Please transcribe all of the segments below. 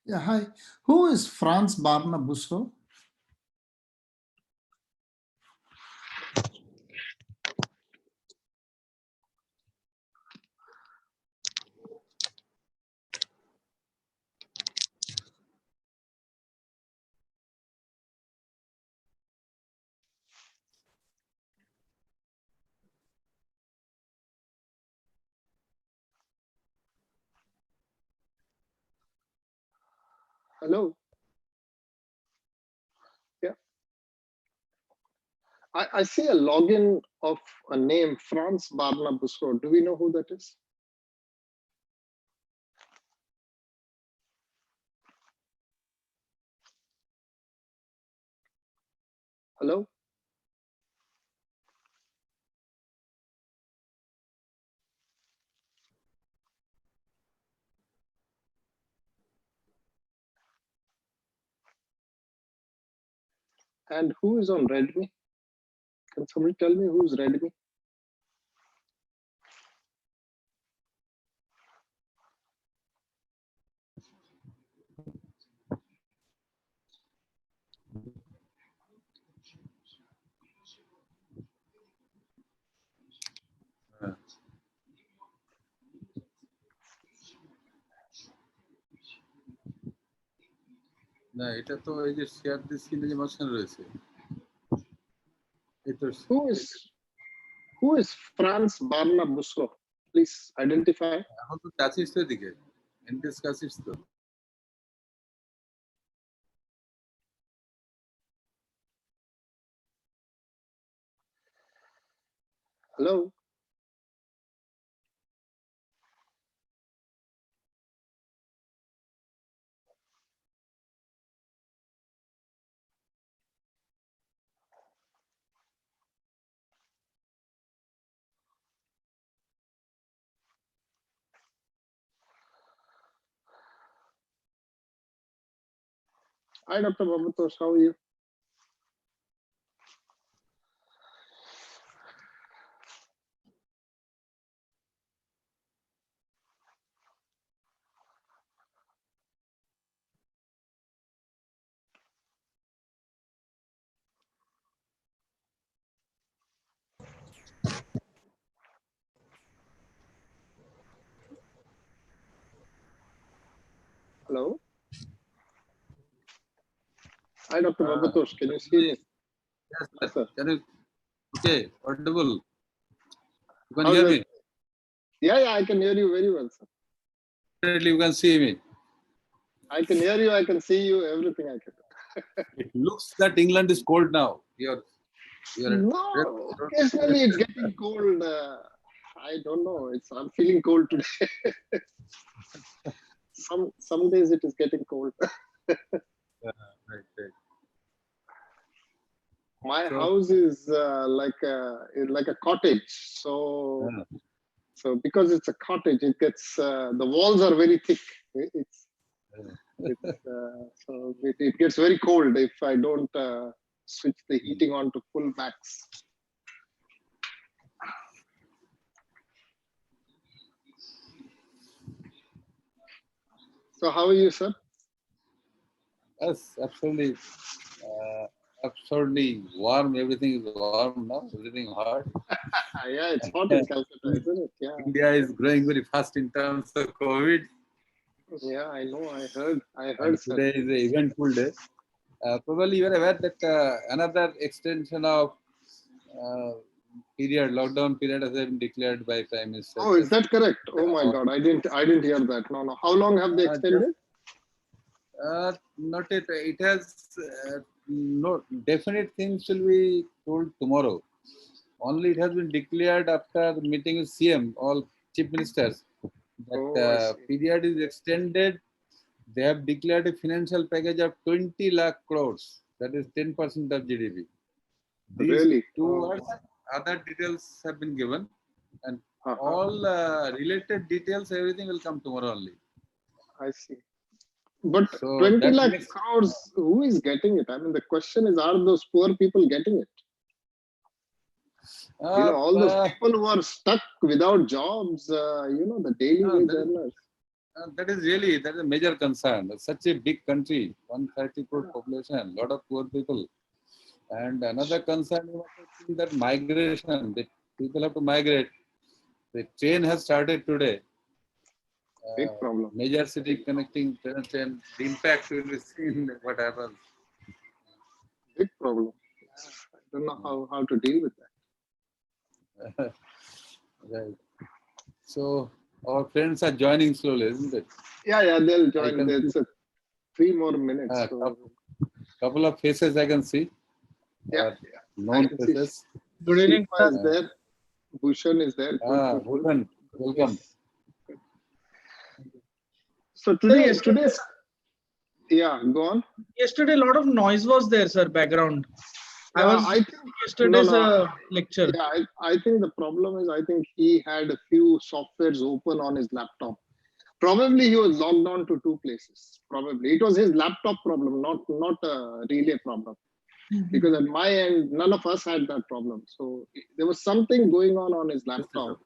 Yeah, hi. Who is Franz Barna Busso? Hello. Yeah. I see a login of a name, Franz Barna Busro. Do we know who that is? Hello? And who is on Redmi? Can somebody tell me who's Redmi? না এটা তো এই যে share this কিনে যে মাঝখানে রয়েছে Who is Franz Barna Busro? Please identify. এখন তো কাছিস তো এদিকে এনকেস কাছিস তো Hello? Hi, Dr. Bhabatosh. How are you? Hello? Hi, Dr. Bhabatosh. Can you see me? Yes, sir. Can you, okay, audible. You can How's hear that? me. Yeah, I can hear you very well, sir. Definitely you can see me. I can hear you, I can see you, everything I can. It looks that England is cold now. You're No, occasionally it's getting cold. I don't know. I'm feeling cold today. some days it is getting cold. Right. My So- house is like a cottage, so because it's a cottage, it gets the walls are very thick. So it gets very cold if I don't switch the heating on to full max. So how are you, sir? Yes, absolutely. Absolutely warm. Everything is warm now. Everything hot. Yeah, it's hot in Calcutta, isn't it? Yeah, India is growing very fast in terms of COVID. yeah, I know. I heard, And sir. today is an eventful day. Probably you are aware that another extension of lockdown period has been declared by Prime Minister. Oh, is that correct? Oh my God, I didn't hear that. No. How long have they extended? Not it. It has no definite things will be told tomorrow. Only it has been declared after meeting with CM, all chief ministers, that Oh, I see. period is extended. They have declared a financial package of 20 lakh crores. That is 10% of GDP. These Really? two Oh. words, other details have been given, and Uh-huh. all related details, everything will come tomorrow only. I see. But So 20 that lakh makes- crores, who is getting it? I mean, the question is, are those poor people getting it? All those people who are stuck without jobs, the daily wage earners. That is a major concern. Such a big country, 130 crore population, lot of poor people. And another concern is that migration, that people have to migrate. The train has started today. Big problem. Major city connecting train, the impact will be seen what happens. Big problem. I don't know how to deal with that. Right. So our friends are joining slowly, isn't it? Yeah, they'll I join. can It's 3 more minutes. So, couple of faces I can see. yeah. Known I can see faces. Good evening, Shifa is sir. there. Bhushan is there. Good. Bhutan, welcome. So today's, yeah, go on. Yesterday, a lot of noise was there, sir. Background. I Yeah, was I think yesterday's no. lecture. Yeah, I think the problem is I think he had a few softwares open on his laptop. Probably he was logged on to 2 places. Probably it was his laptop problem, not a relay problem. Because at my end, none of us had that problem. So there was something going on his laptop.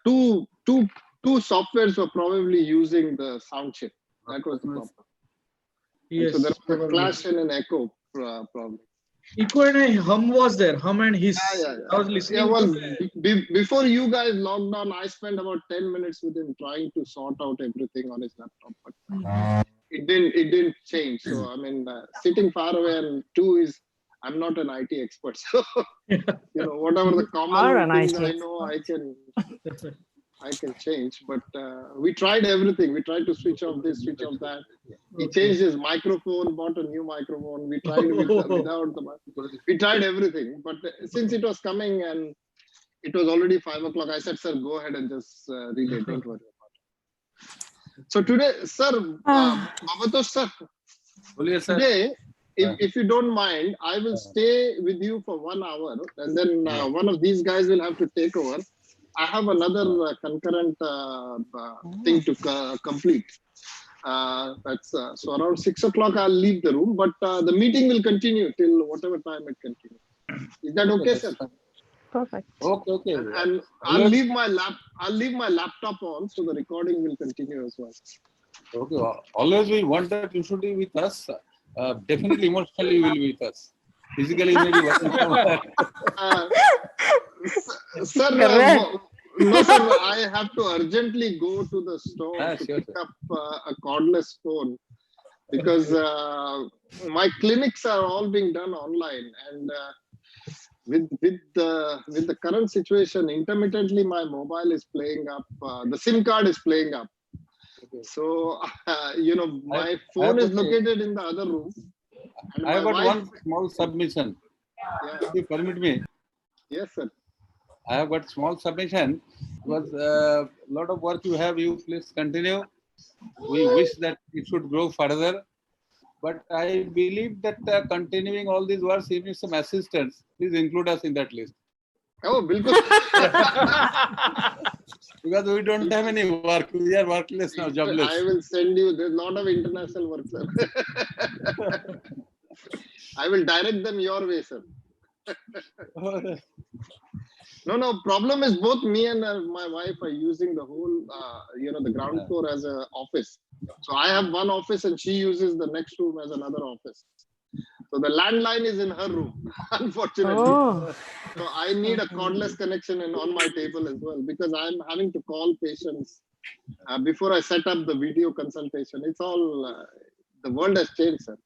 Two softwares were probably using the sound chip. That was the problem. Yes. So there was a probably. clash and an echo probably. Echo and a hum was there. Hum and hiss. Yeah. I was listening. Yeah, well, before you guys logged on, I spent about 10 minutes with him trying to sort out everything on his laptop, but it didn't change. So I mean, sitting far away, and two is I'm not an IT expert, so whatever the common things I know, I can change. But we tried everything. We tried to switch off this, switch off that. He changed his microphone, bought a new microphone. We tried without the. We tried everything, but since it was coming and it was already 5 o'clock, I said, "Sir, go ahead and just relay. Don't worry about it." So today, sir, Bhabatosh sir, today, if you don't mind, I will stay with you for 1 hour, and then one of these guys will have to take over. I have another concurrent thing to complete. That's so around 6 o'clock. I'll leave the room, but the meeting will continue till whatever time it continues. Is that okay, sir? Perfect. Okay. And I'll leave my laptop on, so the recording will continue as well. Okay. Always we want that you should be with us. Definitely emotionally you will be with us. Physically maybe Sir, no, sir, I have to urgently go to the store to pick up a cordless phone because my clinics are all being done online, and with the current situation, intermittently my mobile is playing up, the SIM card is playing up. So my phone is located in the other room. And I have got wife, one small submission. Yeah. If you permit me. Yes, sir. I have got small submission. Because a lot of work you have, you please continue. We wish that it should grow further. But I believe that continuing all these works, if you need some assistance, please include us in that list. Oh, bilkul. Because we don't have any work. We are workless now, jobless. I will send you. There's a lot of international work, sir. I will direct them your way, sir. No. Problem is both me and my wife are using the whole, the ground floor as an office. So I have one office and she uses the next room as another office. So the landline is in her room, unfortunately. Oh. So I need a cordless connection on my table as well, because I'm having to call patients before I set up the video consultation. It's all, the world has changed, sir.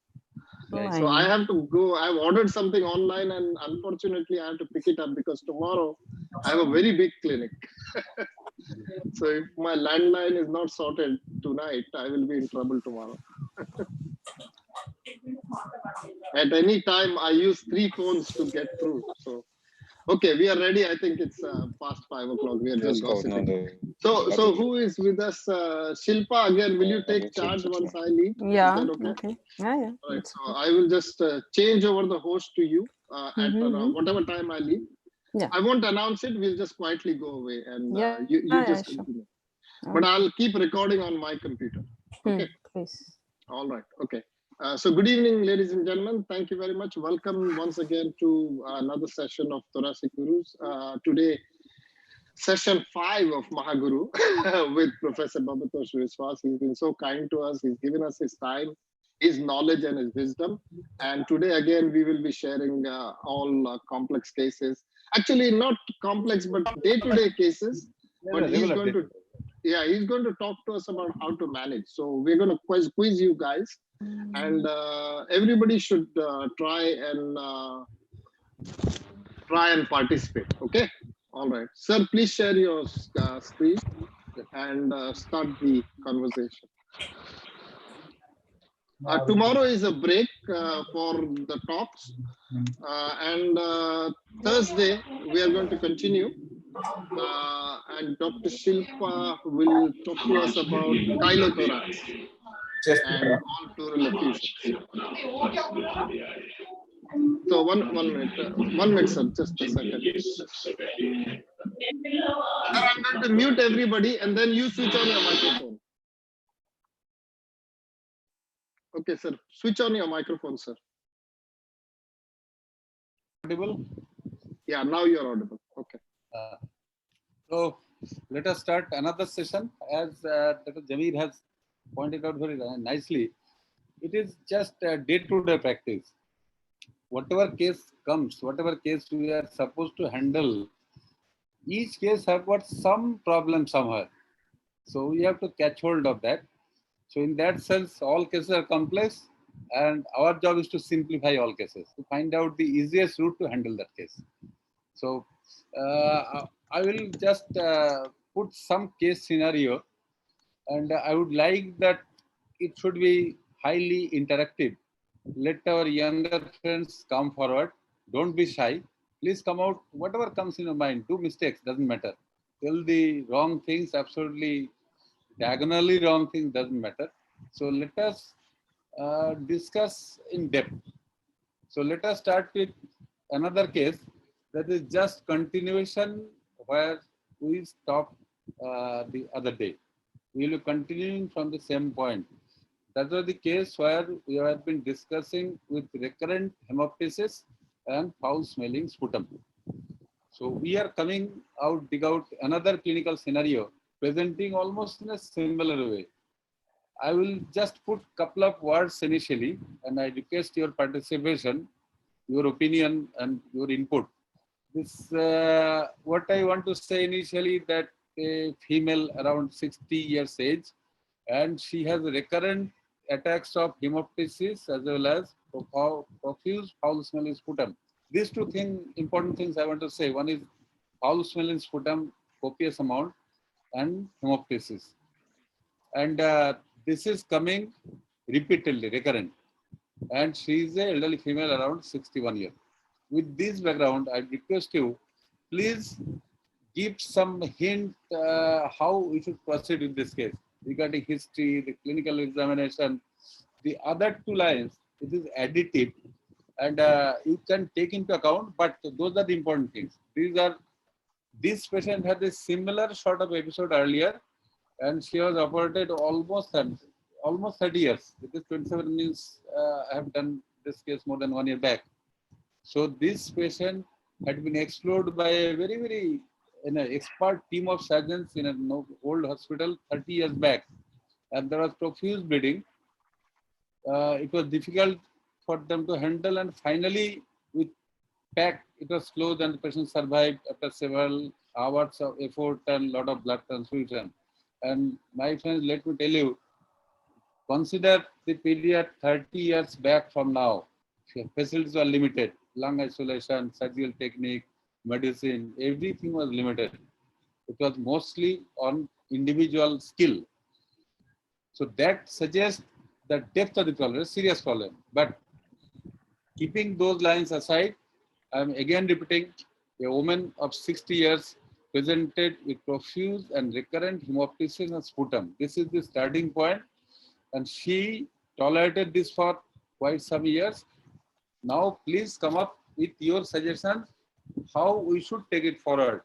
So I have to go. I've ordered something online and unfortunately I have to pick it up because tomorrow I have a very big clinic. So if my landline is not sorted tonight, I will be in trouble tomorrow. At any time, I use 3 phones to get through. So, okay, we are ready. I think it's past 5 o'clock. We are just gossiping. So who is with us? Shilpa, again, will you take charge once I leave? Yeah. Is that okay? Okay. Yeah. All right, so I will just change over the host to you at whatever time I leave. Yeah. I won't announce it. We'll just quietly go away and you just sure. continue. But I'll keep recording on my computer. Okay. Please. All right. Okay. So good evening, ladies and gentlemen. Thank you very much. Welcome once again to another session of Thoracic Gurus. Today, session 5 of Mahaguru with Professor Bhabatosh Biswas. He's been so kind to us. He's given us his time, his knowledge and his wisdom. And today, again, we will be sharing all complex cases. Actually, not complex, but day-to-day cases. But he's going to... Yeah, he's going to talk to us about how to manage. So we're going to quiz you guys, and everybody should try and participate. Okay. All right, sir. Please share your screen and start the conversation. Tomorrow is a break for the talks, and Thursday we are going to continue. And Dr. Shilpa will talk to us about chylothorax and all pleural effusions. So one minute, sir, just a second. Sir, I'm going to mute everybody and then you switch on your microphone. Okay, sir, switch on your microphone, sir. Audible? Yeah, now you're audible. Okay. So let us start another session. As Dr. Jamir has pointed out very nicely, it is just a day-to-day practice. Whatever case comes, whatever case we are supposed to handle, each case have got some problem somewhere. So we have to catch hold of that. So in that sense, all cases are complex, and our job is to simplify all cases, to find out the easiest route to handle that case. So I will just put some case scenario, and I would like that it should be highly interactive. Let our younger friends come forward. Don't be shy. Please come out. Whatever comes in your mind, do mistakes, doesn't matter. Tell the wrong things, absolutely diagonally wrong things, doesn't matter. So let us discuss in depth. So let us start with another case that is just continuation where we stopped the other day. We will be continuing from the same point. That was the case where we have been discussing with recurrent hemoptysis and foul-smelling sputum. So we are coming out, dig out another clinical scenario presenting almost in a similar way. I will just put a couple of words initially, and I request your participation, your opinion, and your input. This, what I want to say initially, that a female around 60 years age, and she has recurrent attacks of hemoptysis as well as profuse foul-smelling sputum. These two important things I want to say. One is foul-smelling sputum, copious amount, and hemoptysis. And this is coming repeatedly, recurrent. And she is an elderly female around 61 years. With this background, I request you, please give some hint how we should proceed in this case. regarding history, the clinical examination. The other two lines, it is additive, and you can take into account, but those are the important things. This patient had a similar sort of episode earlier, and she was operated almost 30 years. It is 27 means I have done this case more than 1 year back. So this patient had been explored by a very expert team of surgeons in an old hospital 30 years back, and there was profuse bleeding. It was difficult for them to handle, and finally with PAC it was closed, and the patient survived after several hours of effort and lot of blood transfusion. And my friends, let me tell you, consider the period 30 years back from now. Facilities were limited, lung isolation, surgical technique, medicine, everything was limited. It was mostly on individual skill. So that suggests the depth of the problem, a serious problem. But keeping those lines aside, I'm again repeating, a woman of 60 years presented with profuse and recurrent hemoptysis and sputum. This is the starting point, and she tolerated this for quite some years. Now, please come up with your suggestions how we should take it forward.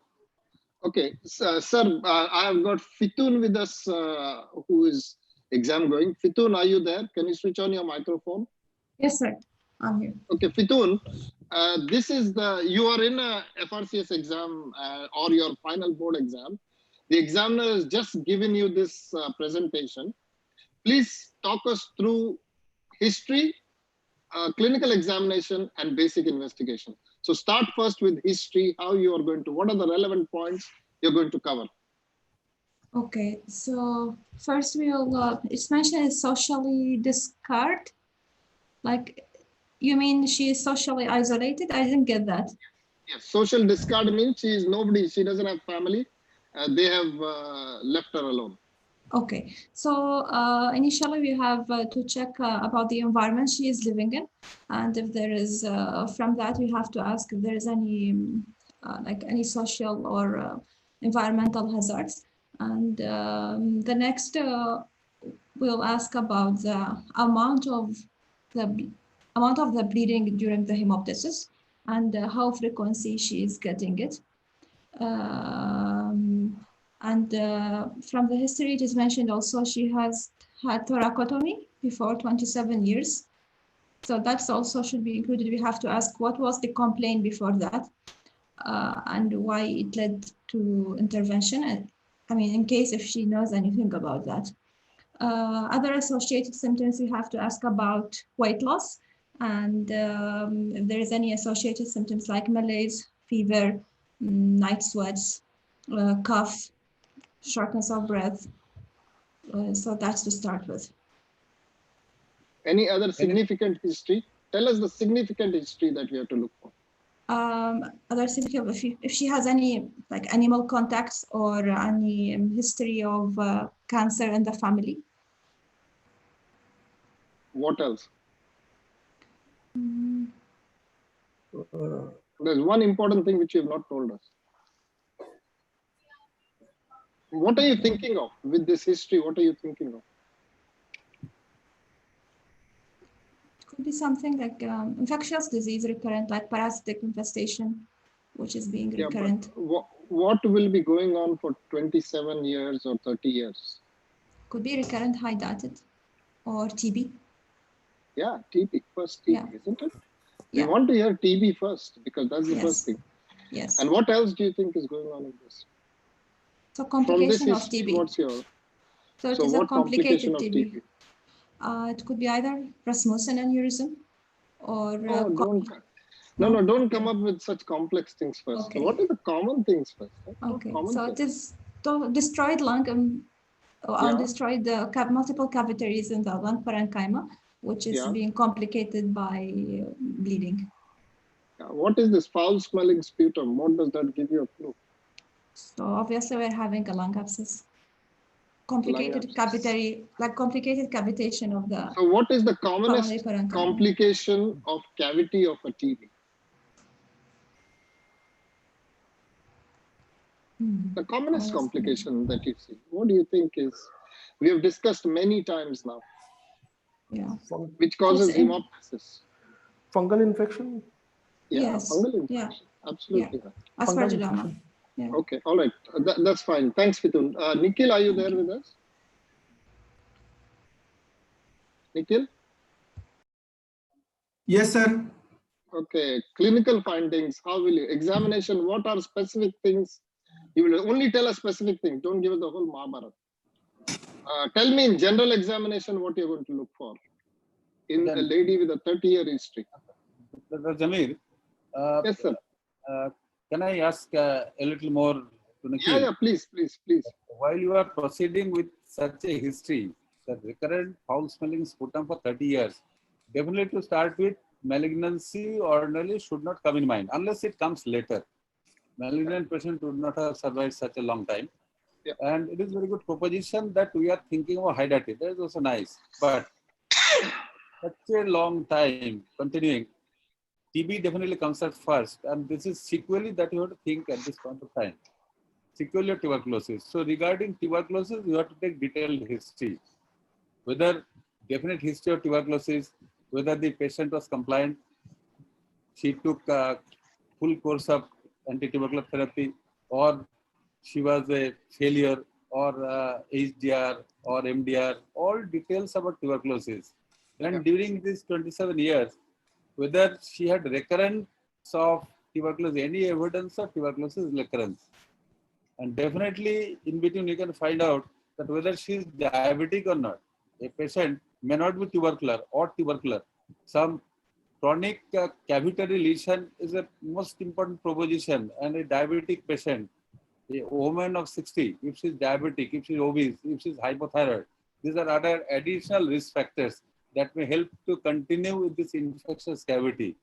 Okay, so, sir, I have got Fitun with us, who is exam going. Fitun, are you there? Can you switch on your microphone? Yes, sir. I'm here. Okay, Fitun, this is you are in a FRCS exam or your final board exam. The examiner has just given you this presentation. Please talk us through history, clinical examination, and basic investigation. So start first with history, how you are going to, what are the relevant points you're going to cover? Okay, so first we'll, it's mentioned as socially discarded. Like, you mean she is socially isolated? I didn't get that. Yes, social discard means she is nobody, she doesn't have family. They have left her alone. Okay, so initially we have to check about the environment she is living in. And if there is, from that, we have to ask if there is any, like any social or environmental hazards. And the next, we'll ask about the amount of the bleeding during the hemoptysis and how frequency she is getting it. And from the history, it is mentioned also she has had thoracotomy before 27 years. So that's also should be included. We have to ask what was the complaint before that and why it led to intervention. And, I mean, in case if she knows anything about that. Other associated symptoms, we have to ask about weight loss and if there is any associated symptoms like malaise, fever, night sweats, cough, shortness of breath. So that's to start with. Any other significant history? Tell us the significant history that we have to look for. Other significant, if she has any like animal contacts or any history of cancer in the family. What else? There's one important thing which you have not told us. What are you thinking of with this history? What are you thinking of? Could be something like infectious disease recurrent, like parasitic infestation, which is being recurrent. What will be going on for 27 years or 30 years? Could be recurrent high dated or TB. Yeah, TB, first TB, isn't it? Yeah. We want to hear TB first because that's the first thing. Yes. And what else do you think is going on in this? So complication of history, TB. what's your? So it is a complicated TB. It could be either Rasmussen aneurysm or. Don't come up with such complex things first. Okay. What are the common things first? Okay, so it is destroyed lung destroyed multiple cavities in the lung parenchyma, which is being complicated by bleeding. What is this foul-smelling sputum? What does that give you a clue? So obviously we're having a lung abscess. Complicated cavitary, like complicated cavitation of the. So what is the commonest complication of cavity of a TB? The commonest complication that you see, what do you think is? we have discussed many times now, Yeah. which causes Yes, and- hemoptysis. Fungal infection. Yeah, Yes. fungal Yeah. infection. Absolutely. right. Aspergilloma. Okay, all right. That's fine. Thanks, Fitun. Nikhil, are you there with us? Nikhil? Yes, sir. Okay, clinical findings. How will you? Examination, what are specific things? You will only tell us specific things. Don't give us the whole Mahabharata. Tell me in general examination what you're going to look for in a lady with a 30-year history. Dr. Jamir, Yes, sir. can I ask a little more to Nikhil? Yeah, please. While you are proceeding with such a history, the recurrent foul smelling sputum for 30 years, definitely to start with, malignancy ordinarily should not come in mind unless it comes later. Malignant patient would not have survived such a long time. Yeah. And it is very good proposition that we are thinking of hydrated. That is also nice. But such a long time continuing, TB definitely comes at first. And this is sequelae that you have to think at this point of time. Sequelae of tuberculosis. So regarding tuberculosis, you have to take detailed history. Whether definite history of tuberculosis, whether the patient was compliant, she took a full course of anti-tubercular therapy, or she was a failure, or HDR or MDR, all details about tuberculosis. And during these 27 years, whether she had recurrence of tuberculosis, any evidence of tuberculosis recurrence. And definitely in between you can find out that whether she is diabetic or not. A patient may not be tubercular or tubercular. Some chronic cavitary lesion is a most important proposition, and a diabetic patient, a woman of 60, if she is diabetic, if she is obese, if she is hypothyroid, these are other additional risk factors that may help to continue with this infectious cavity.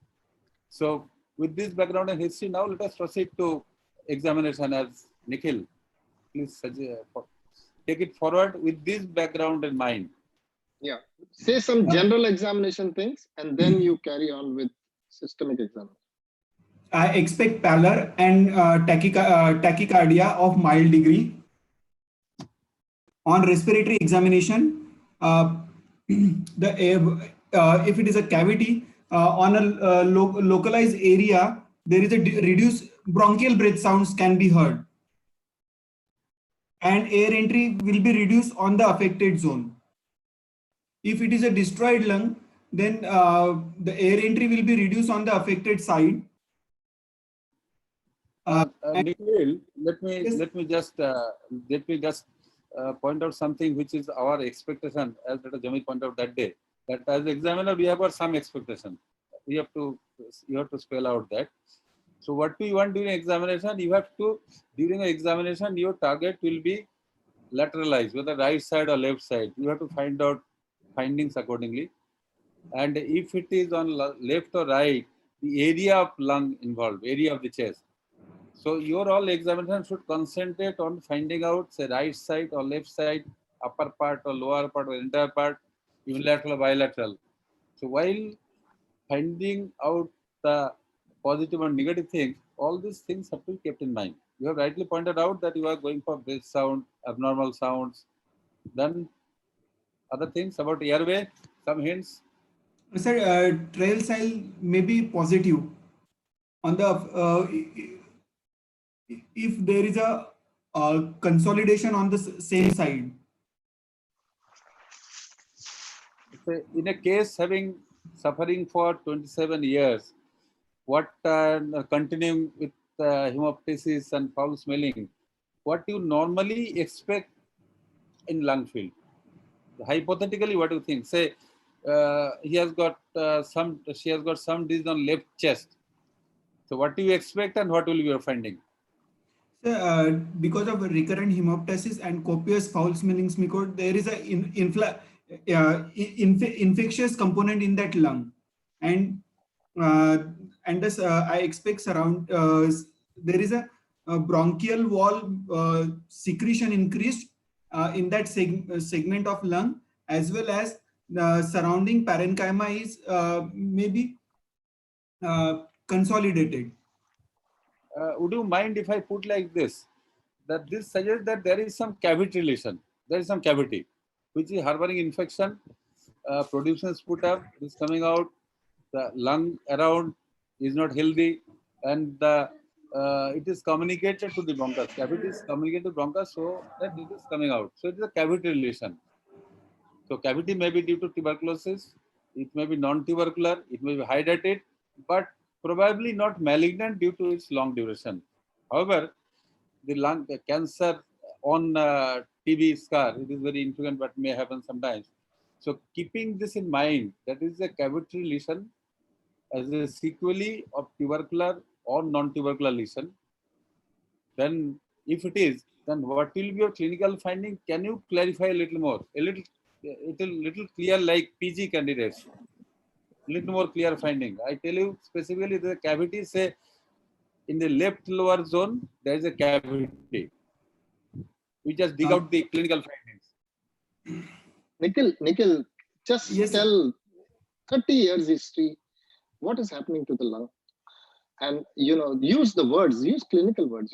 So with this background and history, now let us proceed to examination. As Nikhil, please take it forward with this background in mind. Yeah. Say some general examination things and then you carry on with systemic examination. I expect pallor and tachycardia of mild degree. On respiratory examination, if it is a cavity on a localized area, there is a reduced bronchial breath sounds can be heard, and air entry will be reduced on the affected zone. If it is a destroyed lung, then the air entry will be reduced on the affected side. Nikhil, let me just point out something which is our expectation, as Dr. Jamil pointed out that day. That as examiner, we have got some expectation. You have to spell out that. So what we want during examination, you have to, during examination, your target will be lateralized, whether right side or left side. You have to find out findings accordingly. And if it is on left or right, the area of lung involved, area of the chest. So your all examination should concentrate on finding out, say, right side or left side, upper part or lower part or entire part, unilateral or bilateral. So while finding out the positive and negative things, all these things have to be kept in mind. You have rightly pointed out that you are going for breath sound, abnormal sounds. Then other things about airway, some hints. Sir, trail cell may be positive on the if there is a consolidation on the same side. So in a case having suffering for 27 years, what continuing with hemoptysis and foul smelling, what you normally expect in lung field? Hypothetically, what do you think? Say she has got some disease on left chest. So what do you expect and what will be your finding? Because of recurrent hemoptysis and copious foul smelling smecode, there is a infectious component in that lung, and this I expect there is a bronchial wall secretion increased in that segment of lung, as well as the surrounding parenchyma is maybe consolidated. Would you mind if I put like this, that this suggests that there is some cavity lesion, there is some cavity. which is harboring infection, producing sputum, it is coming out, the lung around is not healthy, and it is communicated to the bronchus. Cavity is communicated to bronchus so that it is coming out. So it is a cavity relation. So cavity may be due to tuberculosis, it may be non-tubercular, it may be hydrated, but probably not malignant due to its long duration. However, the lung cancer on TB scar, it is very infrequent, but may happen sometimes. So keeping this in mind, that is a cavity lesion as a sequelae of tubercular or non-tubercular lesion. Then if it is, then what will be your clinical finding? Can you clarify a little more? A little clear, like PG candidates. Little more clear finding. I tell you specifically the cavity, say in the left lower zone, there is a cavity. We just dig out the clinical findings. Nikhil, just Yes, tell 30 years history, what is happening to the lung? And, use the words, use clinical words,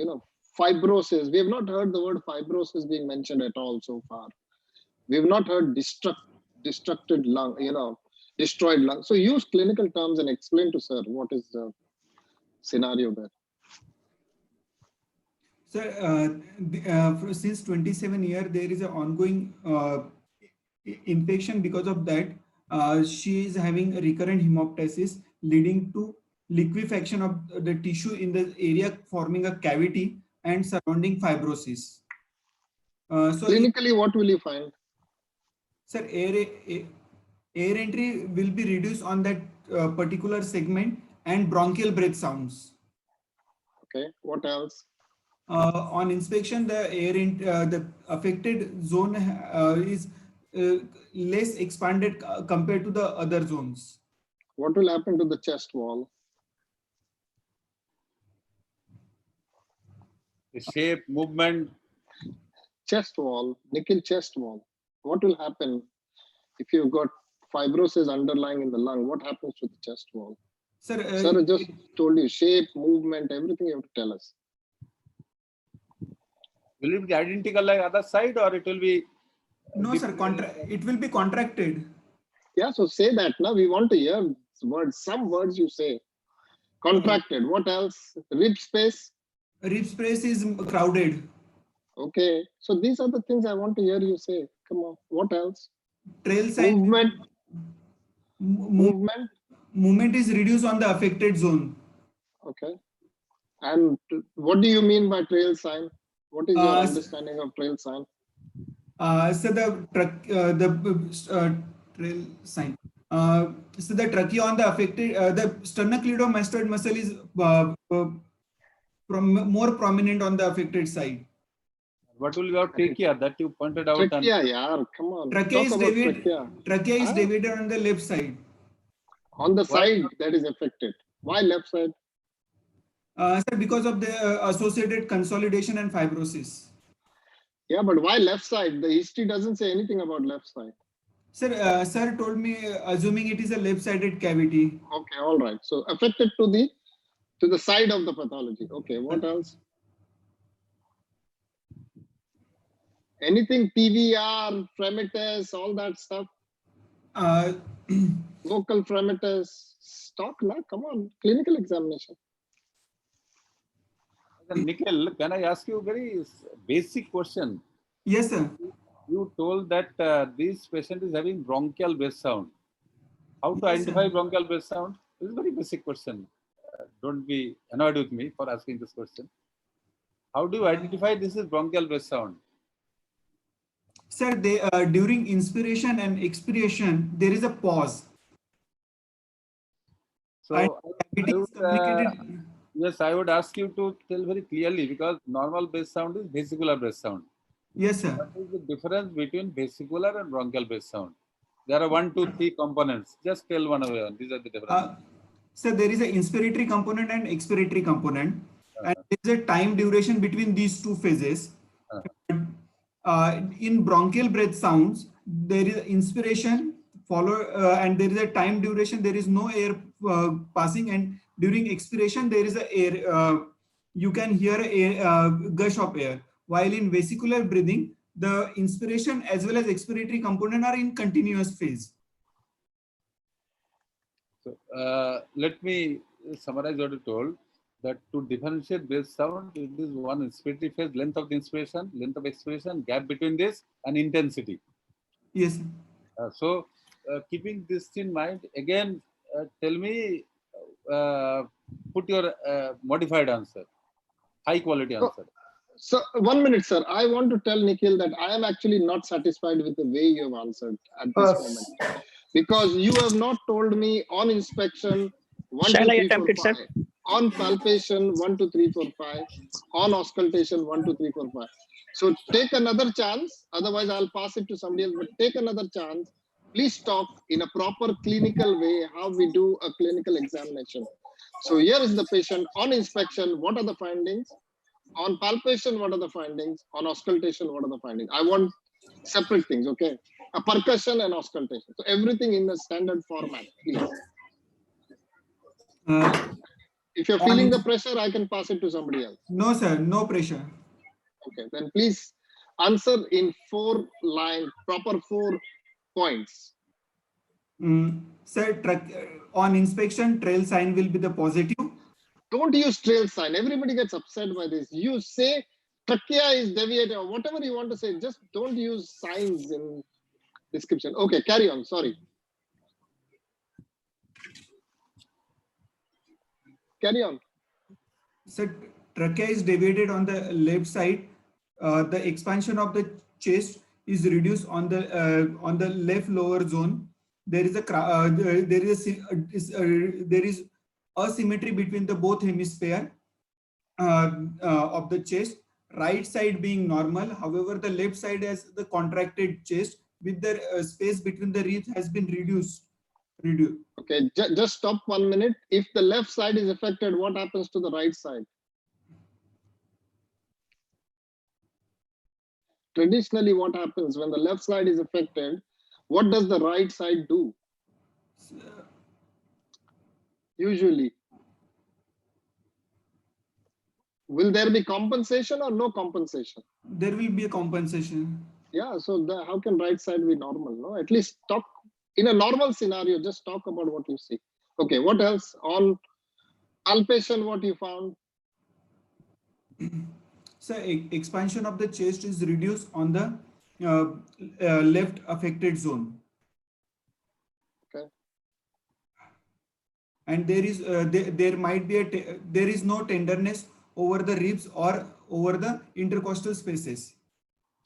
fibrosis. We have not heard the word fibrosis being mentioned at all so far. We have not heard destructed lung, destroyed lung. So use clinical terms and explain to sir what is the scenario there. Sir, since 27 years, there is an ongoing infection. Because of that, she is having a recurrent hemoptysis leading to liquefaction of the tissue in the area, forming a cavity and surrounding fibrosis. So Clinically, what will you find? sir, air entry will be reduced on that particular segment and bronchial breath sounds. Okay, what else? On inspection, the affected zone is less expanded compared to the other zones. What will happen to the chest wall? The shape, movement. Chest wall, Nikhil, chest wall. What will happen if you've got fibrosis underlying in the lung? What happens to the chest wall? Sir, Sir, I just told you shape, movement, everything you have to tell us. Will it be identical like other side, or it will be? no, sir, it will be contracted. Yeah, so say that now. We want to hear words, some words you say. Contracted. What else? Rib space. Rib space is crowded. Okay. So these are the things I want to hear you say. Come on. What else? Trail sign. Movement. Movement is reduced on the affected zone. Okay. And what do you mean by trail sign? What is your understanding of trail sign? So the trail sign. So the trachea on the affected, the sternocleidomastoid muscle is more prominent on the affected side. What will be your trachea that you pointed out? Trachea, yaar, come on. Trachea is trachea is divided on the left side. On the side that is affected. Why left side? Sir, because of the associated consolidation and fibrosis. Yeah, but why left side? The history doesn't say anything about left side. Sir, sir told me, assuming it is a left-sided cavity. Okay, all right. So affected to the side of the pathology. Okay, what else? Anything PVR, fremitus, all that stuff? Vocal fremitus, stock, na? Come on, clinical examination. Nikhil, can I ask you a very basic question? Yes, sir. You told that this patient is having bronchial bass sound. How to identify bronchial bass sound? This is a very basic question. Don't be annoyed with me for asking this question. How do you identify this is bronchial bass sound? Sir, during inspiration and expiration, there is a pause. So yes, I would ask you to tell very clearly, because normal bass sound is vesicular bass sound. Yes, sir. What is the difference between vesicular and bronchial bass sound? There are 1, 2, 3 components. Just tell one away. These are the differences. So there is an inspiratory component and expiratory component, and there is a time duration between these two phases. In bronchial breath sounds, there is inspiration and there is a time duration. There is no air passing, and during expiration there is a air. You can hear a gush of air. While in vesicular breathing, the inspiration as well as expiratory component are in continuous phase. So let me summarize what you told. That to differentiate bass sound, it is one inspiratory phase, length of the inspiration, length of expiration, gap between this, and intensity. Yes. So keeping this in mind, again, tell me, put your modified answer, high quality answer. So 1 minute, sir. I want to tell Nikhil that I am actually not satisfied with the way you have answered at this moment, because you have not told me on inspection 1, 2, 3, 4, 5, on palpation 1, 2, 3, 4, 5, on auscultation 1, 2, 3, 4, 5. So take another chance. Otherwise, I'll pass it to somebody else. But take another chance. Please talk in a proper clinical way how we do a clinical examination. So here is the patient on inspection. What are the findings? On palpation, what are the findings? On auscultation, what are the findings? I want separate things, okay? A percussion and auscultation. So everything in the standard format, please. If you're feeling the pressure, I can pass it to somebody else. No, sir, no pressure. Okay, then please answer in 4 lines, proper 4 points. Sir, on inspection, trail sign will be the positive. Don't use trail sign. Everybody gets upset by this. You say trachea is deviated or whatever you want to say. Just don't use signs in description. Okay, carry on. Sorry. Carry on. So trachea is deviated on the left side. The expansion of the chest is reduced on the left lower zone. There is asymmetry between the both hemisphere of the chest. Right side being normal. However, the left side has the contracted chest with the space between the ribs has been reduced. Okay, just stop 1 minute. If the left side is affected, what happens to the right side? Traditionally, what happens when the left side is affected? What does the right side do? Usually. Will there be compensation or no compensation? There will be a compensation. Yeah, so how can right side be normal? No, at least talk in a normal scenario. Just talk about what you see. Okay, what else? On palpation, what you found? So expansion of the chest is reduced on the left affected zone. Okay. And there is there might be there is no tenderness over the ribs or over the intercostal spaces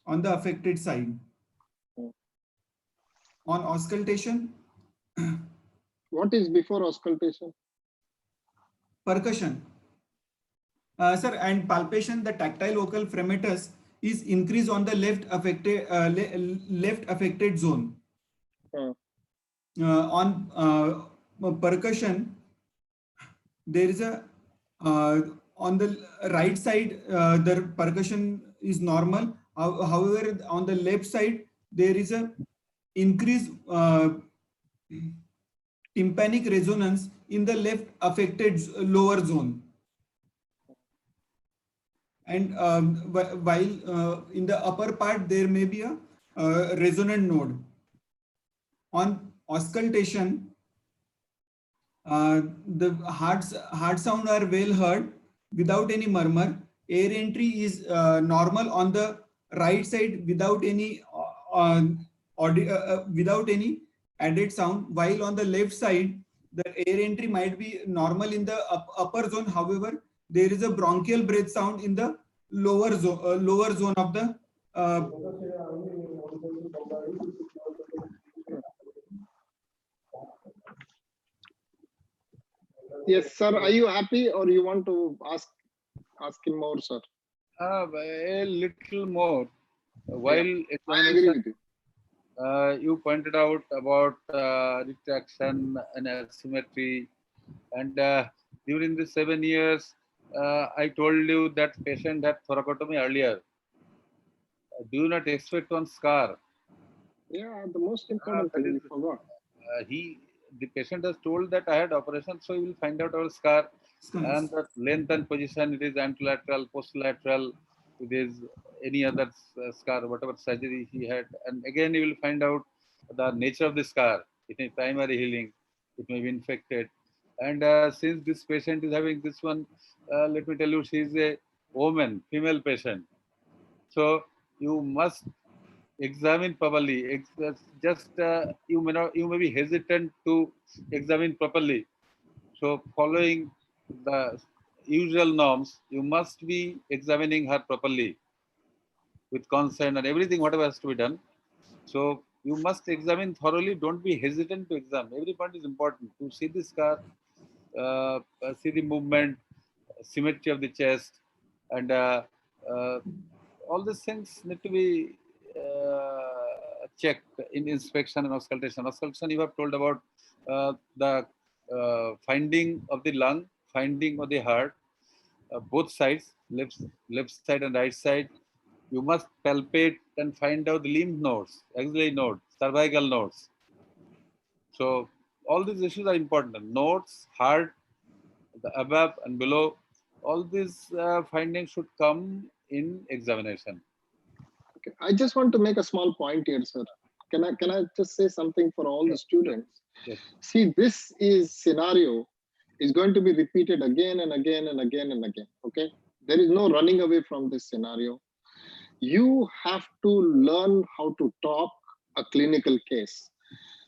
on the affected side. On auscultation. What is before auscultation? Percussion. Sir, and palpation, the tactile vocal frematus is increased on the left affected zone. On percussion, there is a on the right side the percussion is normal. However, on the left side there is a increased tympanic resonance in the left affected lower zone. And while in the upper part there may be a resonant node. On auscultation, the heart sound are well heard without any murmur. Air entry is normal on the right side without any without any added sound, while on the left side the air entry might be normal in the upper zone. However, there is a bronchial breath sound in the lower zone of the Yes, sir. Are you happy or you want to ask him more, sir? A little more. While I agree with you. You pointed out about retraction and asymmetry, and during the 7 years, I told you that patient had thoracotomy earlier. Do you not expect one scar? Yeah, the most important thing you forgot. The patient has told that I had operation, so you will find out our scar and the length and position. It is anterolateral, postlateral, with his any other scar, whatever surgery he had, and again you will find out the nature of the scar. It may be primary healing, it may be infected, and since this patient is having this one, let me tell you, she is a woman, female patient. So you must examine properly. Just you may be hesitant to examine properly. So following the usual norms, you must be examining her properly with consent and everything, whatever has to be done. So you must examine thoroughly. Don't be hesitant to examine. Every point is important. To see the scar, see the movement, symmetry of the chest, and uh, all these things need to be checked in inspection and auscultation. Auscultation, you have told about the finding of the lung, finding of the heart, both sides, left side and right side. You must palpate and find out the lymph nodes, axillary node, cervical nodes. So all these issues are important. Nodes, heart, the above and below, all these findings should come in examination. Okay. I just want to make a small point here, sir. Can I just say something for all the students? Yes. See, this is scenario is going to be repeated again and again and again and again. Okay. There is no running away from this scenario. You have to learn how to talk a clinical case.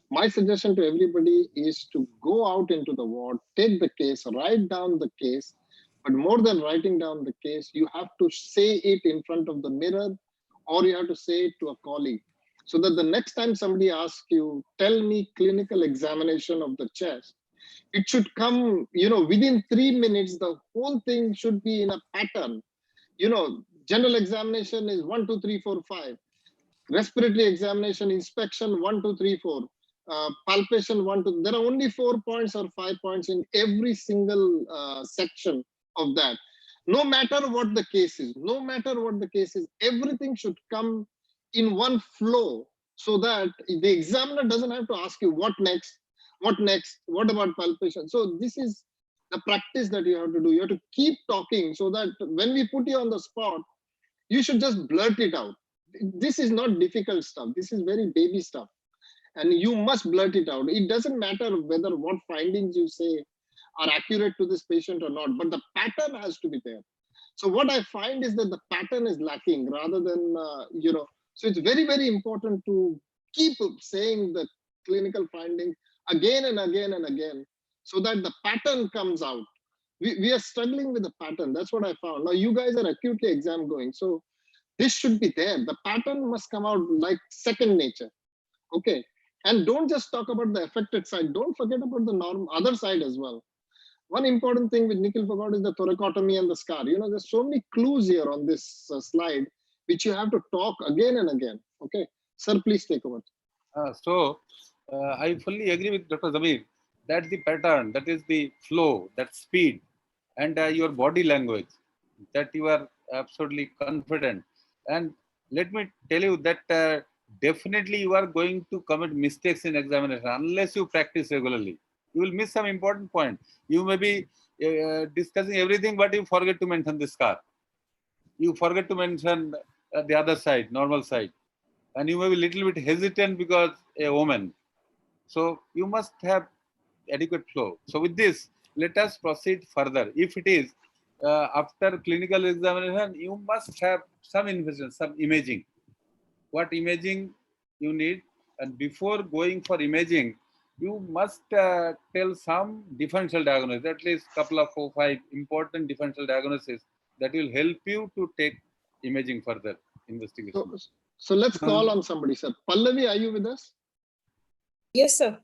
My suggestion to everybody is to go out into the ward, take the case, write down the case, but more than writing down the case, you have to say it in front of the mirror, or you have to say it to a colleague, so that the next time somebody asks you, tell me clinical examination of the chest, it should come, within 3 minutes, the whole thing should be in a pattern. General examination is 1, 2, 3, 4, 5. Respiratory examination, inspection 1, 2, 3, 4. Palpation 1, 2. There are only 4 points or 5 points in every single section of that. No matter what the case is, everything should come in one flow, so that the examiner doesn't have to ask you what next, what about palpation. So this is the practice that you have to do. You have to keep talking, so that when we put you on the spot, you should just blurt it out. This is not difficult stuff. This is very baby stuff. And you must blurt it out. It doesn't matter whether what findings you say are accurate to this patient or not, but the pattern has to be there. So what I find is that the pattern is lacking, rather than, so it's very, very important to keep saying the clinical findings again and again and again, so that the pattern comes out. We are struggling with the pattern. That's what I found. Now you guys are acutely exam going. So this should be there. The pattern must come out like second nature. Okay. And don't just talk about the affected side. Don't forget about the other side as well. One important thing which Nikhil forgot is the thoracotomy and the scar. There's so many clues here on this slide, which you have to talk again and again. Okay. Sir, please take over. I fully agree with Dr. Zamir. That's the pattern, that is the flow, that speed, and your body language, that you are absolutely confident. And let me tell you that definitely you are going to commit mistakes in examination unless you practice regularly. You will miss some important point. You may be discussing everything, but you forget to mention the scar. You forget to mention the other side, normal side. And you may be a little bit hesitant because a woman. So you must have adequate flow. So with this, let us proceed further. If it is after clinical examination, you must have some investigation, some imaging. What imaging you need, and before going for imaging, you must tell some differential diagnosis, at least couple of 4, 5 important differential diagnoses that will help you to take imaging further investigation. So let's call on somebody, sir. Pallavi, are you with us? Yes, sir.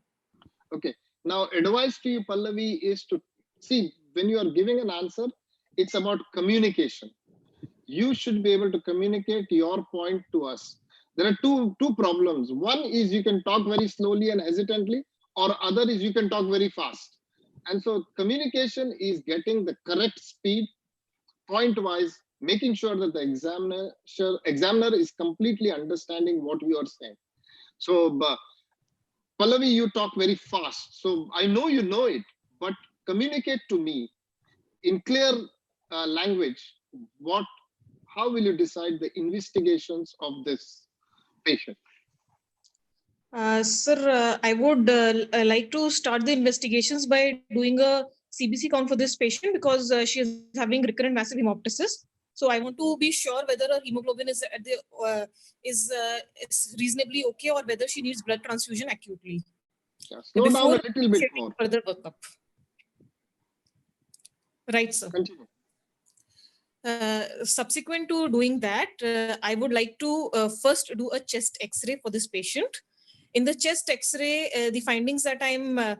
Okay. Now, advice to you, Pallavi, is to see, when you are giving an answer, it's about communication. You should be able to communicate your point to us. There are two problems. One is you can talk very slowly and hesitantly, or other is you can talk very fast. And so communication is getting the correct speed, point-wise, making sure that the examiner is completely understanding what you are saying. So, Pallavi, you talk very fast. So I know you know it, but communicate to me in clear language how will you decide the investigations of this patient? Sir, I would like to start the investigations by doing a CBC count for this patient because she is having recurrent massive hemoptysis. So I want to be sure whether her hemoglobin is at the is reasonably okay or whether she needs blood transfusion acutely. Yeah, slow down a Before little bit initiating more. further workup. Right, sir. Continue. Subsequent to doing that, I would like to first do a chest X-ray for this patient. In the chest X-ray, the findings that I'm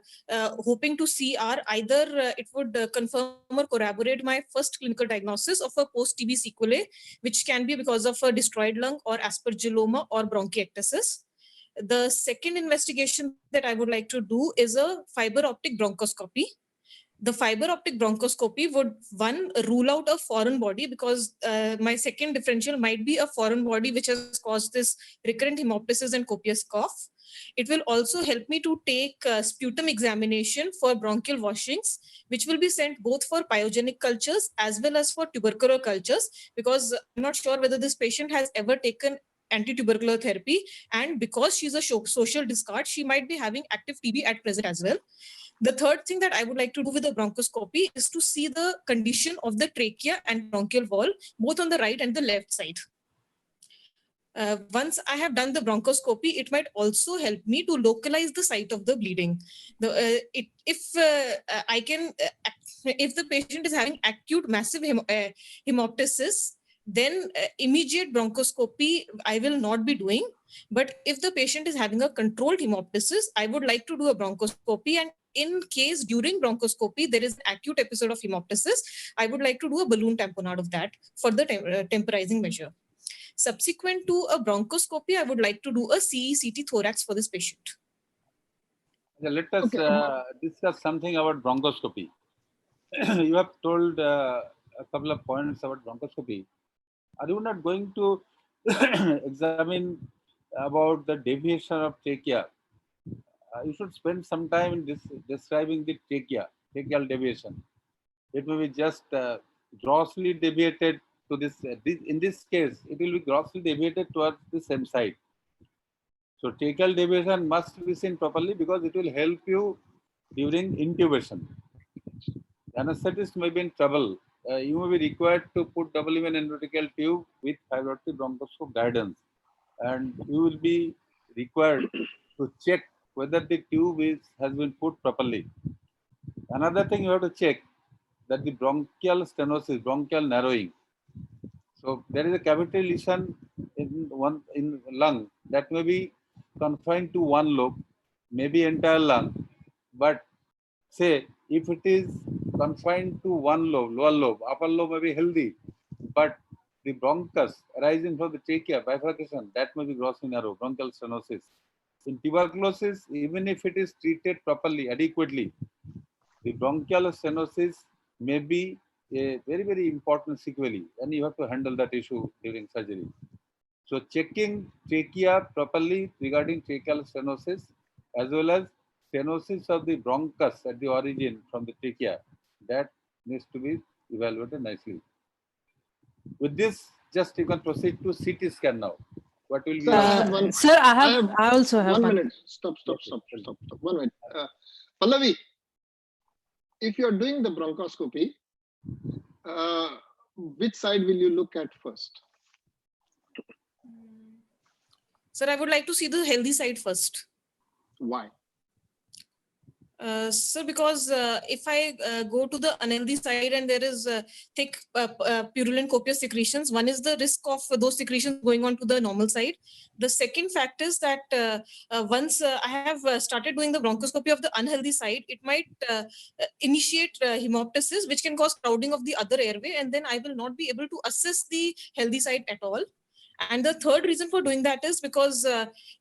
hoping to see are either it would confirm or corroborate my first clinical diagnosis of a post-TB sequelae, which can be because of a destroyed lung or aspergilloma or bronchiectasis. The second investigation that I would like to do is a fiber optic bronchoscopy. The fiber optic bronchoscopy would, one, rule out a foreign body because my second differential might be a foreign body which has caused this recurrent hemoptysis and copious cough. It will also help me to take sputum examination for bronchial washings, which will be sent both for pyogenic cultures as well as for tubercular cultures, because I'm not sure whether this patient has ever taken anti-tubercular therapy, and because she's a social discard, she might be having active TB at present as well. The third thing that I would like to do with the bronchoscopy is to see the condition of the trachea and bronchial wall, both on the right and the left side. Once I have done the bronchoscopy, it might also help me to localize the site of the bleeding. If the patient is having acute massive hemoptysis, then immediate bronchoscopy I will not be doing. But if the patient is having a controlled hemoptysis, I would like to do a bronchoscopy, and in case during bronchoscopy there is an acute episode of hemoptysis, I would like to do a balloon tamponade of that for the temporizing measure. Subsequent to a bronchoscopy, I would like to do a CECT thorax for this patient. Let us discuss something about bronchoscopy. You have told a couple of points about bronchoscopy. Are you not going to examine about the deviation of trachea? You should spend some time in describing the tracheal deviation. It may be just grossly deviated to this. In this case, it will be grossly deviated towards the same side. So tracheal deviation must be seen properly because it will help you during intubation. Anesthetist may be in trouble. You may be required to put double even endotracheal tube with fiber optic bronchoscope guidance, and you will be required to check whether the tube has been put properly. Another thing you have to check that the bronchial stenosis, bronchial narrowing. So there is a cavity lesion in lung that may be confined to one lobe, maybe entire lung, but say if it is confined to one lobe, lower lobe, upper lobe may be healthy, but the bronchus arising from the trachea bifurcation, that may be grossly narrow, bronchial stenosis. In tuberculosis, even if it is treated properly, adequately, the bronchial stenosis may be a very, very important sequelae, and you have to handle that issue during surgery. So checking trachea properly regarding tracheal stenosis, as well as stenosis of the bronchus at the origin from the trachea, that needs to be evaluated nicely. With this, just you can proceed to CT scan now. What will be? Sir, I also have 1 minute. Stop. 1 minute. Pallavi, if you're doing the bronchoscopy, which side will you look at first? Sir, I would like to see the healthy side first. Why? Sir, because if I go to the unhealthy side and there is thick purulent copious secretions, one is the risk of those secretions going on to the normal side. The second fact is that once I have started doing the bronchoscopy of the unhealthy side, it might initiate hemoptysis, which can cause crowding of the other airway, and then I will not be able to assess the healthy side at all. And the third reason for doing that is because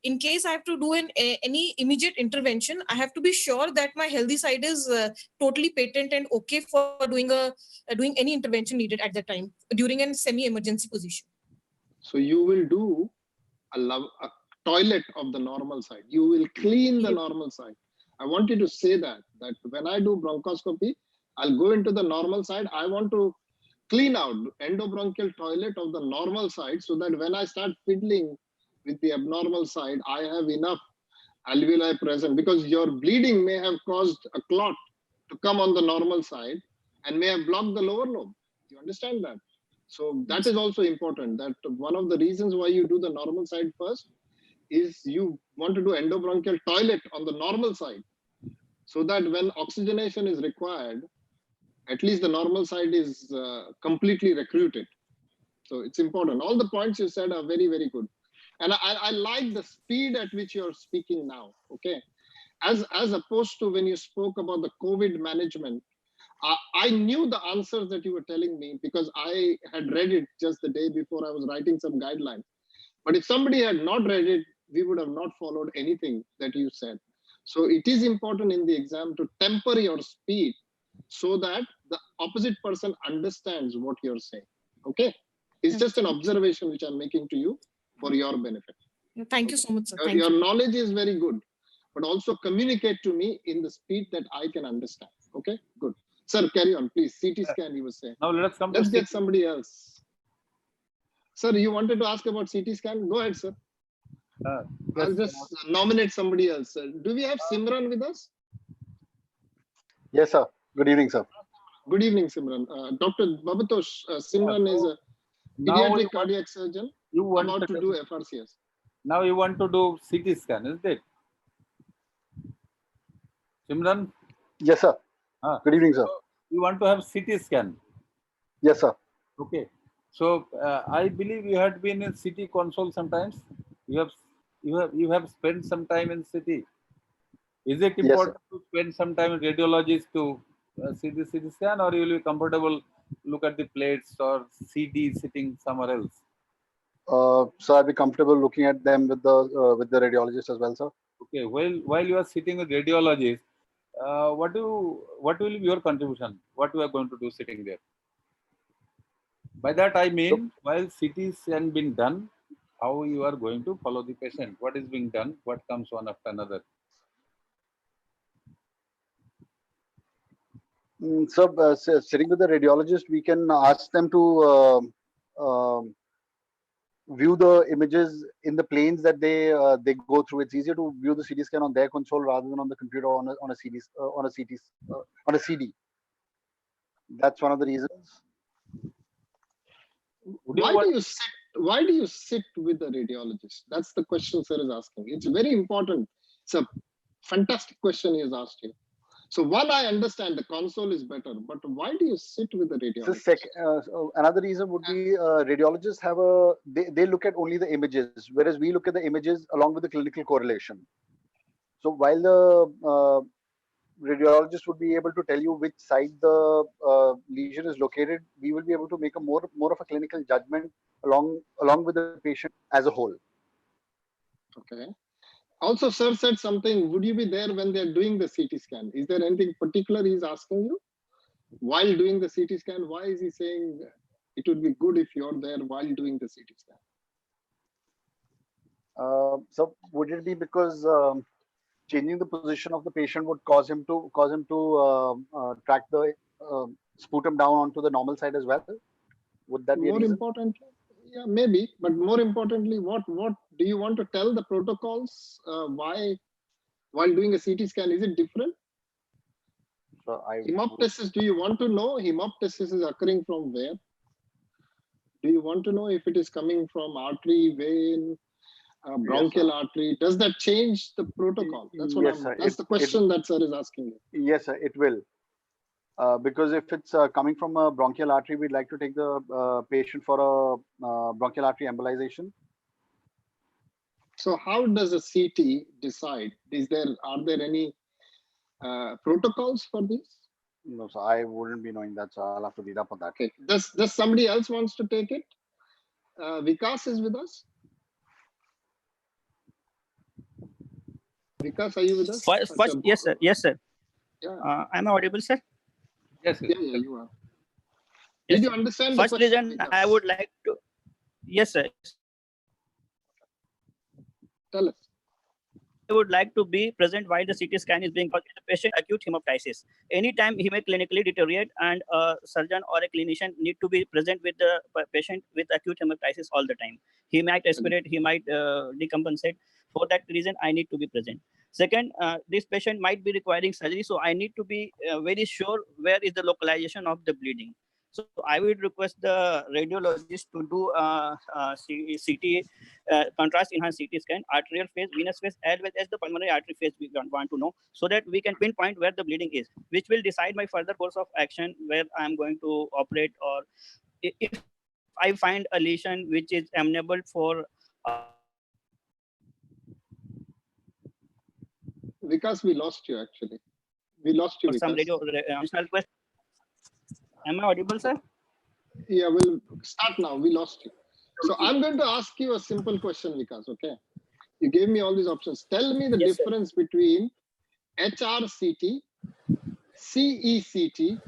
in case I have to do any immediate intervention, I have to be sure that my healthy side is totally patent and okay for doing any intervention needed at that time during a semi-emergency position. So you will do a toilet of the normal side. You will clean the normal side. I want you to say that when I do bronchoscopy, I'll go into the normal side. I want to clean out endobronchial toilet of the normal side so that when I start fiddling with the abnormal side, I have enough alveoli present, because your bleeding may have caused a clot to come on the normal side and may have blocked the lower lobe. You understand that? So that is also important, that one of the reasons why you do the normal side first is you want to do endobronchial toilet on the normal side so that when oxygenation is required, at least the normal side is completely recruited. So it's important. All the points you said are very, very good. And I like the speed at which you're speaking now, okay? As opposed to when you spoke about the COVID management, I knew the answers that you were telling me because I had read it just the day before I was writing some guidelines. But if somebody had not read it, we would have not followed anything that you said. So it is important in the exam to temper your speed so that the opposite person understands what you're saying, okay? It's just an observation which I'm making to you for your benefit. Thank you so much, sir. Your knowledge is very good, but also communicate to me in the speed that I can understand. Okay, good. Sir, carry on, please. CT scan, you were saying. Now Let's get somebody else. Sir, you wanted to ask about CT scan? Go ahead, sir. I'll just nominate somebody else. Do we have Simran with us? Yes, sir. Good evening, sir. Good evening, Simran. Dr. Bhabatosh, Simran is a pediatric cardiac surgeon about to do FRCS. Now you want to do CT scan, isn't it? Simran? Yes, sir. Good evening, sir. So you want to have CT scan? Yes, sir. Okay. So I believe you had been in CT console sometimes. You have spent some time in CT. Is it important to spend some time in radiologists to see the CT scan, or you will be comfortable look at the plates or CD sitting somewhere else? So I'll be comfortable looking at them with the radiologist as well, sir. Okay. While you are sitting with radiologist, what will be your contribution? What you are going to do sitting there? By that I mean, while CT scan being done, how you are going to follow the patient? What is being done? What comes one after another? So sitting with the radiologist, we can ask them to view the images in the planes that they go through. It's easier to view the CT scan on their console rather than on the computer on a CD. That's one of the reasons. Why do you sit with the radiologist? That's the question sir is asking. It's very important. It's a fantastic question he has asked you. So one, I understand the console is better, but why do you sit with the radiologist? Another reason would be radiologists have they look at only the images, whereas we look at the images along with the clinical correlation. So while the radiologist would be able to tell you which side the lesion is located, we will be able to make a more of a clinical judgment along with the patient as a whole. Okay. Also, sir said something, would you be there when they're doing the CT scan? Is there anything particular he's asking you? While doing the CT scan, why is he saying it would be good if you're there while doing the CT scan? So would it be because changing the position of the patient would cause him to track the sputum down onto the normal side as well? Would that be more importantly? Yeah, maybe, but more importantly, what do you want to tell the protocols? Why, while doing a CT scan, is it different? So hemoptysis, do you want to know hemoptysis is occurring from where? Do you want to know if it is coming from artery, vein, bronchial artery? Does that change the protocol? That's what that's the question that sir is asking you. Yes, sir, it will. Because if it's coming from a bronchial artery, we'd like to take the patient for a bronchial artery embolization. So how does a CT decide? Are there any protocols for this? No, sir, I wouldn't be knowing that, so I'll have to read up on that. Okay. Does somebody else wants to take it? Vikas is with us. Vikas, are you with us? First, yes, sir. Yes, sir. Yeah. Am I audible, sir? Yes, yeah, you are. Yes, did you understand first the question, reason Vikas? I would like to, yes, sir. Tell us. would like to be present while the CT scan is being done in the patient acute hemoptysis. Anytime he may clinically deteriorate, and a surgeon or a clinician need to be present with the patient with acute hemoptysis all the time. He might aspirate, he might decompensate. For that reason, I need to be present. Second, this patient might be requiring surgery, so I need to be very sure where is the localization of the bleeding. So I would request the radiologist to do CT, contrast enhanced CT scan, arterial phase, venous phase, as well as the pulmonary artery phase we want to know, so that we can pinpoint where the bleeding is, which will decide my further course of action, where I am going to operate, or if I find a lesion which is amenable for Vikas, we lost you actually. We lost you, some Vikas. radio request. Am I audible, sir? Yeah, we'll start now. We lost you. So I'm going to ask you a simple question, Vikas, okay? You gave me all these options. Tell me the Yes, difference between HRCT, CECT,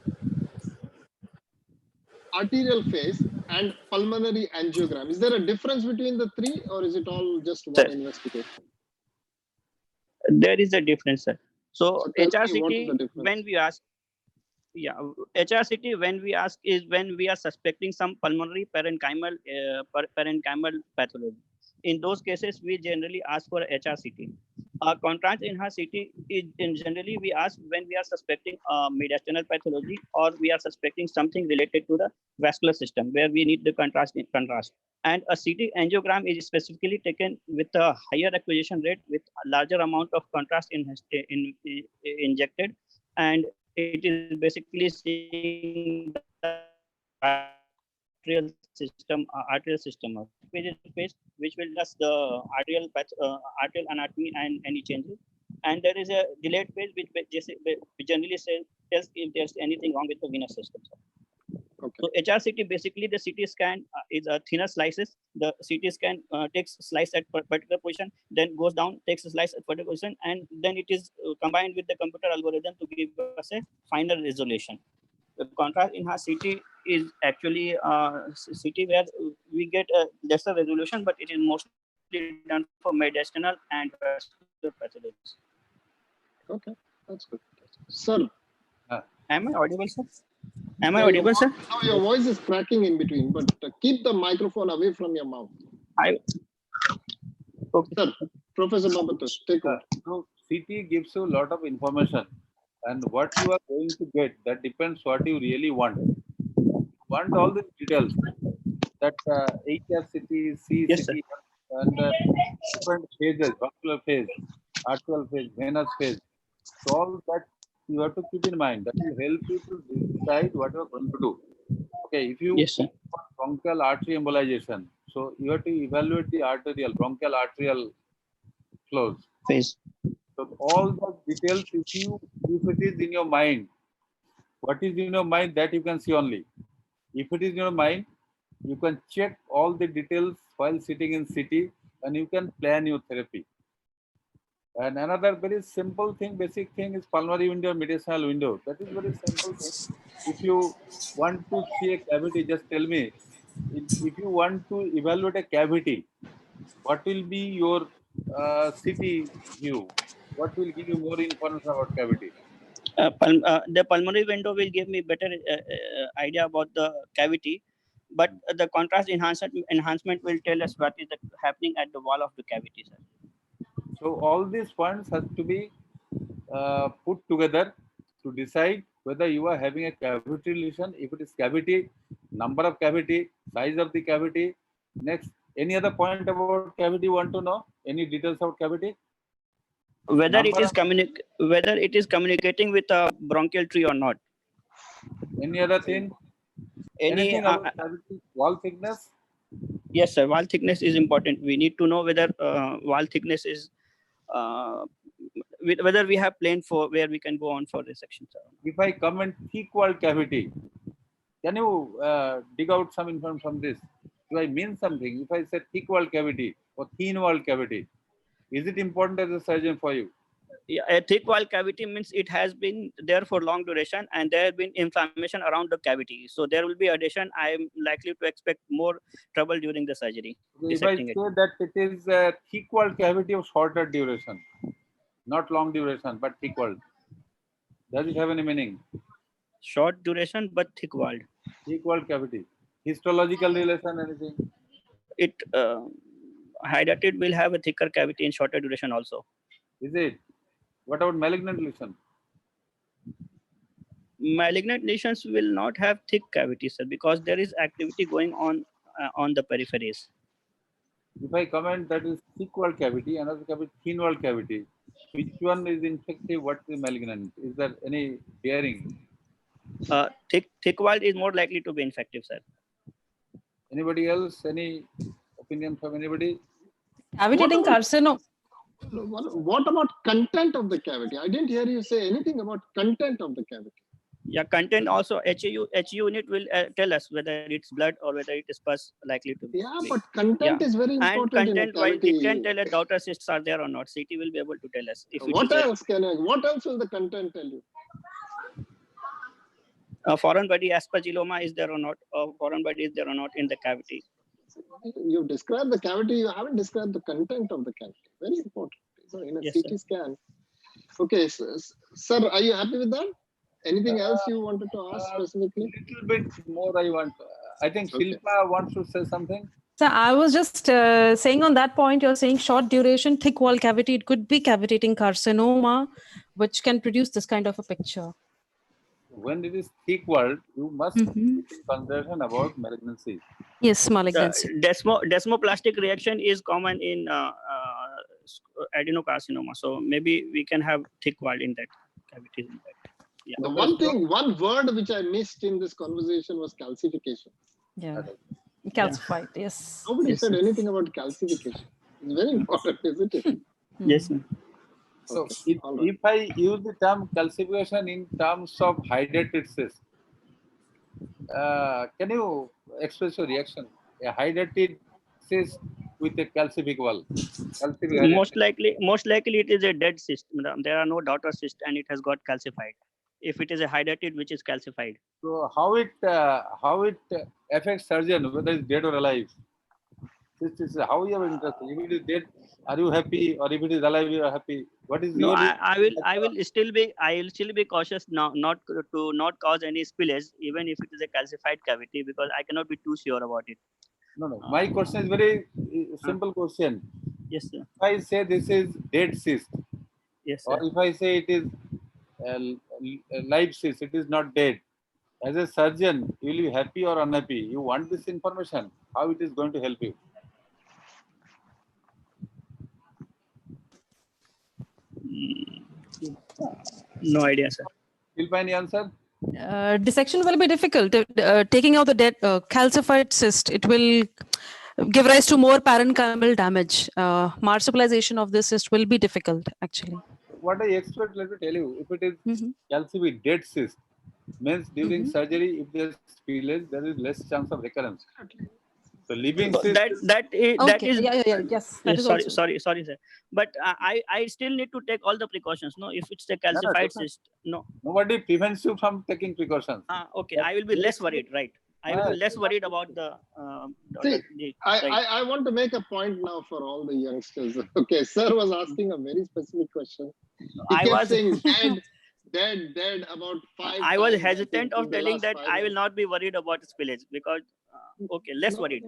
arterial phase, and pulmonary angiogram. Is there a difference between the three, or is it all just one investigation? There is a difference, sir. So tell me what is the HRCT, difference? when we ask, HRCT, when we ask, is when we are suspecting some pulmonary parenchymal pathology. In those cases, we generally ask for HRCT. Contrast enhanced CT is generally we ask when we are suspecting mediastinal pathology, or we are suspecting something related to the vascular system, where we need the contrast. And a CT angiogram is specifically taken with a higher acquisition rate, with a larger amount of contrast injected, and it is basically seeing the arterial system phase, which will just the arterial anatomy and any changes. And there is a delayed phase which generally tells if there's anything wrong with the venous system. Okay. So HRCT, basically the CT scan is a thinner slices. The CT scan takes slice at particular position, then goes down, takes a slice at particular position, and then it is combined with the computer algorithm to give us a final resolution. The contrast enhanced CT is actually CT where we get a lesser resolution, but it is mostly done for mediastinal and vascular pathologies. Okay, that's good. Sir. Am I audible, sir? Am I audible, sir? No, your voice is cracking in between, but keep the microphone away from your mouth. Okay. Sir, Professor Bhabatosh, take over. So CT gives you a lot of information, and what you are going to get, that depends what you really want. You want all the details, that HRCT, CCT, Yes, sir. and different phases, vascular phase, arterial phase, venous phase. So all that you have to keep in mind. That will help you to decide what you are going to do. Okay, if you Yes, sir. want bronchial artery embolization, so you have to evaluate the bronchial arterial flows. Phase. So all the details, if it is in your mind, what is in your mind, that you can see only. If it is in your mind, you can check all the details while sitting in CT, and you can plan your therapy. And another very simple thing, basic thing, is pulmonary window, mediastinal window. That is very simple thing. If you want to see a cavity, just tell me. If you want to evaluate a cavity, what will be your CT view? What will give you more information about cavity? The pulmonary window will give me better idea about the cavity, but the contrast enhancement will tell us what is happening at the wall of the cavity, sir. So all these points have to be put together to decide whether you are having a cavity lesion. If it is cavity, number of cavity, size of the cavity. Next, any other point about cavity you want to know? Any details about cavity? Whether it is communicating with a bronchial tree or not. Any other thing? Anything about cavity? Wall thickness? Yes, sir. Wall thickness is important. We need to know whether wall thickness is whether we have plane for where we can go on for resection, sir. If I come and thick wall cavity, can you dig out some information from this? Do I mean something? If I say thick wall cavity or thin wall cavity, is it important as a surgeon for you? Yeah, a thick wall cavity means it has been there for long duration and there has been inflammation around the cavity. So there will be adhesion. I am likely to expect more trouble during the surgery. If I say that it is a thick walled cavity of shorter duration, not long duration, but thick walled, does it have any meaning? Short duration but thick walled. Thick walled cavity. Histological relation, anything? It hydatid will have a thicker cavity in shorter duration also. Is it? What about malignant lesion? Malignant lesions will not have thick cavities, sir, because there is activity going on the peripheries. If I comment that is thick walled cavity, another cavity, thin walled cavity, which one is infective? What is malignant? Is there any bearing? Thick walled is more likely to be infective, sir. Anybody else? Any opinion from anybody? Cavitating carcinoma. What about content of the cavity? I didn't hear you say anything about content of the cavity. Yeah, content also. HU unit will tell us whether it's blood or whether it is pus likely to be. Yeah, but content is very important. And content, in a cavity. it can tell a daughter cysts are there or not. CT will be able to tell us. If What else what else will the content tell you? Foreign body aspergilloma is there or not, or foreign body is there or not in the cavity. You described the cavity, you haven't described the content of the cavity. Very important. So in a CT scan. Okay, sir, are you happy with that? Anything else you wanted to ask specifically? A little bit more I want. I think Shilpa wants to say something. So I was just saying on that point, you're saying short duration, thick wall cavity, it could be cavitating carcinoma, which can produce this kind of a picture. When it is thick walled, you must take consideration about malignancy. Yes, malignancy. Desmoplastic reaction is common in adenocarcinoma. So maybe we can have thick wall in that cavity. Yeah. The one word which I missed in this conversation was calcification. Yeah, calcified. Yes. Nobody said anything about calcification. It's very important, isn't it? Yes, sir. So if I use the term calcification in terms of hydrated cyst, can you express your reaction? A hydrated cyst with a calcific wall. Most likely it is a dead cyst. There are no daughter cysts and it has got calcified. If it is a hydrated which is calcified. So how it affects surgeon, whether it's dead or alive? This is how you are interested. If it is dead, are you happy? Or if it is alive, you are happy. What is your? I will still be cautious now, not cause any spillage, even if it is a calcified cavity, because I cannot be too sure about it. No. My question is very simple question. Yes, sir. If I say this is dead cyst, yes, sir. Or if I say it is live cyst, it is not dead. As a surgeon, you will be happy or unhappy. You want this information. How it is going to help you? No idea, sir. Will find the answer? Dissection will be difficult. Taking out the dead calcified cyst, it will give rise to more parenchymal damage. Marsupialization of this cyst will be difficult, actually. What I expect, let me tell you, if it is calcified dead cyst, means during surgery, if there is spillage, there is less chance of recurrence. So living cyst. That is yes. Sorry, sir. But I still need to take all the precautions. No, if it's a calcified cyst, no. Nobody prevents you from taking precautions. Okay, I will be less worried, right? I will be less worried about the. I want to make a point now for all the youngsters. Okay, sir was asking a very specific question. He kept saying dead about 5 I was times, hesitant of telling that I will years. not be worried about spillage because less worried.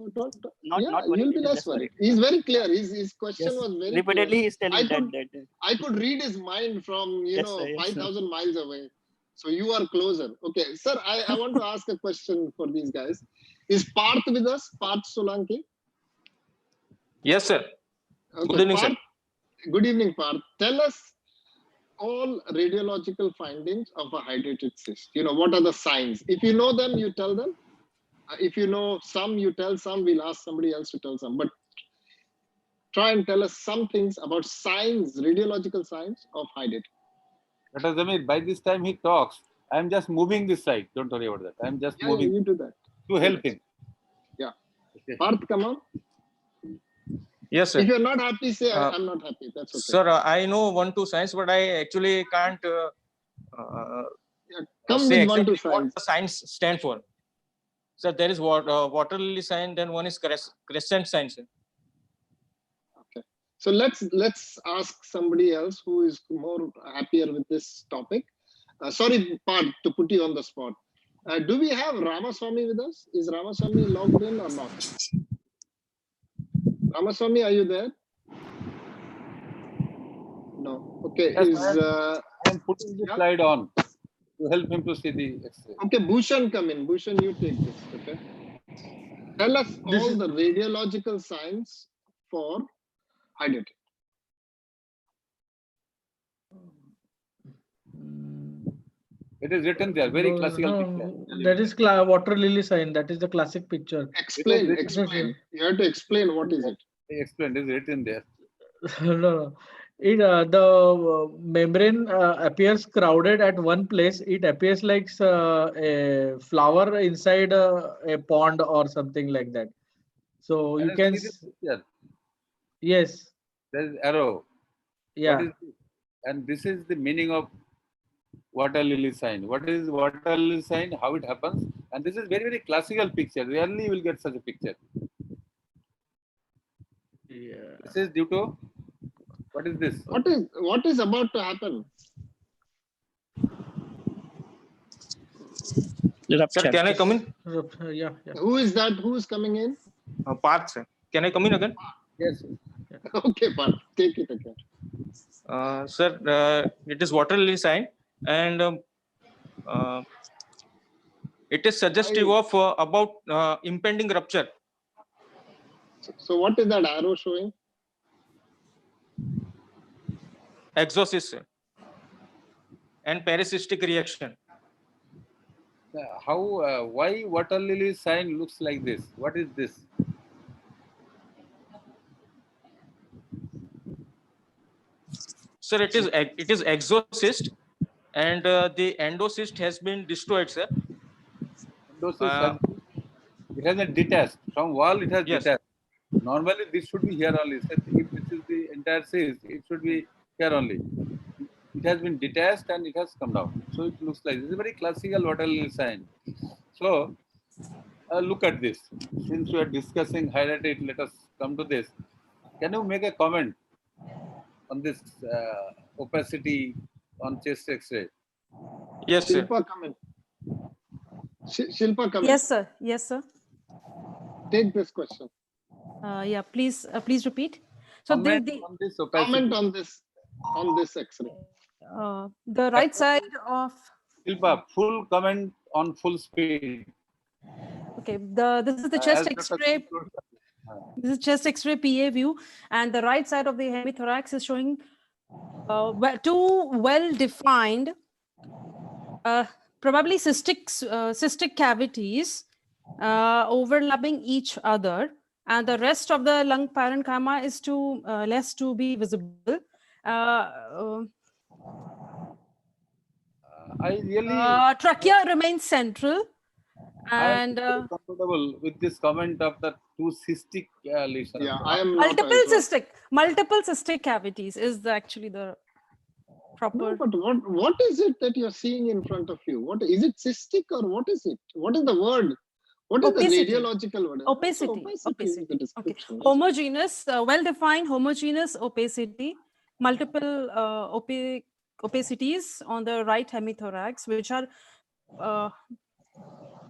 Not worried. You'll be less worried. He's very clear. His question was very repeatedly clear. he's telling that. I could read his mind from 5,000 miles away. So you are closer. Okay, sir, I want to ask a question for these guys. Is Parth with us? Parth Solanki? Yes, sir. Okay, Good evening, Parth, sir. Good evening, Parth. Tell us all radiological findings of a hydrated cyst. What are the signs? If you know them, you tell them. If you know some, you tell some. We'll ask somebody else to tell some. But try and tell us some things about signs, radiological signs of hydrated. Dr. Zamir, by this time he talks. I'm just moving this side. Don't worry about that. I'm just moving. You do that. To help him. Yeah. Okay. Parth, come on. Yes, sir. If you're not happy, say Uh, I'm not happy. That's okay. Sir, I know 1-2 science, but I actually can't Come say with 1-2 exactly what science. the science stand for. So there is water lily sign, then one is crescent sign. Sir. Okay. So let's ask somebody else who is more happier with this topic. Sorry, Parth, to put you on the spot. Do we have Ramaswamy with us? Is Ramaswamy logged in or not? Ramaswamy, are you there? No. Okay. Yes, I am putting the slide on to help him to see the X-ray. Okay, Bhushan, come in. Bhushan, you take this. Okay. Tell us all the radiological signs for hydrogen. It is written there, very classical picture. That is water lily sign. That is the classic picture. Explain. You have to explain what is it. Explain. It is written there. No. The membrane appears crowded at one place. It appears like a flower inside a pond or something like that. So you can. Yes. There is arrow. Yeah. And this is the meaning of water lily sign. What is water lily sign? How it happens? And this is very, very classical picture. Rarely you will get such a picture. Yeah. This is due to what is this? What is about to happen? Sir, can I come in? Yeah. Who is that? Who is coming in? Parth, sir. Can I come in again? Yes. Okay, Parth, take it again. Sir, it is water lily sign, and it is suggestive of about impending rupture. So what is that arrow showing? Exorcist, sir, and parasystic reaction. Why water lily sign looks like this? What is this? Sir, it is exocyst, and the endocyst has been destroyed, sir. Endocyst it has been detached from wall. It has detached. Normally, this should be here only. So if this is the entire cyst, it should be here only. It has been detached and it has come down. So it looks like this is a very classical water lily sign. So look at this. Since we are discussing highlighted, let us come to this. Can you make a comment on this opacity on chest X-ray? Yes, sir. Shilpa, come in. Shilpa, come in. Yes, sir. Yes, sir. Take this question. Yeah, please repeat. So comment on this opacity. Comment on this X-ray. The right side of Shilpa, full comment on full speed. Okay, this is the chest X-ray. This is chest X-ray PA view, and the right side of the hemithorax is showing two well-defined, probably cystic cavities overlapping each other, and the rest of the lung parenchyma is less to be visible. Trachea remains central. And I am comfortable with this comment of the two cystic lesions. Yeah, I am multiple cystic cavities is actually the proper. No, but what is it that you're seeing in front of you? What is it, cystic, or what is it? What is the word? What is Opacity. the radiological word? Opacity. Opacity. Okay. Homogeneous, well-defined homogeneous opacity, multiple opacities on the right hemithorax, which are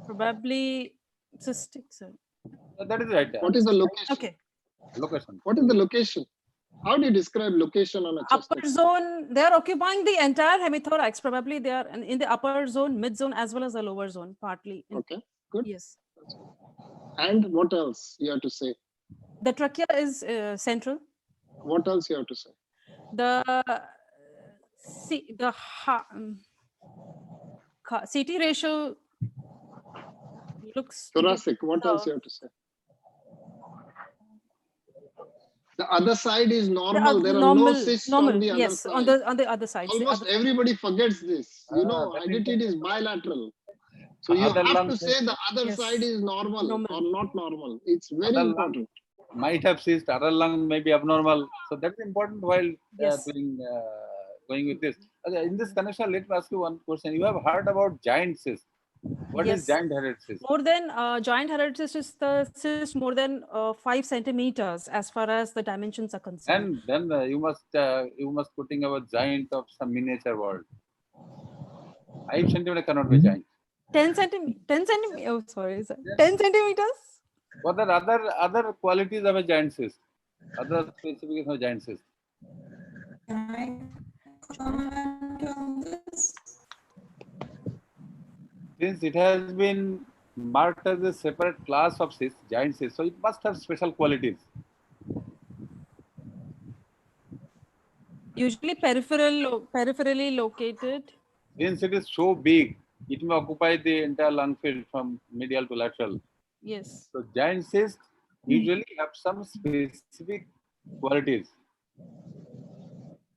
probably cystic. Sir. That is right. What is the location? Okay. Location. What is the location? How do you describe location on a chest? Upper zone, they are occupying the entire hemithorax. Probably they are in the upper zone, mid zone, as well as the lower zone, partly. Okay, good. Yes. And what else you have to say? The trachea is central. What else you have to say? The CT ratio looks thoracic. What else you have to say? The other side is normal. There are no cysts on the other side. On the other side. Almost everybody forgets this. You know, hydatiid is bilateral. So you have to say the other side is normal or not normal. It's very important. might have cyst, other lung may be abnormal. So that's important while Yes. going with this. Okay, in this connection, let me ask you one question. You have heard about giant cyst. What is Yes. giant headed cyst? More than joint hereditary cyst is the cyst more than 5 centimeters as far as the dimensions are concerned. And then you must putting a giant of some miniature world. 5 centimeter cannot be giant. 10 centimeters. Oh, sorry. 10 centimeters. What are other qualities of a giant cyst? Other specifications of giant cyst? Since it has been marked as a separate class of cyst, giant cyst, so it must have special qualities. Usually peripherally located. Since it is so big, it may occupy the entire lung field from medial to lateral. Yes. So giant cysts usually have some specific qualities.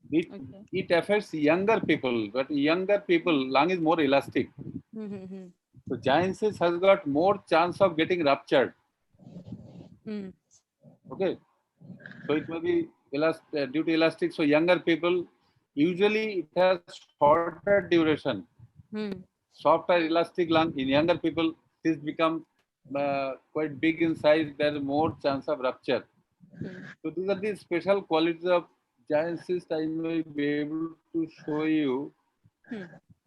It affects younger people, but younger people, lung is more elastic. So giant cyst has got more chance of getting ruptured. Okay. So it may be due to elastic. So younger people, usually it has shorter duration. Softer elastic lung in younger people, cysts become quite big in size. There is more chance of rupture. So these are the special qualities of giant cyst. I may be able to show you.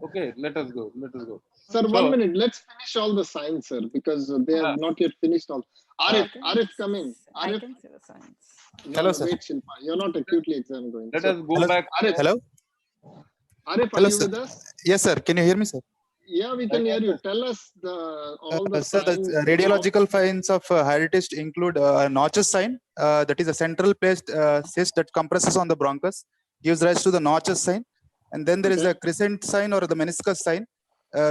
Okay, let us go. Sir, 1 minute. Let's finish all the signs, sir, because they have not yet finished all. Arif, come in. I Arif, can see the signs. Hello, sir. wait, Shilpa. You're not acutely exam going. Let So, us go back. Arif, Hello. Arif, are Hello, you sir. with us? Yes, sir. Can you hear me, sir? Yeah, we can hear you. Tell us all the Sir, the signs. radiological finds of hydatist include a notches sign, that is a central placed cyst that compresses on the bronchus, gives rise to the notches sign. And then there is a crescent sign or the meniscus sign,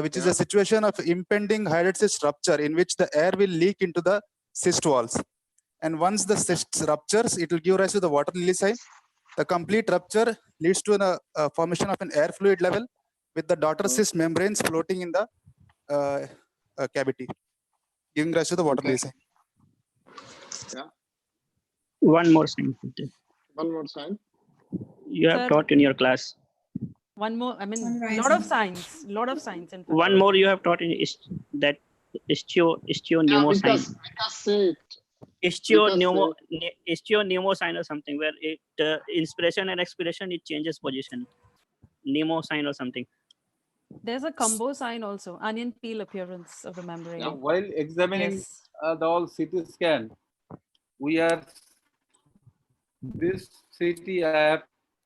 which is a situation of impending hydatid cyst rupture in which the air will leak into the cyst walls. And once the cyst ruptures, it will give rise to the water lily sign. The complete rupture leads to a formation of an air fluid level with the daughter cyst membranes floating in the cavity, giving rise to the water lily sign. Yeah. One more sign. One more sign. You have Sir. taught in your class. One more. I mean, lot of signs. In fact. One more you have taught in that istio-pneumo sign. Vikas say it. Istio-pneumo sign or something where it inspiration and expiration it changes position. Nemo sign or something. There's a combo sign also, onion peel appearance of the membrane. Now, while examining the all CT scan, this CT I have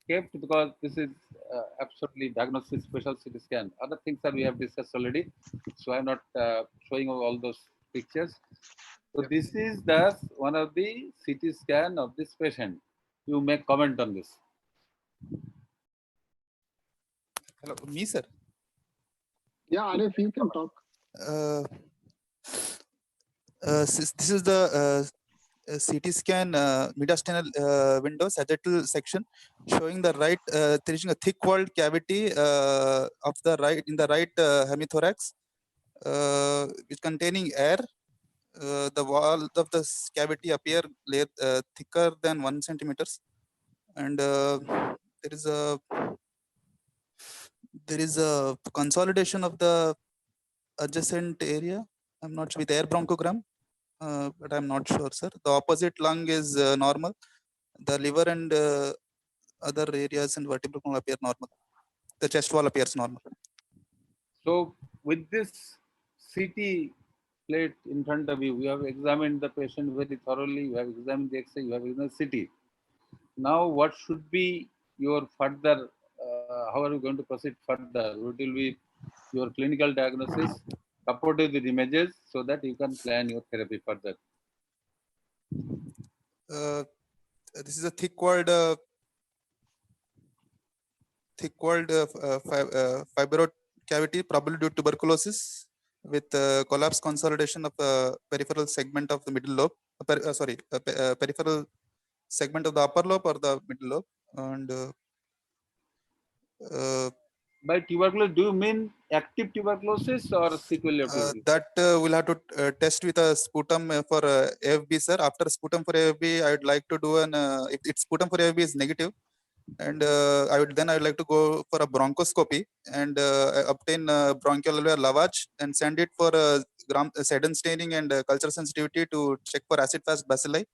kept because this is absolutely diagnostic special CT scan. Other things that we have discussed already, so I'm not showing all those pictures. So this is one of the CT scan of this patient. You may comment on this. Hello, me, sir. Yeah, Arif, you can talk. This is the CT scan mediastinal window sagittal section showing the right there is a thick walled cavity of the right in the right hemithorax which containing air. The wall of the cavity appear thicker than 1 centimeters, and there is a consolidation of the adjacent area. I'm not sure with air bronchogram. But I'm not sure, sir. The opposite lung is normal. The liver and other areas and vertebral column appear normal. The chest wall appears normal. So with this CT plate in front of you, you have examined the patient very thoroughly. You have examined the X-ray. You have examined the CT. Now, what should be your further? How are you going to proceed further? What will be your clinical diagnosis supported with images so that you can plan your therapy further? This is a thick-walled fibro cavity, probably due to tuberculosis, with collapse consolidation of the peripheral segment of the middle lobe. Peripheral segment of the upper lobe or the middle lobe, and by tuberculosis, do you mean active tuberculosis or sequelae of tuberculosis? That we'll have to test with a sputum for AFB, sir. After sputum for AFB, I would like to do an, if it's sputum for AFB is negative, and I would like to go for a bronchoscopy and obtain bronchial lavage and send it for sedent staining and culture sensitivity to check for acid fast bacilli.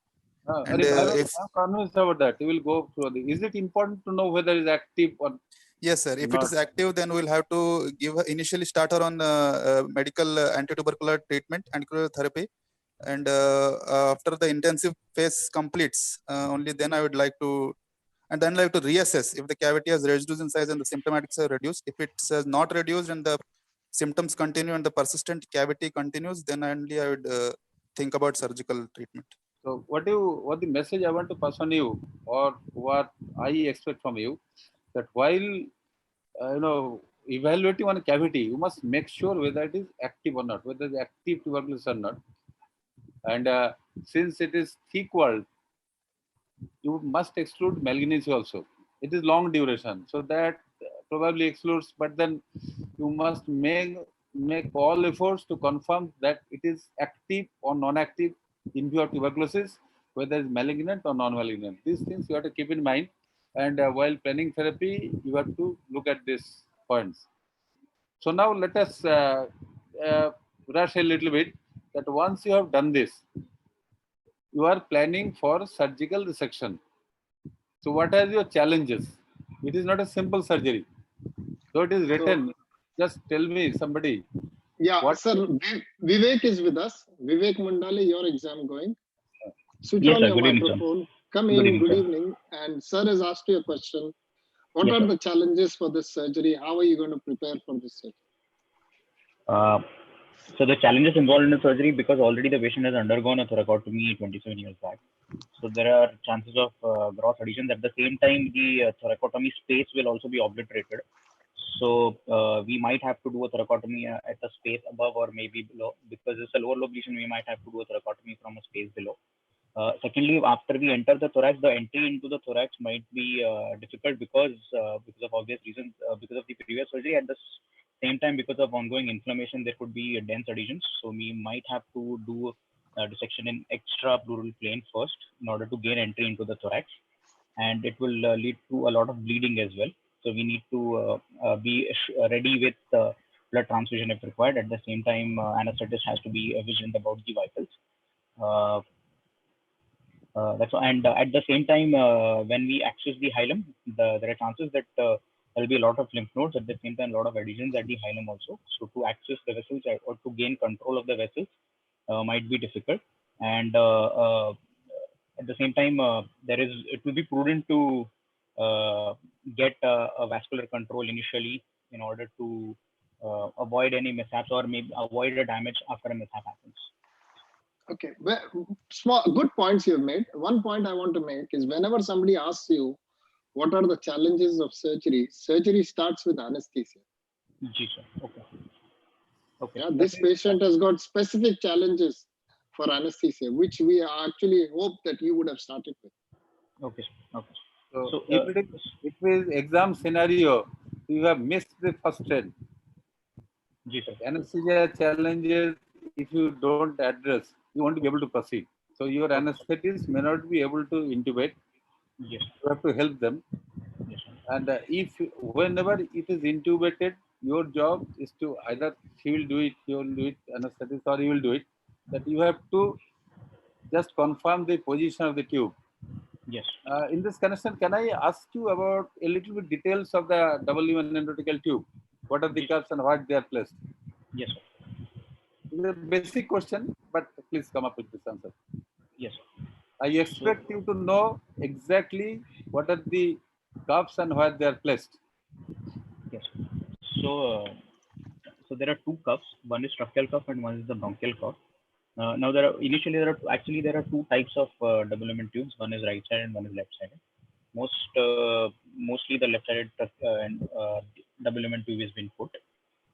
And I'm if convinced about that. You will go through the. Is it important to know whether it's active or yes, sir. If it not? is active, then we'll have to give initially start her on medical anti-tubercular treatment, antiviral therapy, and after the intensive phase completes, only then I would like to, and then I have to reassess if the cavity has reduced in size and the symptomatics are reduced. If it's not reduced and the symptoms continue and the persistent cavity continues, then only I would think about surgical treatment. So what the message I want to pass on you, or what I expect from you, that while evaluating on a cavity, you must make sure whether it is active or not, whether it's active tuberculosis or not. And since it is thick walled, you must exclude malignancy also. It is long duration, so that probably excludes. But then you must make all efforts to confirm that it is active or non-active in view of tuberculosis, whether it's malignant or non-malignant. These things you have to keep in mind. And while planning therapy, you have to look at these points. So now let us rush a little bit. That once you have done this, you are planning for surgical resection. So what are your challenges? It is not a simple surgery. So it is written. Just tell me, somebody. Yeah, sir. Vivek is with us. Vivek Mundale, your exam going. Switch Yes, on sir. your Good evening, sir. microphone. Come Good in. evening, Good sir. evening. And sir has asked you a question. What Yes, are sir. the challenges for this surgery? How are you going to prepare for this surgery? So the challenges involved in the surgery, because already the patient has undergone a thoracotomy 27 years back. So there are chances of gross adhesions. At the same time, the thoracotomy space will also be obliterated. So we might have to do a thoracotomy at a space above or maybe below. Because it's a lower lobe lesion, we might have to do a thoracotomy from a space below. Secondly, after we enter the thorax, the entry into the thorax might be difficult because of obvious reasons, because of the previous surgery. At the same time, because of ongoing inflammation, there could be dense adhesions. So we might have to do dissection in extra pleural plane first in order to gain entry into the thorax, and it will lead to a lot of bleeding as well. So we need to be ready with blood transfusion if required. At the same time, anesthetist has to be vigilant about the vitals. That's all. And at the same time, when we access the hilum, there are chances that there will be a lot of lymph nodes. At the same time, a lot of adhesions at the hilum also. So to access the vessels or to gain control of the vessels might be difficult. And at the same time, it will be prudent to get a vascular control initially in order to avoid any mishaps or maybe avoid a damage after a mishap happens. Okay, well, good points you've made. One point I want to make is whenever somebody asks you what are the challenges of surgery, surgery starts with anesthesia. Yes, sir. Okay. Okay. Yeah, this patient has got specific challenges for anesthesia, which we actually hope that you would have started with. Okay. Okay. So if it is exam scenario, you have missed the first trend. Yes, sir. Anesthesia challenges, if you don't address, you won't be able to proceed. So your anesthetist may not be able to intubate. Yes. You have to help them. Yes, sir. And whenever it is intubated, your job is to either she will do it, you will do it, anesthetist, or you will do it. That you have to just confirm the position of the tube. Yes. In this connection, can I ask you about a little bit details of the W1 endotracheal tube? What are the cups and what they are placed? Yes, sir. It's a basic question, but please come up with this answer. Yes, sir. I expect you to know exactly what are the cups and where they are placed. Yes. So there are two cuffs. One is tracheal cuff and one is the bronchial cuff. Now there are two types of double lumen tubes. One is right side and one is left sided. Mostly the left sided double lumen tube is being put.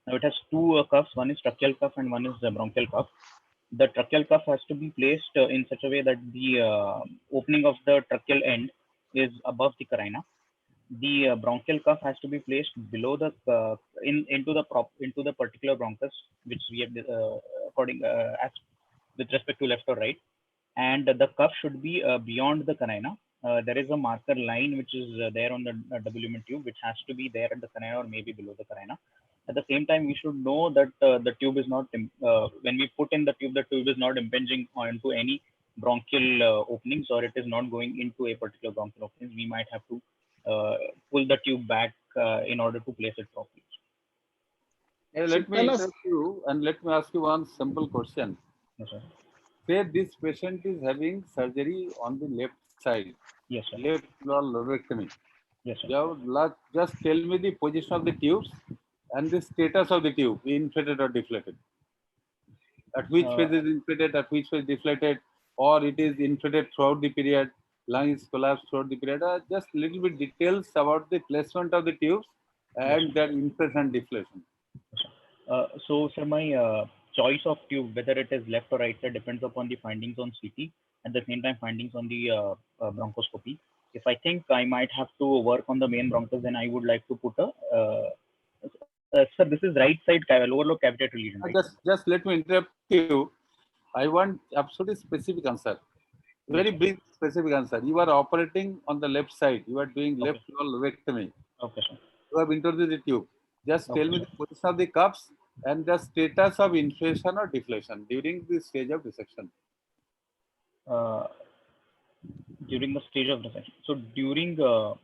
Now it has two cuffs. One is tracheal cuff and one is the bronchial cuff. The tracheal cuff has to be placed in such a way that the opening of the tracheal end is above the carina, the bronchial cuff has to be placed below the into the particular bronchus, which we have as with respect to left or right, and the cuff should be beyond the canina. There is a marker line which is there on the double lumen tube, which has to be there at the canina or maybe below the canina. At the same time, we should know that the tube is not, when we put in the tube is not impinging onto any bronchial openings, or it is not going into a particular bronchial openings. We might have to pull the tube back in order to place it properly. Hey, let me interrupt you and let me ask you one simple question. Yes, sir. Say this patient is having surgery on the left side. Yes, sir. Left pleural lobectomy. Yes, sir. Just tell me the position of the tubes and the status of the tube, inflated or deflated. At which phase is inflated, at which phase deflated, or it is inflated throughout the period, lung is collapsed throughout the period. Just little bit details about the placement of the tubes and their inflation and deflation. So, sir, my choice of tube, whether it is left or right side, depends upon the findings on CT, at the same time findings on the bronchoscopy. If I think I might have to work on the main bronchus, then I would like to put a sir, this is right side lower lobe cavitator lesion, right? Just let me interrupt you. I want absolutely specific answer. Very brief specific answer. You are operating on the left side. You are doing left pleural lobectomy. Okay, sir. You have introduced the tube. Just tell me the position of the cuffs and the status of inflation or deflation during the stage of dissection. During the stage of dissection. So during the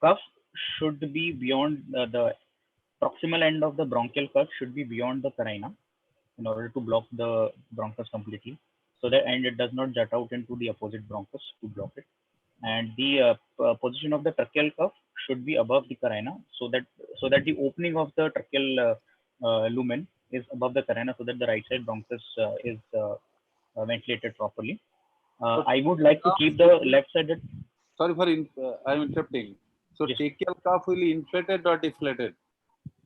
cuff should be beyond the proximal end of the bronchial cuff should be beyond the carina in order to block the bronchus completely. So that and it does not jut out into the opposite bronchus to block it. And the position of the tracheal cuff should be above the carina, so that the opening of the tracheal lumen is above the carina, so that the right side bronchus is ventilated properly. I would like to keep the left side. Sorry for I'm interrupting. So yes. tracheal cuff will be inflated or deflated?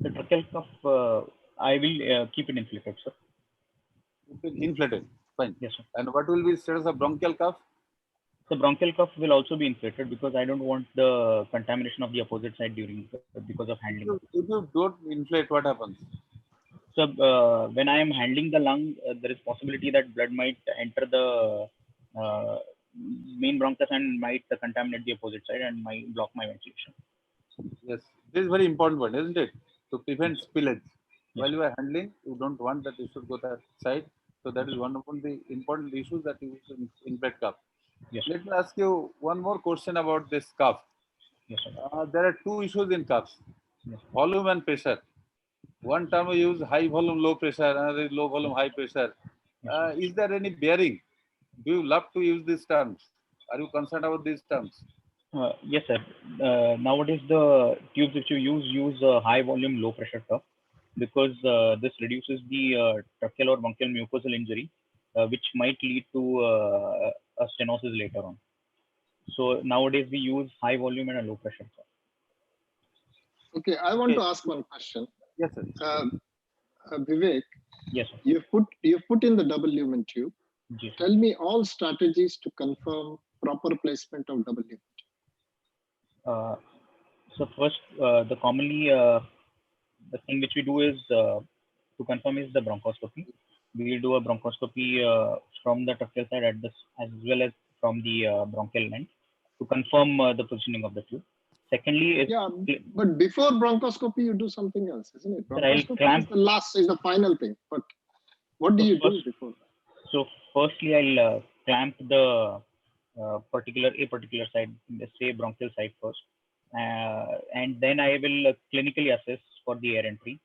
The tracheal cuff, I will keep it inflated, sir. Inflated, fine. Yes, sir. And what will be the status of bronchial cuff? The bronchial cuff will also be inflated because I don't want the contamination of the opposite side because of handling. If you don't inflate, what happens? So when I am handling the lung, there is possibility that blood might enter the main bronchus and might contaminate the opposite side and might block my ventilation. Yes, this is very important one, isn't it? To prevent spillage. Yes. While you are handling, you don't want that it should go that side. So that is one of the important issues that you inflate cuff. Yes. Let me ask you one more question about this cuff. Yes, sir. There are two issues in cuffs: yes. volume and pressure. One term we use high volume, low pressure, another is low volume, high pressure. Is there any bearing? Do you love to use these terms? Are you concerned about these terms? Yes, sir. Nowadays, the tubes which you use high volume, low pressure cuff because this reduces the tracheal or bronchial mucosal injury, which might lead to a stenosis later on. So nowadays we use high volume and a low pressure cuff. Okay, I want to ask one question. Yes, sir. Vivek. Yes, sir. You put in the double lumen tube. Yes. Tell me all strategies to confirm proper placement of double lumen tube. So first, the commonly the thing which we do is to confirm is the bronchoscopy. We will do a bronchoscopy from the tracheal side at this as well as from the bronchial end to confirm the positioning of the tube. Secondly, but before bronchoscopy, you do something else, isn't it? Bronchoscopy is the final thing. But what do you do before that? So firstly, I'll clamp the particular side, let's say bronchial side first, and then I will clinically assess for the air entry.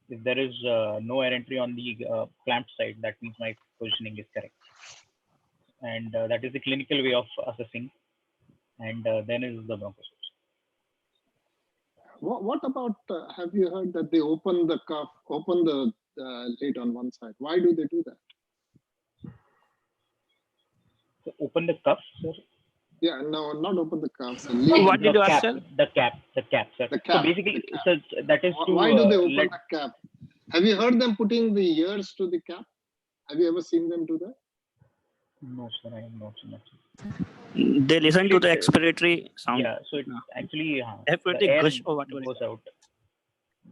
If there is no air entry on the clamped side, that means my positioning is correct, and that is the clinical way of assessing. And then is the bronchoscopy. What about, have you heard that they open the cuff, open the lid on one side? Why do they do that? So open the cuff, sir? Yeah, no, not open the cuffs. What did you ask, sir? The cap, sir. So basically, so that is to. Why do they open the cap? Have you heard them putting the ears to the cap? Have you ever seen them do that? No, sir, I have not seen that. They listen to the expiratory sound. Yeah, so it actually Expiratory the air gush or whatever. goes out.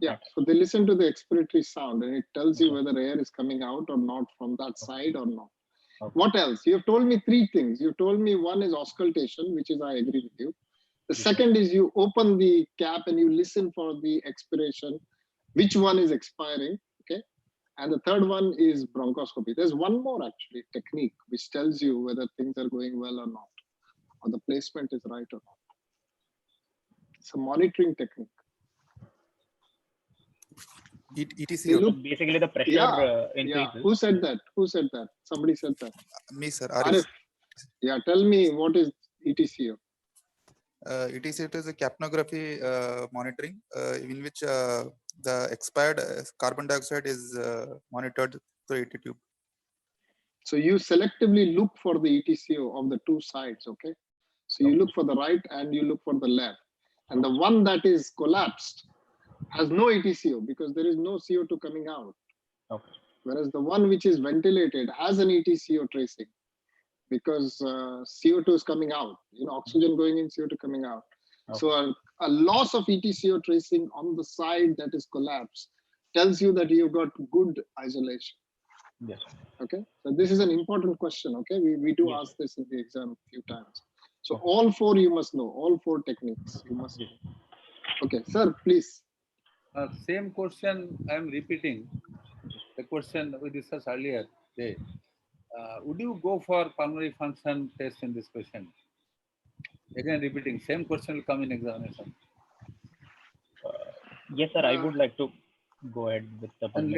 Yeah, so they listen to the expiratory sound and it tells you whether air is coming out or not from that side or not. What else? You've told me three things. You told me one is auscultation, which is I agree with you. The second is you open the cap and you listen for the expiration, which one is expiring, okay? And the third one is bronchoscopy. There's one more actually technique which tells you whether things are going well or not, or the placement is right or not. It's a monitoring technique. ETC. Look, basically the pressure increases. Who said that? Who said that? Somebody said that. Me, sir. Arif. Yeah, tell me what is ETCO? ETC, it is a capnography monitoring in which the expired carbon dioxide is monitored through ET tube. So you selectively look for the ETCO of the two sides, okay? So you look for the right and you look for the left. And the one that is collapsed has no ETCO because there is no CO2 coming out. Okay. Whereas the one which is ventilated has an ETCO tracing because CO2 is coming out, oxygen going in, CO2 coming out. Okay. So a loss of ETCO tracing on the side that is collapsed tells you that you've got good isolation. Yes. Okay, so this is an important question. Okay, we do ask this in the exam a few times. So all four you must know, all four techniques you must know. Okay, sir, please. Same question I am repeating. The question we discussed earlier today. Would you go for pulmonary function test in this patient? Again, repeating, same question will come in examination. Yes, sir. I would like to go ahead with the. And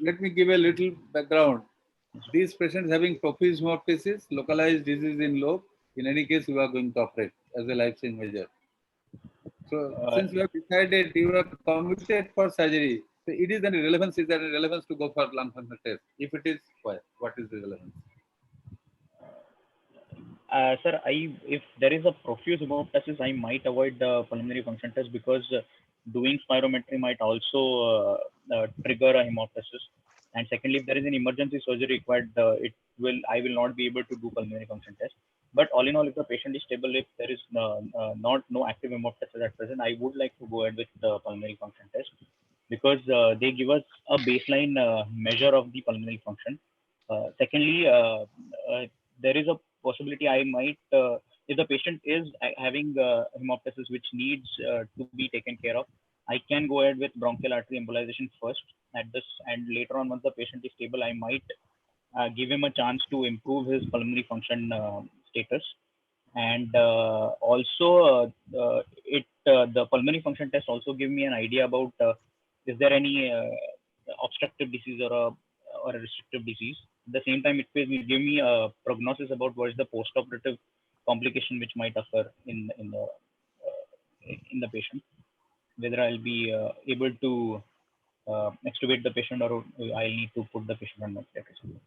let me give a little background. These patients having Prof. hemoptysis, localized disease in lobe. In any case, you are going to operate as a life-saving measure. So, since you have decided you are committed for surgery, so it is any relevance. Is there any relevance to go for lung function test? If it is, why? What is the relevance? Sir, if there is a profuse hemoptysis, I might avoid the pulmonary function test because doing spirometry might also trigger a hemoptysis. And secondly, if there is an emergency surgery required, I will not be able to do pulmonary function test. But all in all, if the patient is stable, if there is no active hemoptysis at present, I would like to go ahead with the pulmonary function test because they give us a baseline measure of the pulmonary function. Secondly, there is a possibility I might, if the patient is having hemoptysis which needs to be taken care of, I can go ahead with bronchial artery embolization first at this, and later on, once the patient is stable, I might give him a chance to improve his pulmonary function status. And also, the pulmonary function test also give me an idea about is there any obstructive disease or a restrictive disease. At the same time, it will give me a prognosis about what is the post-operative complication which might occur in the patient. Whether I'll be able to extubate the patient or I'll need to put the patient on ventilator.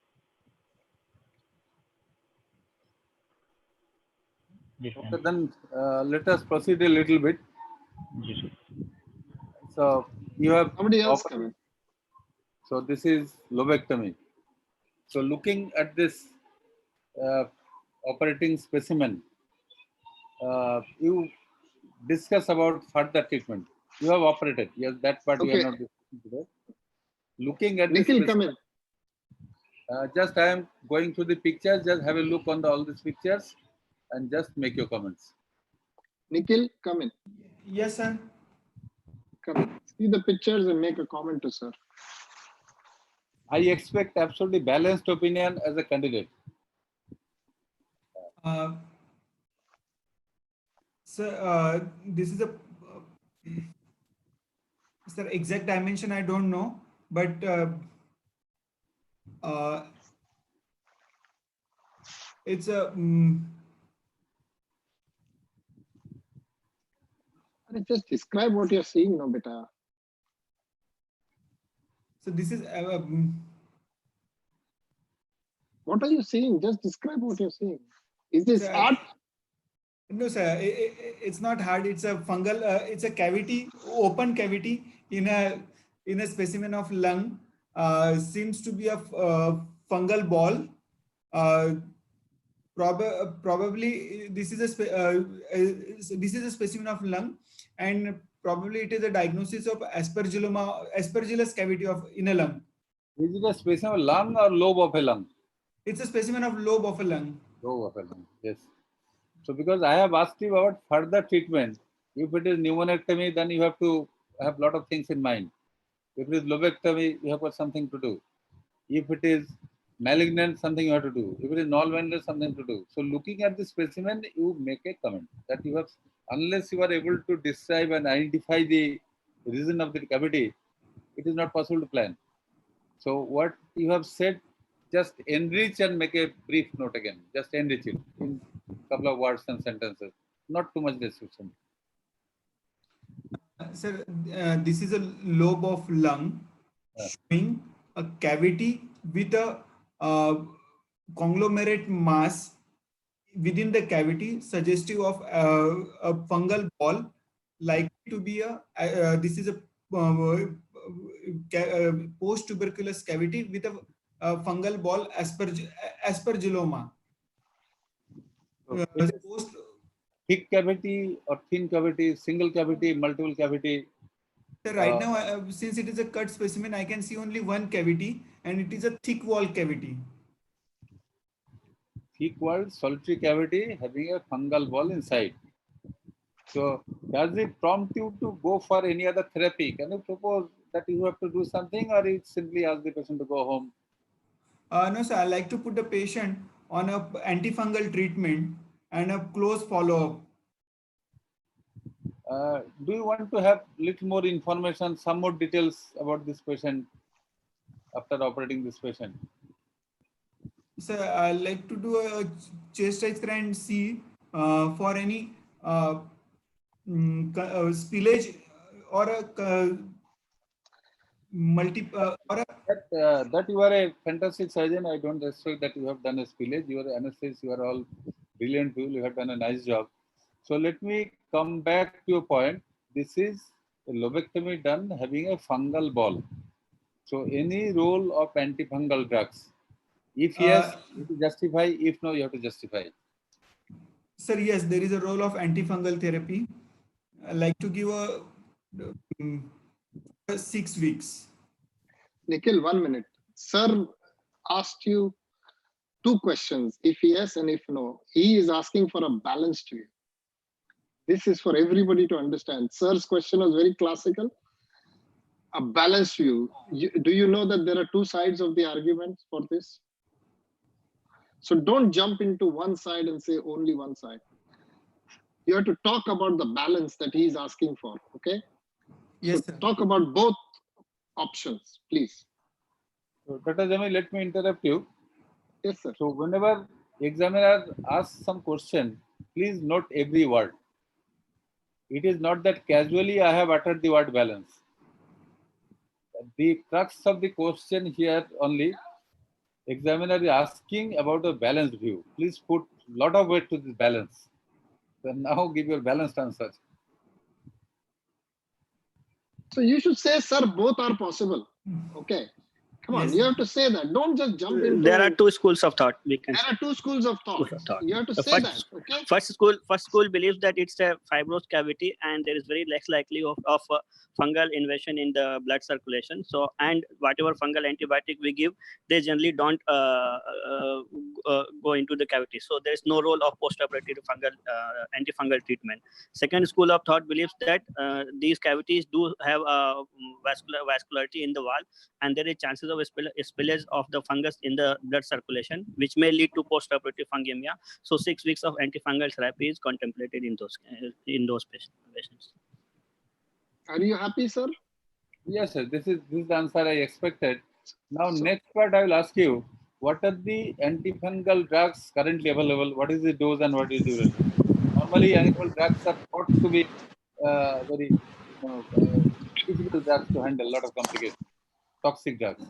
Okay, then let us proceed a little bit. So you have somebody else coming. So this is lobectomy. So looking at this operating specimen, you discuss about further treatment. You have operated. Yes, that part we are not discussing today. Looking at Nikhil, this come in. Just I am going through the pictures. Just have a look on all these pictures and just make your comments. Nikhil, come in. Yes, sir. Come in. See the pictures and make a comment to sir. I expect absolutely balanced opinion as a candidate. Sir, this is a sir, exact dimension I don't know, but it's a just describe what you're seeing now, beta. So this is what are you seeing? Just describe what you're seeing. Is this hard? No, sir. It's not hard. It's a fungal. It's a cavity, open cavity in a specimen of lung. Seems to be a fungal ball. Probably this is a specimen of lung, and probably it is a diagnosis of aspergillus cavity of inner lung. Is it a specimen of lung or lobe of a lung? It's a specimen of lobe of a lung. Lobe of a lung, yes. So because I have asked you about further treatment, if it is pneumonectomy, then you have to have a lot of things in mind. If it is lobectomy, you have got something to do. If it is malignant, something you have to do. If it is non-malignant, something to do. So looking at the specimen, you make a comment that you have, unless you are able to describe and identify the reason of the cavity, it is not possible to plan. So what you have said, just enrich and make a brief note again. Just enrich it in a couple of words and sentences. Not too much description. Sir, this is a lobe of lung showing a cavity with a conglomerate mass within the cavity, suggestive of a fungal ball, likely to be this is a post-tuberculous cavity with a fungal ball aspergilloma. Thick cavity or thin cavity, single cavity, multiple cavity? Right now, since it is a cut specimen, I can see only one cavity, and it is a thick wall cavity. Thick walled solitary cavity having a fungal ball inside. So does it prompt you to go for any other therapy? Can you propose that you have to do something, or you simply ask the patient to go home? No, sir. I like to put the patient on a antifungal treatment and a close follow-up. Do you want to have little more information, some more details about this patient after operating this patient? Sir, I like to do a chest X-ray and see for any spillage or a that you are a fantastic surgeon. I don't expect that you have done a spillage. You are an anesthetist. You are all brilliant people. You have done a nice job. So let me come back to your point. This is a lobectomy done having a fungal ball. So any role of antifungal drugs? If yes, you have to justify. If no, you have to justify. Sir, yes, there is a role of antifungal therapy. I like to give a 6 weeks. Nikhil, 1 minute. Sir asked you 2 questions, if yes and if no. He is asking for a balanced view. This is for everybody to understand. Sir's question was very classical. A balanced view. Do you know that there are 2 sides of the argument for this? So don't jump into one side and say only one side. You have to talk about the balance that he is asking for, okay? Yes, so sir. Talk about both options, please. So, Dr. Jami, let me interrupt you. Yes, sir. So whenever examiner asks some question, please note every word. It is not that casually I have uttered the word balance. The crux of the question here only, examiner is asking about a balanced view. Please put a lot of weight to this balance. Then now give your balanced answer. So you should say, sir, both are possible. Okay. Come on, you have to say that. Don't just jump into. There are 2 schools of thought. We can. There are 2 schools of thought. You have to The say that. Okay. First school believes that it's a fibrous cavity and there is very less likely of fungal invasion in the blood circulation. So, and whatever fungal antibiotic we give, they generally don't go into the cavity. So there is no role of post-operative fungal antifungal treatment. Second school of thought believes that these cavities do have vascularity in the wall, and there is chances of spillage of the fungus in the blood circulation, which may lead to post-operative fungemia. So 6 weeks of antifungal therapy is contemplated in those patients. Are you happy, sir? Yes, sir. This is the answer I expected. Now, next part I will ask you, what are the antifungal drugs currently available? What is the dose and what is the duration? Normally, antifungal drugs are thought to be very difficult drugs to handle, a lot of complications, toxic drugs.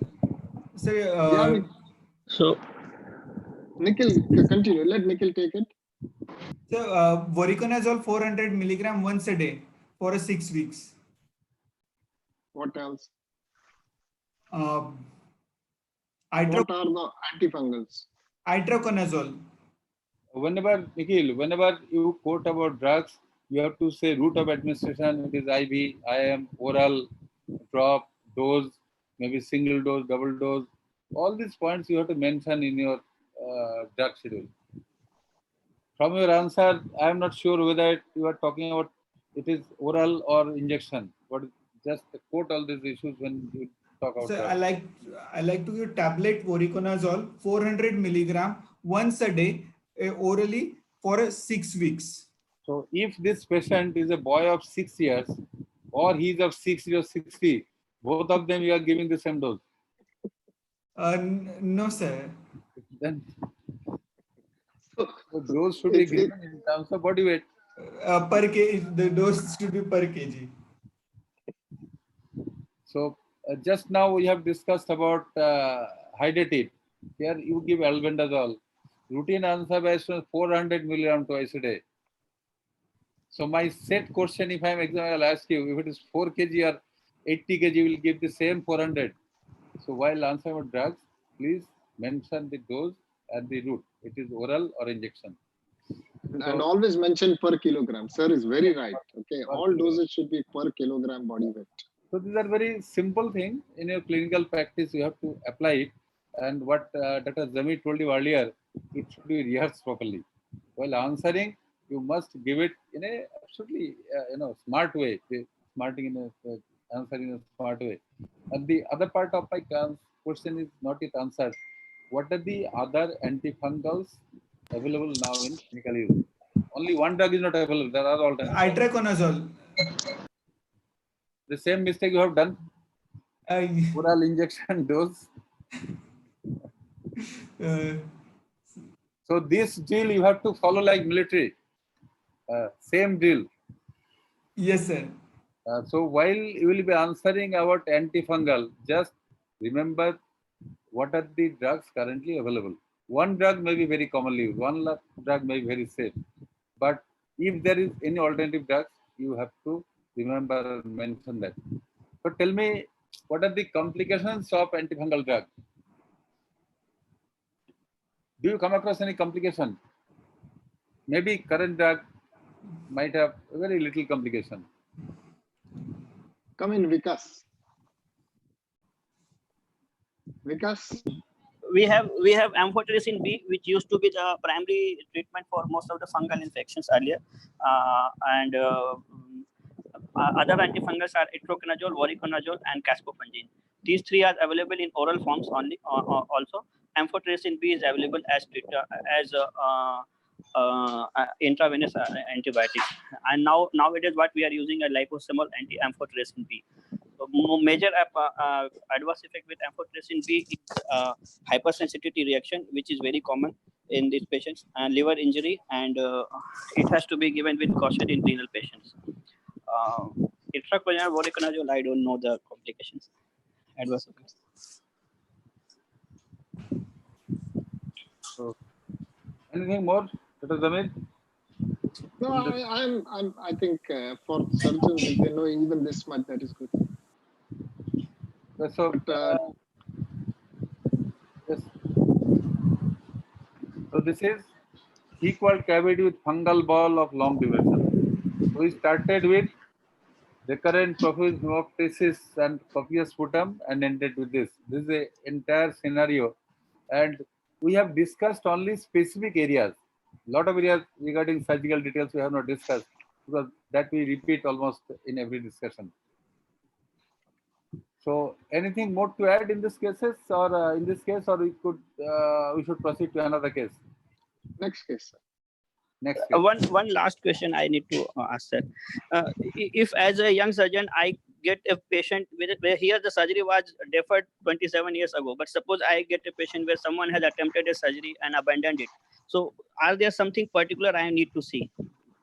So, Nikhil, continue. Let Nikhil take it. So, voriconazole 400 milligram once a day for 6 weeks. What else? What are the antifungals? Itraconazole. Whenever, Nikhil, whenever you quote about drugs, you have to say route of administration, it is IV, IM, oral, drop, dose, maybe single dose, double dose. All these points you have to mention in your drug schedule. From your answer, I am not sure whether you are talking about it is oral or injection. But just quote all these issues when you talk about So drugs. I like to give tablet voriconazole 400 milligram once a day orally for 6 weeks. So if this patient is a boy of 6 years or he is of 60 or 60, both of them you are giving the same dose. No, sir. Then so dose should be given in terms of body weight. Per kg, the dose should be per kg. So just now we have discussed about hydrative. Here you give albendazole. Routine answer based on 400 milligram twice a day. So my set question, if I am examiner, I'll ask you if it is 4 kg or 80 kg, you will give the same 400. So while answering about drugs, please mention the dose and the route. It is oral or injection. And always mention per kilogram. Sir is very right. Okay, all doses should be per kilogram body weight. So these are very simple things in your clinical practice. You have to apply it. And what Dr. Zami told you earlier, it should be rehearsed properly. While answering, you must give it in a absolutely smart way. Smarting in a answering in a smart way. And the other part of my question is not yet answered. What are the other antifungals available now in clinical use? Only one drug is not available. There are alternatives. Itraconazole. The same mistake you have done. Oral injection dose. So this drill you have to follow like military. Same drill. Yes, sir. So while you will be answering about antifungal, just remember what are the drugs currently available. One drug may be very commonly used. One drug may be very safe. But if there is any alternative drugs, you have to remember and mention that. So tell me, what are the complications of antifungal drug? Do you come across any complication? Maybe current drug might have very little complication. Come in, Vikas. Vikas? We have amphotericin B, which used to be the primary treatment for most of the fungal infections earlier, and other antifungals are itraconazole, voriconazole, and caspofungin. These three are available in oral forms only. Also, amphotericin B is available as intravenous antibiotic, and nowadays what we are using a liposomal anti-amphotericin B. So major adverse effect with amphotericin B is hypersensitivity reaction, which is very common in these patients, and liver injury, and it has to be given with caution in renal patients. Itraconazole, voriconazole, I don't know the complications, adverse effects. So, anything more, Dr. Zamir? No, I think for surgeons, if they know even this much, that is good. So, yes. So this is equal cavity with fungal ball of long duration. We started with recurrent profuse hemoptysis and copious sputum and ended with this. This is the entire scenario, and we have discussed only specific areas. A lot of areas regarding surgical details we have not discussed because that we repeat almost in every discussion. So, anything more to add in this cases, or in this case, or we should proceed to another case? Next case. Next case. One last question I need to ask, sir. If as a young surgeon I get a patient where here the surgery was deferred 27 years ago, but suppose I get a patient where someone has attempted a surgery and abandoned it. So, are there something particular I need to see?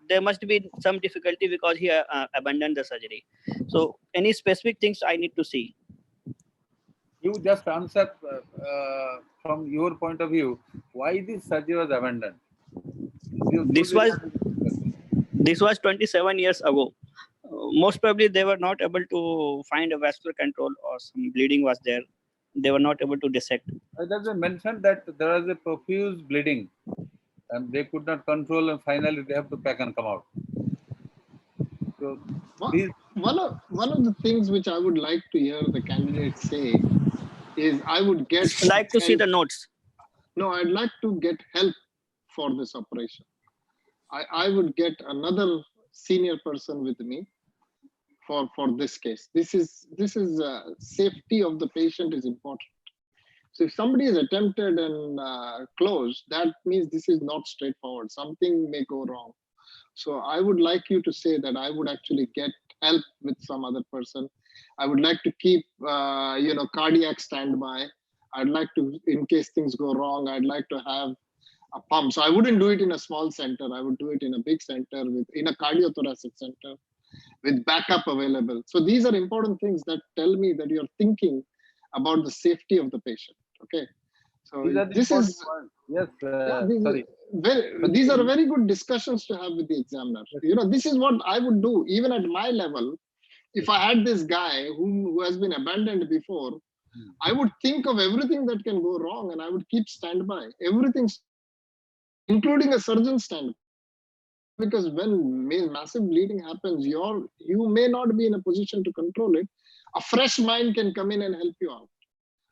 There must be some difficulty because he abandoned the surgery. So, any specific things I need to see? You just answer from your point of view why this surgery was abandoned. This was 27 years ago. Most probably they were not able to find a vascular control, or some bleeding was there. They were not able to dissect. As I mentioned that there was a profuse bleeding. and they could not control, and finally they have to pack and come out. So these, One of the things which I would like to hear the candidates say is I would get Like to see help. the notes. No, I'd like to get help for this operation. I would get another senior person with me for this case. This is safety of the patient is important. So if somebody is attempted and closed, that means this is not straightforward. Something may go wrong. So I would like you to say that I would actually get help with some other person. I would like to keep, cardiac standby. I'd like to, in case things go wrong, I'd like to have a pump. So I wouldn't do it in a small center. I would do it in a big center, in a cardiothoracic center with backup available. So these are important things that tell me that you're thinking about the safety of the patient. Okay. So this is, yes, these are very good discussions to have with the examiner. This is what I would do even at my level. If I had this guy who has been abandoned before, I would think of everything that can go wrong and I would keep standby, everything, including a surgeon standby. Because when massive bleeding happens, you may not be in a position to control it. A fresh mind can come in and help you out.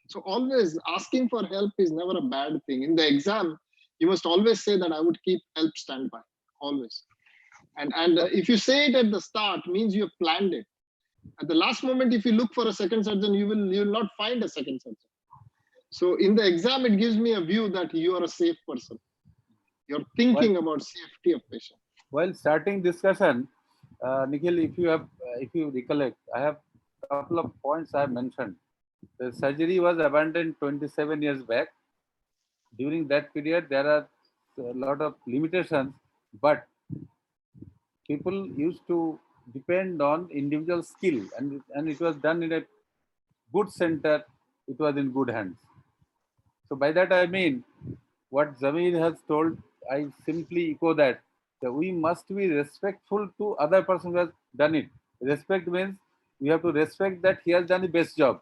So always asking for help is never a bad thing. In the exam, you must always say that I would keep help standby, always. And if you say it at the start, means you have planned it. At the last moment, if you look for a second surgeon, you will not find a second surgeon. So in the exam, it gives me a view that you are a safe person. You're thinking about safety of patient. While starting discussion, Nikhil, if you recollect, I have a couple of points I have mentioned. The surgery was abandoned 27 years back. During that period, there are a lot of limitations, but people used to depend on individual skill, and it was done in a good center. It was in good hands. So by that I mean, what Zamir has told, I simply echo that we must be respectful to other person who has done it. Respect means we have to respect that he has done the best job.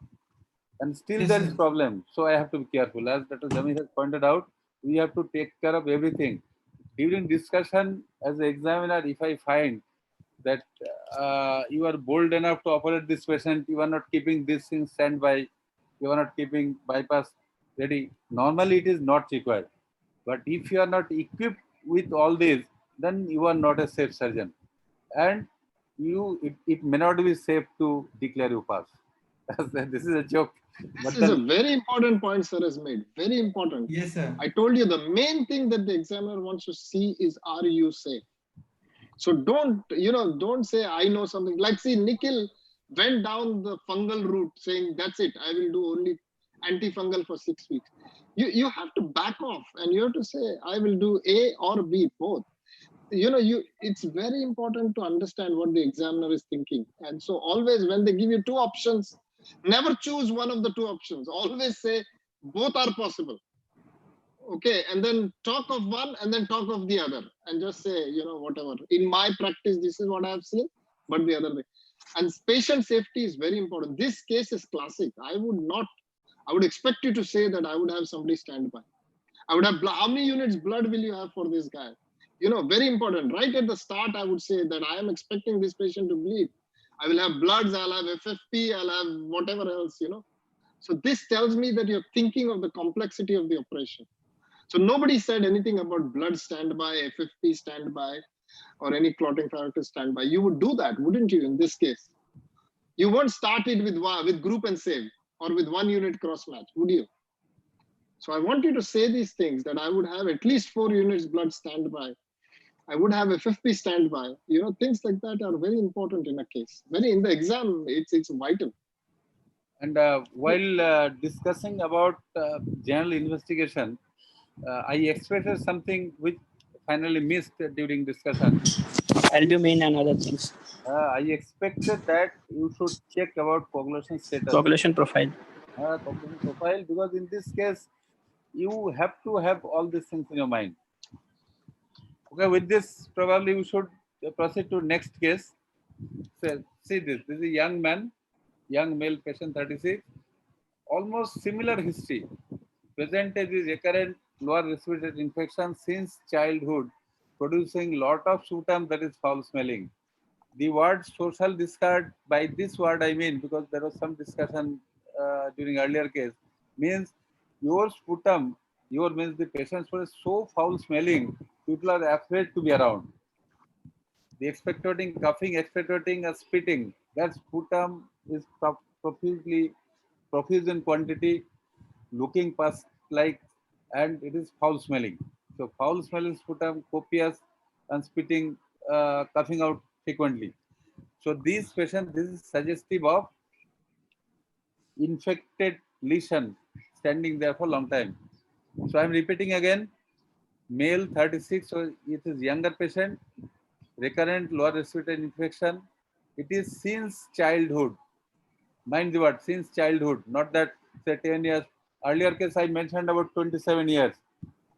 And still there is problem. So I have to be careful. As Dr. Zamir has pointed out, we have to take care of everything. During discussion as an examiner, if I find that you are bold enough to operate this patient, you are not keeping this thing standby, you are not keeping bypass ready, normally it is not required. But if you are not equipped with all this, then you are not a safe surgeon. And it may not be safe to declare you pass. This is a joke. This is a very important point sir has made. Very important. Yes, sir. I told you the main thing that the examiner wants to see is, are you safe? So don't say I know something. Like see, Nikhil went down the fungal route saying that's it. I will do only antifungal for 6 weeks. You have to back off and you have to say I will do A or B, both. It's very important to understand what the examiner is thinking. And so always when they give you two options, never choose one of the two options. Always say both are possible. Okay, and then talk of one and then talk of the other and just say, whatever. In my practice, this is what I have seen, but the other way. And patient safety is very important. This case is classic. I would expect you to say that I would have somebody stand by. I would have, how many units blood will you have for this guy? Very important. Right at the start, I would say that I am expecting this patient to bleed. I will have bloods, I'll have FFP, I'll have whatever else, So this tells me that you're thinking of the complexity of the operation. So nobody said anything about blood standby, FFP standby, or any clotting factor standby. You would do that, wouldn't you, in this case? You won't start it with group and save or with 1 unit cross match, would you? So I want you to say these things, that I would have at least 4 units blood standby. I would have a FFP standby. Things like that are very important in a case. In the exam, it's vital. And while discussing about general investigation, I expected something which finally missed during discussion. Albumin and other things. I expected that you should check about coagulation status. Coagulation profile. Coagulation profile, because in this case, you have to have all these things in your mind. Okay, with this, probably we should proceed to next case. So, see this. This is a young man, young male patient, 36. Almost similar history. Present age is recurrent lower respiratory infection since childhood, producing lot of sputum that is foul smelling. The word social discard, by this word I mean, because there was some discussion during earlier case, means your sputum, your means the patient's sputum is so foul smelling, people are afraid to be around. The expectorating, coughing, expectorating, spitting, that sputum is profuse in quantity, looking pus like, and it is foul smelling. So foul smelling sputum, copious and spitting, coughing out frequently. So these patients, this is suggestive of infected lesion standing there for a long time. So I'm repeating again, male 36, so it is younger patient, recurrent lower respiratory infection. It is since childhood. Mind the word, since childhood, not that say 10 years. Earlier case I mentioned about 27 years.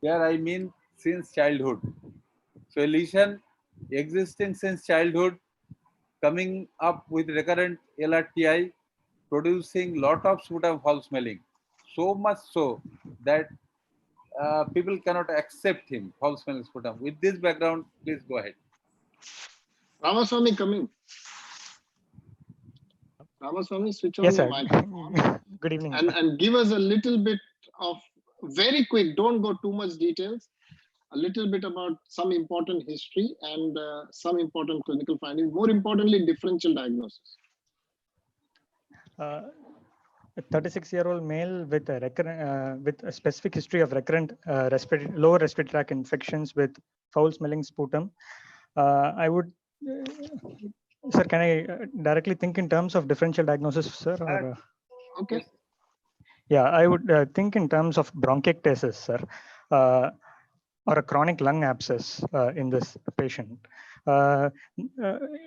Here I mean since childhood. So a lesion existing since childhood, coming up with recurrent LRTI, producing lot of sputum foul smelling. So much so that people cannot accept him, foul smelling sputum. With this background, please go ahead. Ramaswamy coming. Ramaswamy, switch on Yes, your sir. microphone. Good evening. And give us a little bit of, very quick, don't go too much details, a little bit about some important history and some important clinical findings, more importantly, differential diagnosis. A 36-year-old male with a with a specific history of recurrent lower respiratory tract infections with foul-smelling sputum. I would, sir, can I directly think in terms of differential diagnosis, sir? Or, okay. Yeah, I would think in terms of bronchiectasis, sir, or a chronic lung abscess in this patient.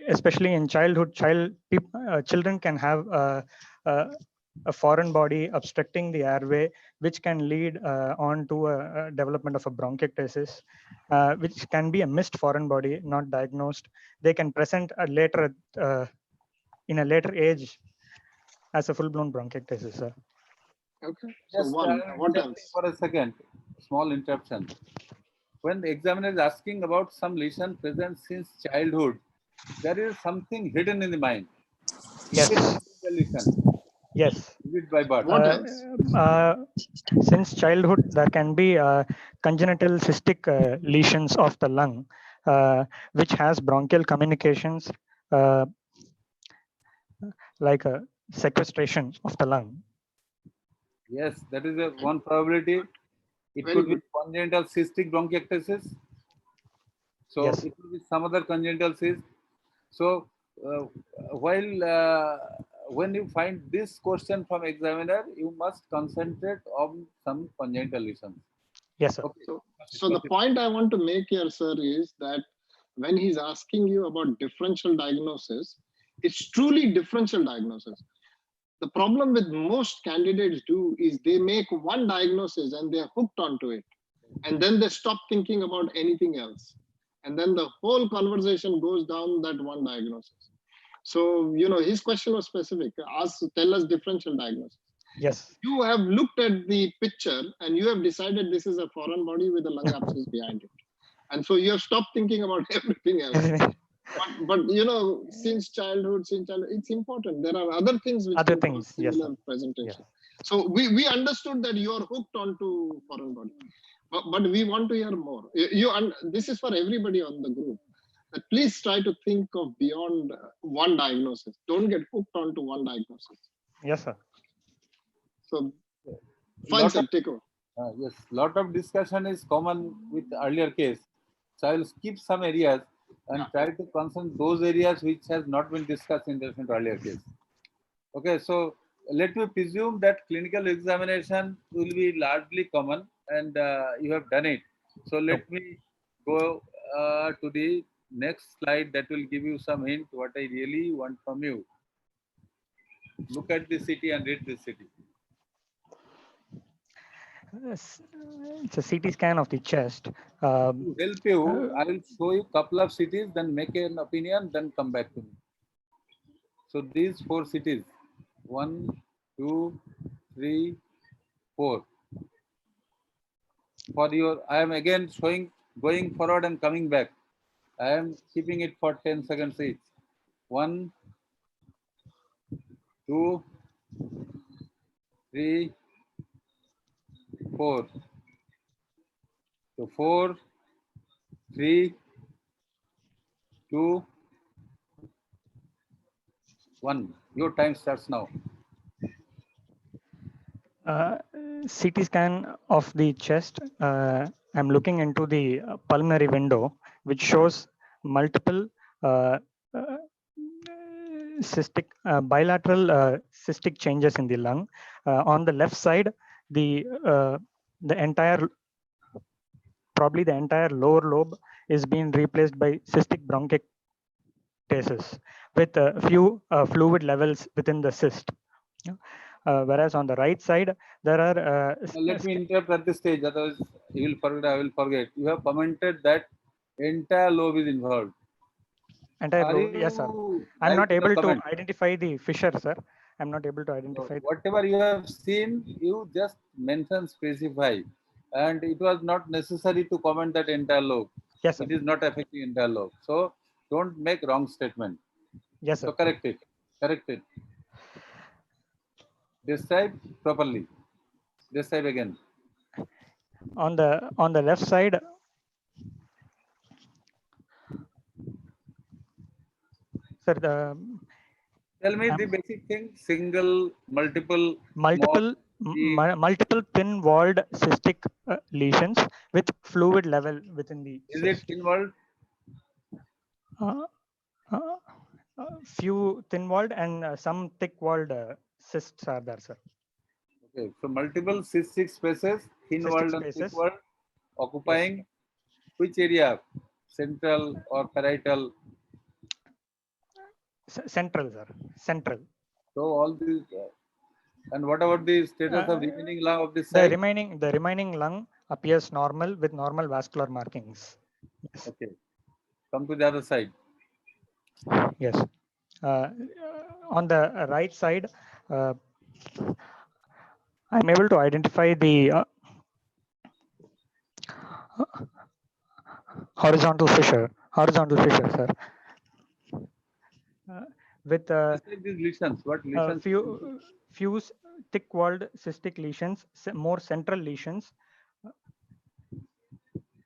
Especially in childhood, children can have a foreign body obstructing the airway, which can lead on to a development of a bronchiectasis, which can be a missed foreign body, not diagnosed. They can present a later, in a later age, as a full-blown bronchiectasis, sir. Okay. Just So what else? for a second, small interruption. When the examiner is asking about some lesion present since childhood, there is something hidden in the mind. Yes. Yes. Is it by birth? What else? Since childhood, there can be congenital cystic lesions of the lung, which has bronchial communications, like a sequestration of the lung. Yes, that is one probability. It Very could good. be congenital cystic bronchiectasis. So Yes. it could be some other congenital cyst. So when you find this question from examiner, you must concentrate on some congenital lesions. Yes, sir. Okay. So the point I want to make here, sir, is that when he's asking you about differential diagnosis, it's truly differential diagnosis. The problem with most candidates do is they make one diagnosis and they're hooked onto it. And then they stop thinking about anything else. And then the whole conversation goes down that one diagnosis. So, his question was specific. Tell us differential diagnosis. Yes. You have looked at the picture and you have decided this is a foreign body with a lung abscess behind it. And so you have stopped thinking about everything else. But since childhood, it's important. There are other things which can cause similar presentation. Yes. So we understood that you are hooked onto foreign body. But we want to hear more. This is for everybody on the group. Please try to think of beyond one diagnosis. Don't get hooked onto one diagnosis. Yes, sir. So, fine, sir, take over. Yes, lot of discussion is common with earlier case. So I will skip some areas and try to concentrate those areas which has not been discussed in the earlier case. Okay, so let me presume that clinical examination will be largely common and you have done it. So let me go to the next slide that will give you some hint what I really want from you. Look at the city and read the city. It's a CT scan of the chest. To help you, I will show you couple of cities, then make an opinion, then come back to me. So these 4 cities, 1, 2, 3, 4. for your, I am again showing, going forward and coming back. I am keeping it for 10 seconds each. 1, 2, 3, 4. So 4, 3, 2, 1. Your time starts now. CT scan of the chest. I'm looking into the pulmonary window, which shows multiple cystic bilateral cystic changes in the lung. On the left side, the entire, probably the entire lower lobe is being replaced by cystic bronchiectasis with a few fluid levels within the cyst. Whereas on the right side, there are. Let me interrupt at this stage, otherwise you will forget, I will forget. You have commented that entire lobe is involved. Entire Are lobe, yes, sir. you I'm right not in the able to comment? identify the fissure, sir. I'm not able to identify. Whatever you have seen, you just mention, specify. And it was not necessary to comment that entire lobe. Yes, sir. It is not affecting entire lobe. So don't make wrong statement. Yes, sir. So correct it. Correct it. Describe properly. Describe again. On the left side, sir, Tell me the basic thing: single, multiple, multiple small, multiple thin-walled cystic lesions with fluid level within the is cyst. it involved? Few thin-walled and some thick-walled cysts are there, sir. Okay, so multiple cystic spaces, thin Cystic walled and thick spaces. walled, occupying which area? Central or parietal? Central, sir. Central. So all these, and what about the status of remaining lung of this The side? remaining lung appears normal with normal vascular markings. Yes. Okay, come to the other side. Yes. On the right side, I'm able to identify the horizontal fissure, sir. With Describe these lesions. What lesions? few thick-walled cystic lesions, more central lesions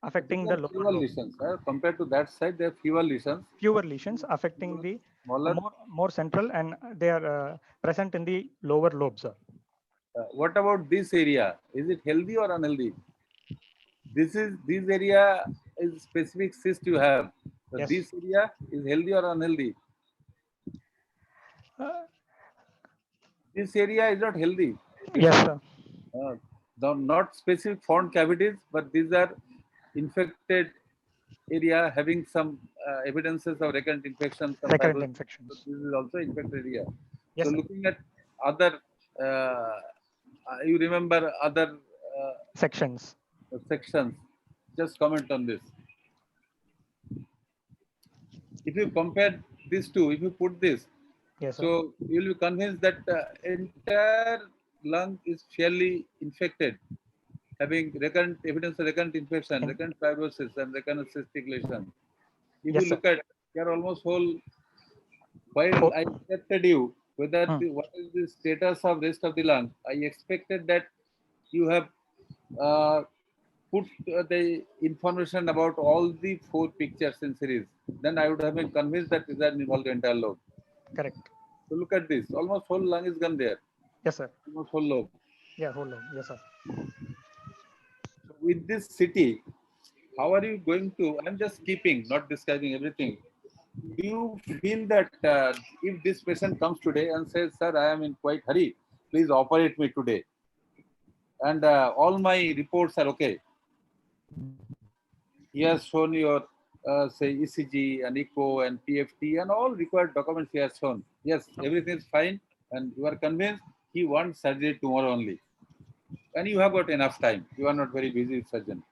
affecting the lower fewer lobe. lesions. Compared to that side, there are fewer lesions. Fewer lesions affecting the smaller. more central, and they are present in the lower lobes, sir. What about this area? Is it healthy or unhealthy? This area is specific cyst you have. So Yes. this area is healthy or unhealthy? This area is not healthy. Yes, sir. Not specific found cavities, but these are infected area having some evidences of recurrent infection. Recurrent infections. So this is also infected area. Yes, so sir. looking at other, you remember other sections. Just comment on this. If you compare these two, if you put this, yes, sir. so you will be convinced that entire lung is fairly infected, having recurrent evidence of recurrent infection, recurrent fibrosis, and recurrent cystic lesion. If Yes, you sir. look at, you are almost whole. While I accepted you whether what is the status of rest of the lung, I expected that you have put the information about all the 4 pictures in series. Then I would have been convinced that these are involved entire lobe. Correct. So look at this. Almost whole lung is gone there. Yes, sir. Almost whole lobe. Yeah, whole lobe. Yes, sir. So with this city, how are you going to? I'm just keeping, not describing everything. Do you feel that if this patient comes today and says, "Sir, I am in quite hurry. Please operate me today," and all my reports are okay. He has shown your say ECG and echo and PFT and all required documents he has shown. Yes, everything is fine, and you are convinced he wants surgery tomorrow only, and you have got enough time. You are not very busy surgeon.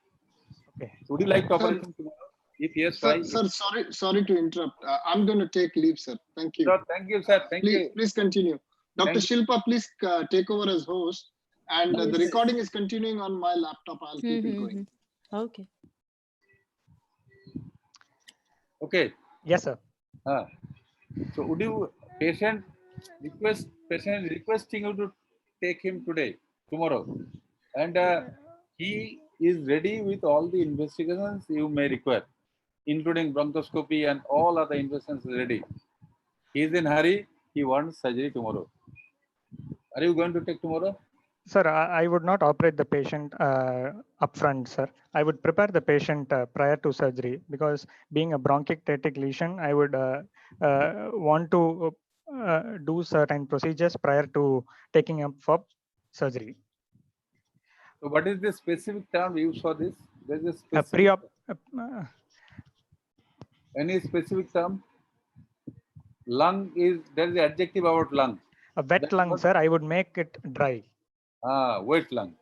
Okay. Would you like to operate him tomorrow? If yes, sir, why? Sir, sorry to interrupt. I'm going to take leave, sir. Thank you. No, thank you, sir. Thank you. Please continue. Dr. Shilpa, please take over as host. And the Yes. recording is continuing on my laptop. I'll keep it going. Okay. Okay. Yes, sir. So would you patient requesting you to take him tomorrow, and he is ready with all the investigations you may require, including bronchoscopy and all other investigations ready. He is in hurry. He wants surgery tomorrow. Are you going to take tomorrow? Sir, I would not operate the patient upfront, sir. I would prepare the patient prior to surgery, because being a bronchiectatic lesion, I would want to do certain procedures prior to taking up for surgery. So what is the specific term used for this? There is a A specific pre-op. any specific term? Lung is there is the adjective about lung. A wet That's lung, what- sir. I would make it dry. Wet lung.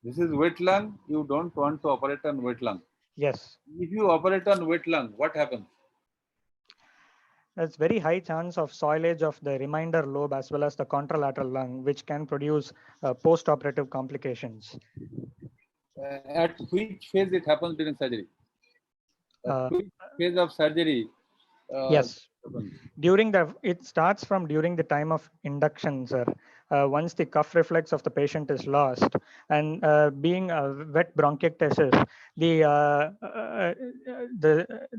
This is wet lung. You don't want to operate on wet lung. Yes. If you operate on wet lung, what happens? There's very high chance of soilage of the remainder lobe as well as the contralateral lung, which can produce post-operative complications. At which phase it happens during surgery? At which phase of surgery? Yes. Happens? It starts from during the time of induction, sir. Once the cuff reflex of the patient is lost, and being a wet bronchiectasis, the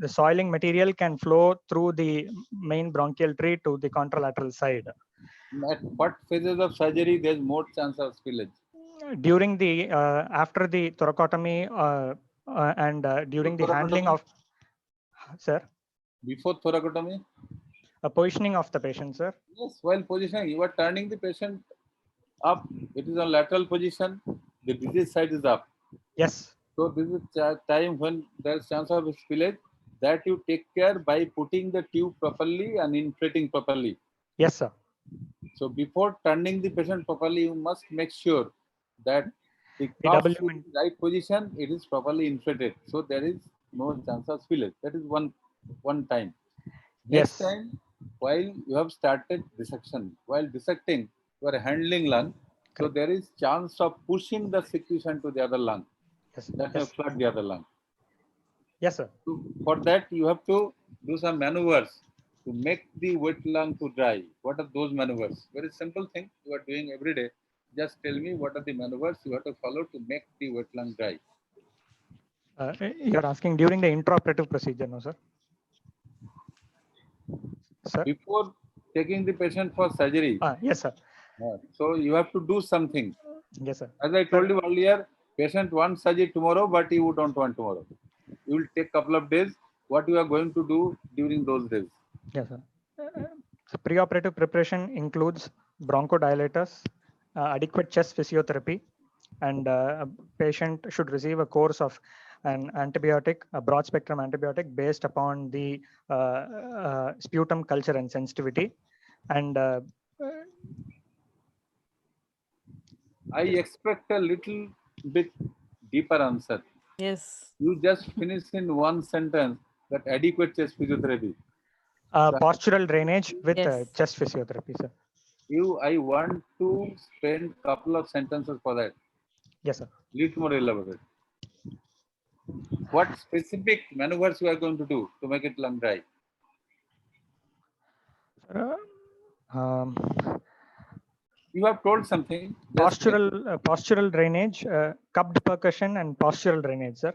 soiling material can flow through the main bronchial tree to the contralateral side. At what phases of surgery there's more chance of spillage? During the after the thoracotomy and during the handling of, sir. Before thoracotomy? A positioning of the patient, sir. Yes, while positioning, you are turning the patient up. It is on lateral position. The disease side is up. Yes. So this is time when there is chance of spillage, that you take care by putting the tube properly and inflating properly. Yes, sir. So before turning the patient properly, you must make sure that the cuff is in the right position, it is properly inflated. So there is no chance of spillage. That is one time. Next time, while you have started dissection, while dissecting, you are handling lung. So there is chance of pushing the secretion to the other lung. Yes. That may flood the other lung. Yes, sir. So for that, you have to do some maneuvers to make the wet lung to dry. What are those maneuvers? Very simple thing you are doing every day. Just tell me what are the maneuvers you have to follow to make the wet lung dry. You're asking during the intraoperative procedure, no, sir? Sir? Before taking the patient for surgery. Yes, sir. So you have to do something. Yes, sir. As I told you earlier, patient wants surgery tomorrow, but you don't want tomorrow. You will take couple of days. What you are going to do during those days? Yes, sir. So preoperative preparation includes bronchodilators, adequate chest physiotherapy, and a patient should receive a course of an antibiotic, a broad spectrum antibiotic based upon the sputum culture and sensitivity. And I expect a little bit deeper answer. Yes. You just finished in one sentence that adequate chest physiotherapy. postural drainage with Yes. chest physiotherapy, sir. I want to spend couple of sentences for that. Yes, sir. Little more elaborate. What specific maneuvers you are going to do to make it lung dry? You have told something. Postural drainage, cupped percussion, and postural drainage, sir.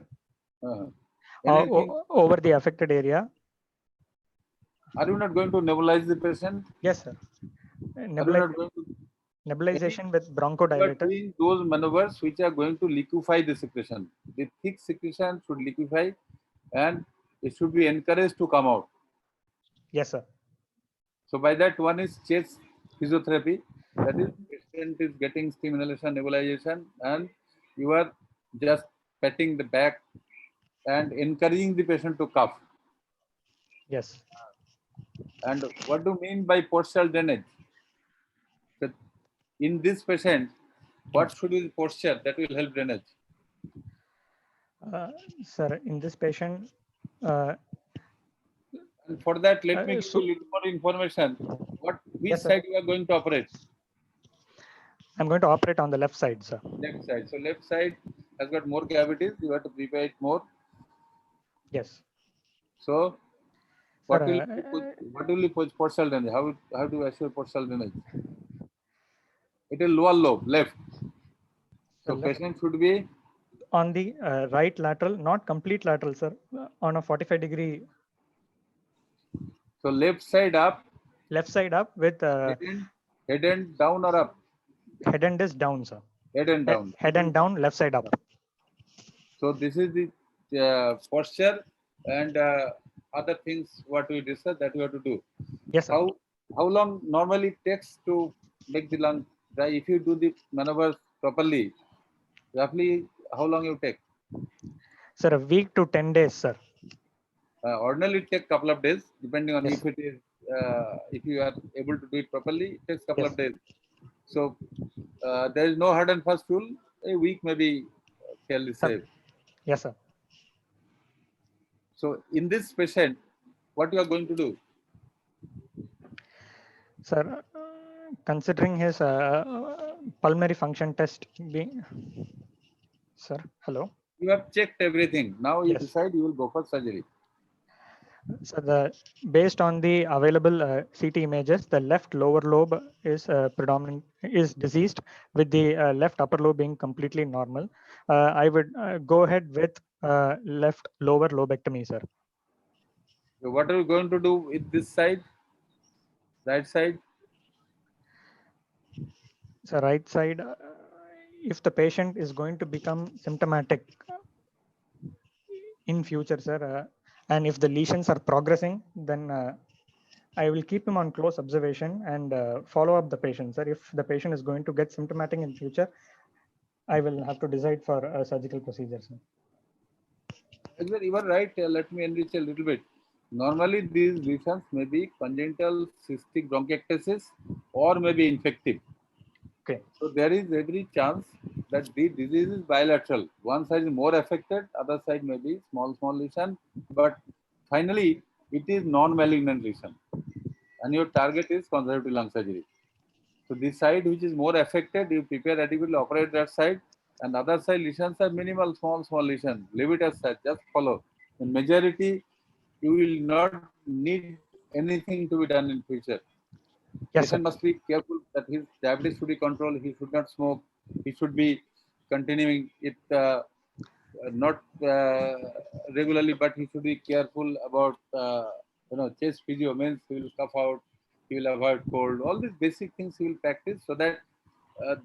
Over the affected area. Are you not going to nebulize the patient? Yes, sir. Nebulization with You are bronchodilator. doing those maneuvers which are going to liquefy the secretion. The thick secretion should liquefy and it should be encouraged to come out. Yes, sir. So by that, one is chest physiotherapy. That is, patient is getting steam inhalation, nebulization, and you are just patting the back and encouraging the patient to cough. Yes. And what do you mean by postural drainage? So in this patient, what should be the posture that will help drainage? Sir, in this patient. And for that, let me give you a little more information. Which Yes, sir. side you are going to operate? I'm going to operate on the left side, sir. Left side. So left side has got more cavities. You have to prepare it more. Yes. So Sir, what will you put partial drainage? How do you assure partial drainage? It is lower lobe, left. So patient should be on the right lateral, not complete lateral, sir, on a 45-degree. So left side up. Left side up with head end down or up? Head end is down, sir. Head end down. Head end down, left side up. So this is the posture and other things what we discussed that we have to do. Yes, sir. How long normally it takes to make the lung dry? If you do the maneuvers properly, roughly how long you take? Sir, a week to 10 days, sir. Ordinarily it takes a couple of days, depending on if it is if you are able to do it properly, it takes a couple of days. So there is no hard and fast rule. A week may be fairly safe. Yes, sir. So in this patient, what you are going to do? Sir, considering his pulmonary function test being, sir, hello. You have checked everything. Now you decide you will go for surgery. So based on the available CT images, the left lower lobe is is diseased, with the left upper lobe being completely normal. I would go ahead with left lower lobectomy, sir. So what are you going to do with this side? Right side? So right side, if the patient is going to become symptomatic in future, sir, and if the lesions are progressing, then I will keep him on close observation and follow up the patient, sir. If the patient is going to get symptomatic in future, I will have to decide for a surgical procedure, sir. You are right. Let me enrich a little bit. Normally, these lesions may be congenital cystic bronchiectasis or may be infective. Okay. So there is every chance that the disease is bilateral. One side is more affected, other side may be small lesion, but finally it is non-malignant lesion, and your target is conservative lung surgery. So this side which is more affected, you prepare adequately, operate that side, and other side lesions are minimal, small lesions. Leave it as such, just follow. In majority, you will not need anything to be done in future. Yes, Patient must be careful that his diabetes should be controlled. He should not smoke. He should be continuing it not regularly, but he should be careful about chest physio means he will cough out, he will avoid cold. All these basic things he will practice so that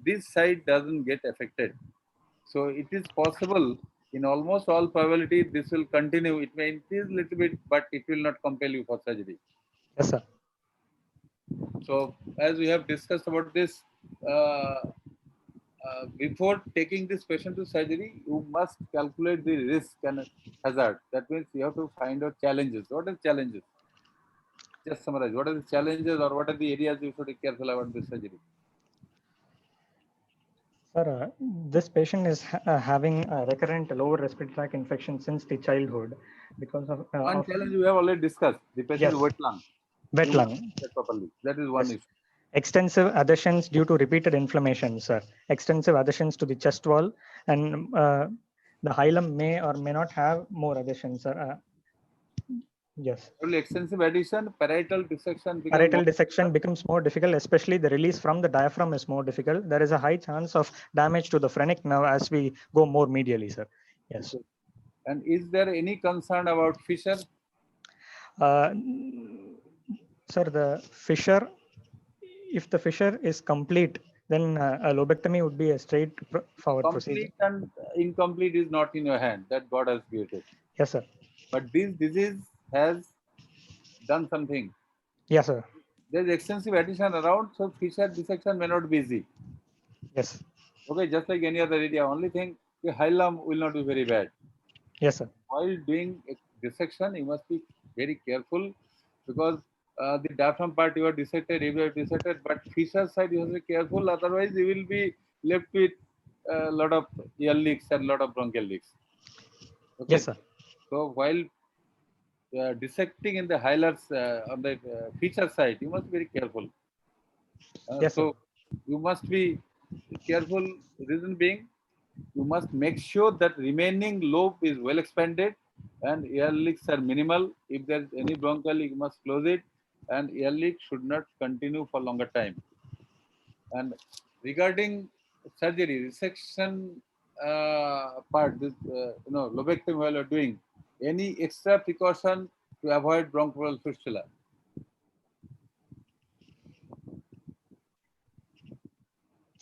this side doesn't get affected. So it is possible in almost all probability this will continue. It may increase a little bit, but it will not compel you for surgery. Yes, sir. So as we have discussed about this, before taking this patient to surgery, you must calculate the risk and hazard. That means you have to find out challenges. What are the challenges? Just summarize. What are the challenges or what are the areas you should be careful about this surgery? Sir, this patient is having a recurrent lower respiratory tract infection since the childhood because of one challenge we have already discussed. The patient wet lung. Wet lung. Properly. That is one issue. Extensive adhesions due to repeated inflammation, sir. Extensive adhesions to the chest wall, and the hilum may or may not have more adhesions, sir. Yes. Only extensive adhesion, parietal dissection. Parietal dissection becomes more difficult, especially the release from the diaphragm is more difficult. There is a high chance of damage to the phrenic nerve as we go more medially, sir. Yes. And is there any concern about fissure? Sir, the fissure, if the fissure is complete, then a lobectomy would be a straightforward procedure. Complete and incomplete is not in your hand. That God has created. Yes, sir. But this disease has done something. Yes, sir. There is extensive adhesion around, so fissure dissection may not be easy. Yes. Okay, just like any other area. Only thing, the hilum will not be very bad. Yes, sir. While doing dissection, you must be very careful because the diaphragm part you have dissected, but fissure side you have to be careful. Otherwise, you will be left with a lot of ear leaks and a lot of bronchial leaks. Okay. Yes, sir. So while dissecting in the hilars on the feature side, you must be very careful. Yes, so you must be Careful reason being, you must make sure that remaining lobe is well expanded and air leaks are minimal. If there is any bronchial leak, you must close it, and air leak should not continue for longer time. And regarding surgery, resection part, this lobectomy while you're doing, any extra precaution to avoid bronchopleural fistula?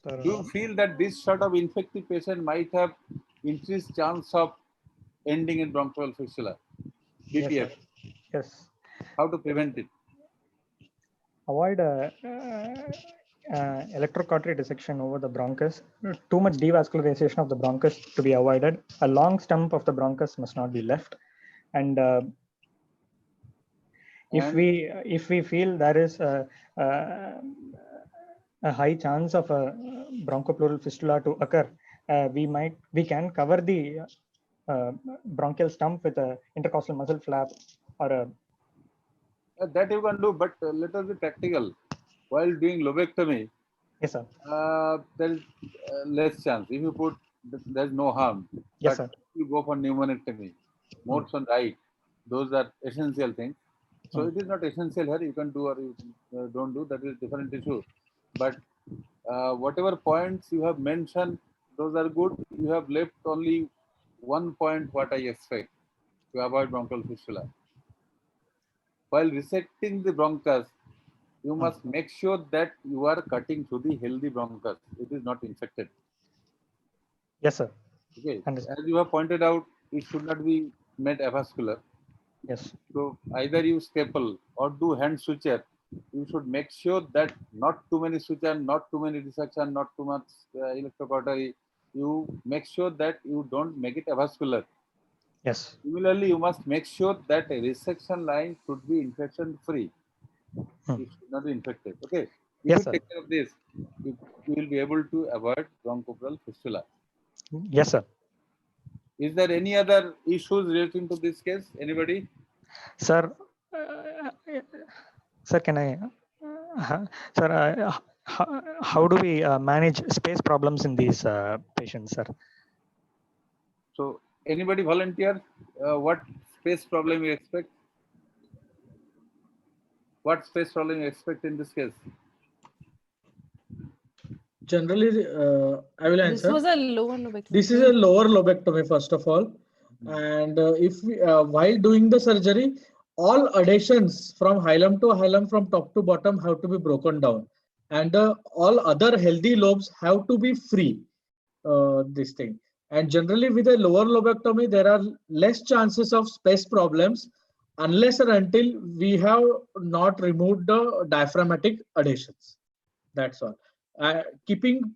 Do you feel that this sort of infected patient might have increased chance of ending in bronchopleural fistula? BPF. Yes, sir. Yes. How to prevent it? Avoid electrocautery dissection over the bronchus. Too much devascularization of the bronchus to be avoided. A long stump of the bronchus must not be left. And if we feel there is a high chance of a bronchopleural fistula to occur, we can cover the bronchial stump with a intercostal muscle flap or a that you can do, but let us be practical. While doing lobectomy, yes, sir. There is less chance. If you put, there is no harm. Yes, but sir. You go for pneumonectomy, more on right. Those are essential things. So it is not essential here. You can do or you don't do. That is different issue. But whatever points you have mentioned, those are good. You have left only one point what I expect to avoid bronchial fistula. While resecting the bronchus, you must make sure that you are cutting through the healthy bronchus. It is not infected. Yes, sir. Okay. As you have pointed out, it should not be made avascular. Yes. So either you staple or do hand suture. You should make sure that not too many suture, not too many dissection, not too much electrocautery. You make sure that you don't make it avascular. Yes. Similarly, you must make sure that a resection line should be infection free. It should not be infected. Okay. If Yes, you sir. take care of this, you will be able to avoid bronchopleural fistula. Yes, sir. Is there any other issues relating to this case? Anybody? Sir, sir, can I, sir, how do we manage space problems in these patients, sir? So, anybody volunteer? What space problem you expect? What space problem you expect in this case? Generally, I will answer. This was a lower lobectomy. This is a lower lobectomy, first of all. And if we, while doing the surgery, all adhesions from hilum to hilum, from top to bottom, have to be broken down. And all other healthy lobes have to be free, this thing. And generally with a lower lobectomy, there are less chances of space problems unless and until we have not removed the diaphragmatic adhesions. That's all. Keeping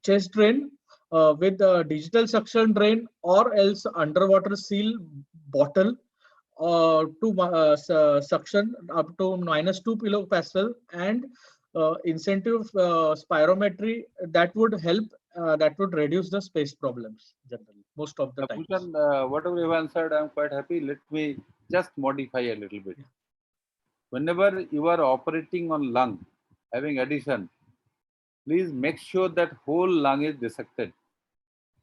chest drain with digital suction drain or else underwater seal bottle to suction up to -2 kilopascal and incentive spirometry, that would help, that would reduce the space problems generally most of the time. Bhushan, whatever you have answered, I am quite happy. Let me just modify a little bit. Whenever you are operating on lung, having adhesion, please make sure that whole lung is dissected.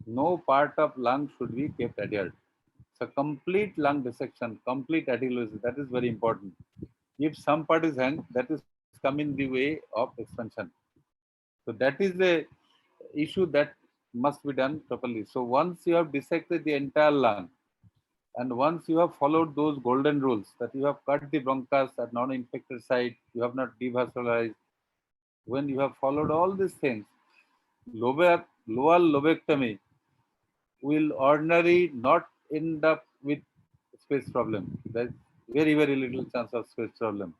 No part of lung should be kept adhered. So complete lung dissection, complete adhesion, that is very important. If some part is hanged, that is coming the way of expansion. So that is the issue that must be done properly. So once you have dissected the entire lung, and once you have followed those golden rules, that you have cut the bronchus at non-infected site, you have not devascularized, when you have followed all these things, lower lobectomy will ordinarily not end up with space problem. There's very, very little chance of space problem.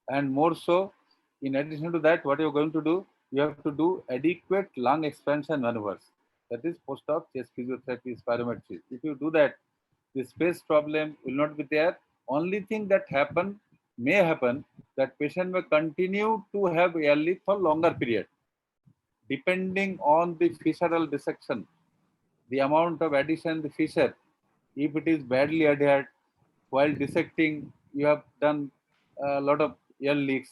And more so, in addition to that, what you're going to do, you have to do adequate lung expansion maneuvers. That is post-op chest physiotherapy, spirometry. If you do that, the space problem will not be there. Only thing that may happen, that patient may continue to have air leak for longer period, depending on the fissural dissection, the amount of adhesion, the fissure. If it is badly adhered, while dissecting, you have done a lot of air leaks,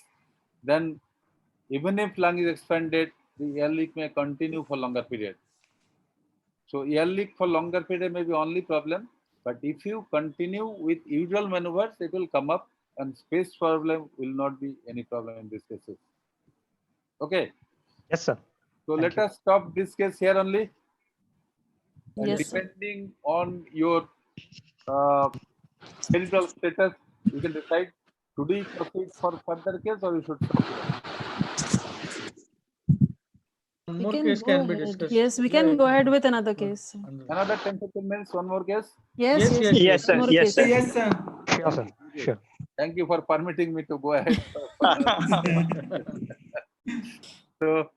then Even if lung is expanded, the air leak may continue for longer period. So air leak for longer period may be only problem, but if you continue with usual maneuvers, it will come up and space problem will not be any problem in these cases. Okay. Yes, sir. So Thank let you. us stop this case here only. And Yes, sir. depending on your marital status, you can decide, should we proceed for further case or we should stop here? One We more can case go can be ahead. discussed. Yes, we Yeah, can yeah, go ahead yeah. with another Good. case. Another 10-15 minutes, one more case. Yes, Yes, yes, yes, yes. Yes, sir. One more Yes, case. sir. Yes, sir. Sure, sir. Sure. Thank you for permitting me to go ahead. So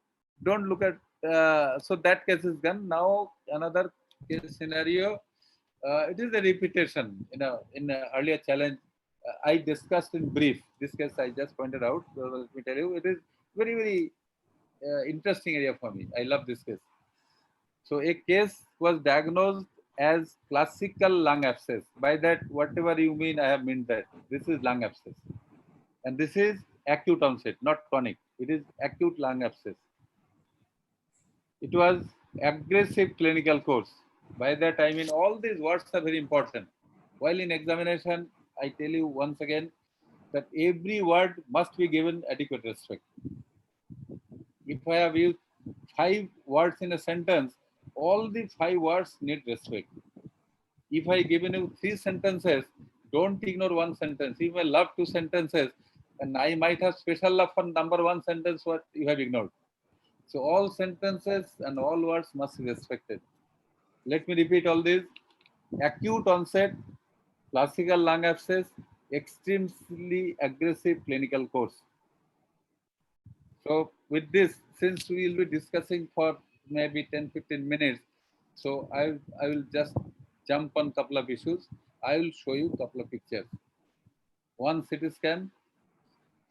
don't look at, so that case is done. Now another case scenario, it is a repetition in a earlier challenge. I discussed in brief. This case I just pointed out. So let me tell you, it is very, very interesting area for me. I love this case. So a case was diagnosed as classical lung abscess. By that, whatever you mean, I have meant that. This is lung abscess. And this is acute onset, not chronic. It is acute lung abscess. It was aggressive clinical course. By that I mean all these words are very important. While in examination, I tell you once again that every word must be given adequate respect. If I have used 5 words in a sentence, all the 5 words need respect. If I given you 3 sentences, don't ignore one sentence. If I love 2 sentences, and I might have special love for number 1 sentence what you have ignored. So all sentences and all words must be respected. Let me repeat all these. Acute onset, classical lung abscess, extremely aggressive clinical course. So with this, since we will be discussing for maybe 10-15 minutes, so I will just jump on couple of issues. I will show you couple of pictures. One CT scan.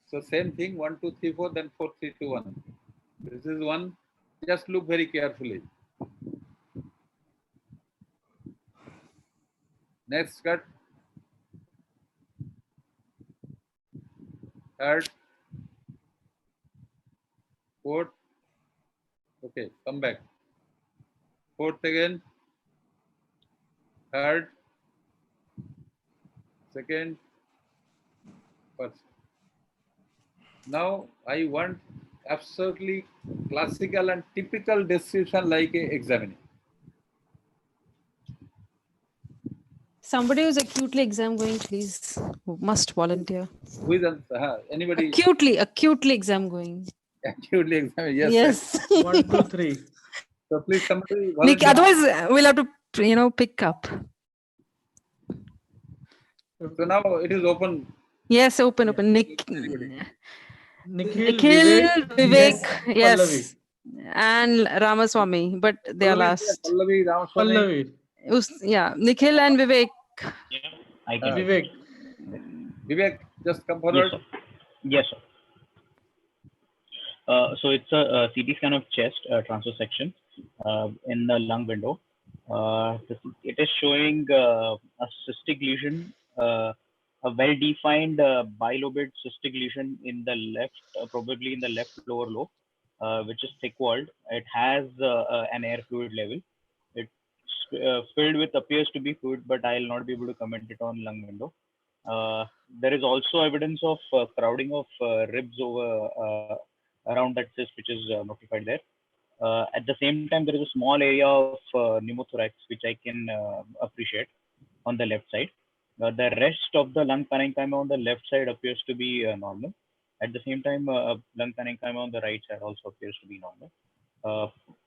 So same thing, 1, 2, 3, 4, then 4, 3, 2, 1. This is one. Just look very carefully. Next cut. Third. Fourth. Okay, come back. Fourth again. Third. Second. First. Now I want absolutely classical and typical description like a examining. Somebody who's acutely exam going, please, must volunteer. Who is anybody? Acutely exam going. Acutely examining. Yes. Yes. 1, 2, 3. So please somebody volunteer. Otherwise, we'll have to, pick up. So now it is open. Yes, open. Nikhil, Vivek, yes. Pallavi. And Ramaswamy, but they are last. Pallavi, Ramaswamy. Pallavi. Nikhil and Vivek. Yeah, I can. Vivek. Vivek, just come Yes, forward. sir. Yes, sir. So it's a CT scan of chest transverse section in the lung window. It is showing a cystic lesion, a well-defined bilobed cystic lesion in the left, probably in the left lower lobe, which is thick-walled. It has an air fluid level. It's filled with appears to be fluid, but I'll not be able to comment it on lung window. There is also evidence of crowding of ribs over around that cyst, which is notified there. At the same time, there is a small area of pneumothorax, which I can appreciate on the left side. The rest of the lung parenchyma on the left side appears to be normal. At the same time, lung parenchyma on the right side also appears to be normal.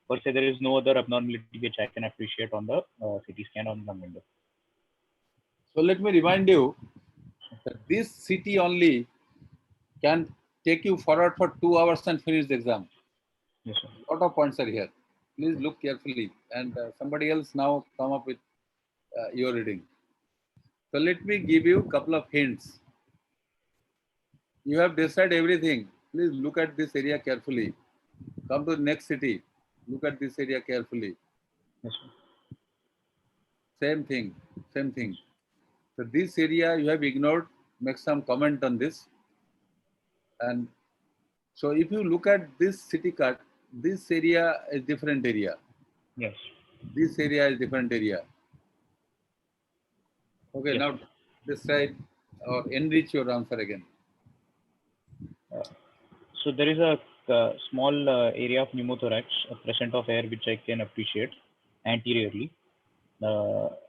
Per se, there is no other abnormality which I can appreciate on the CT scan on lung window. So let me remind you that this CT only can take you forward for 2 hours and finish the exam. Yes, sir. A lot of points are here. Please look carefully, and somebody else now come up with your reading. So let me give you a couple of hints. You have decided everything. Please look at this area carefully. Come to the next city. Look at this area carefully. Yes, sir. Same thing. So this area you have ignored. Make some comment on this. And So if you look at this city cut, this area is different area. Yes. This area is different area. Okay, Yes. now describe or enrich your answer again. So there is a small area of pneumothorax, a present of air, which I can appreciate anteriorly. At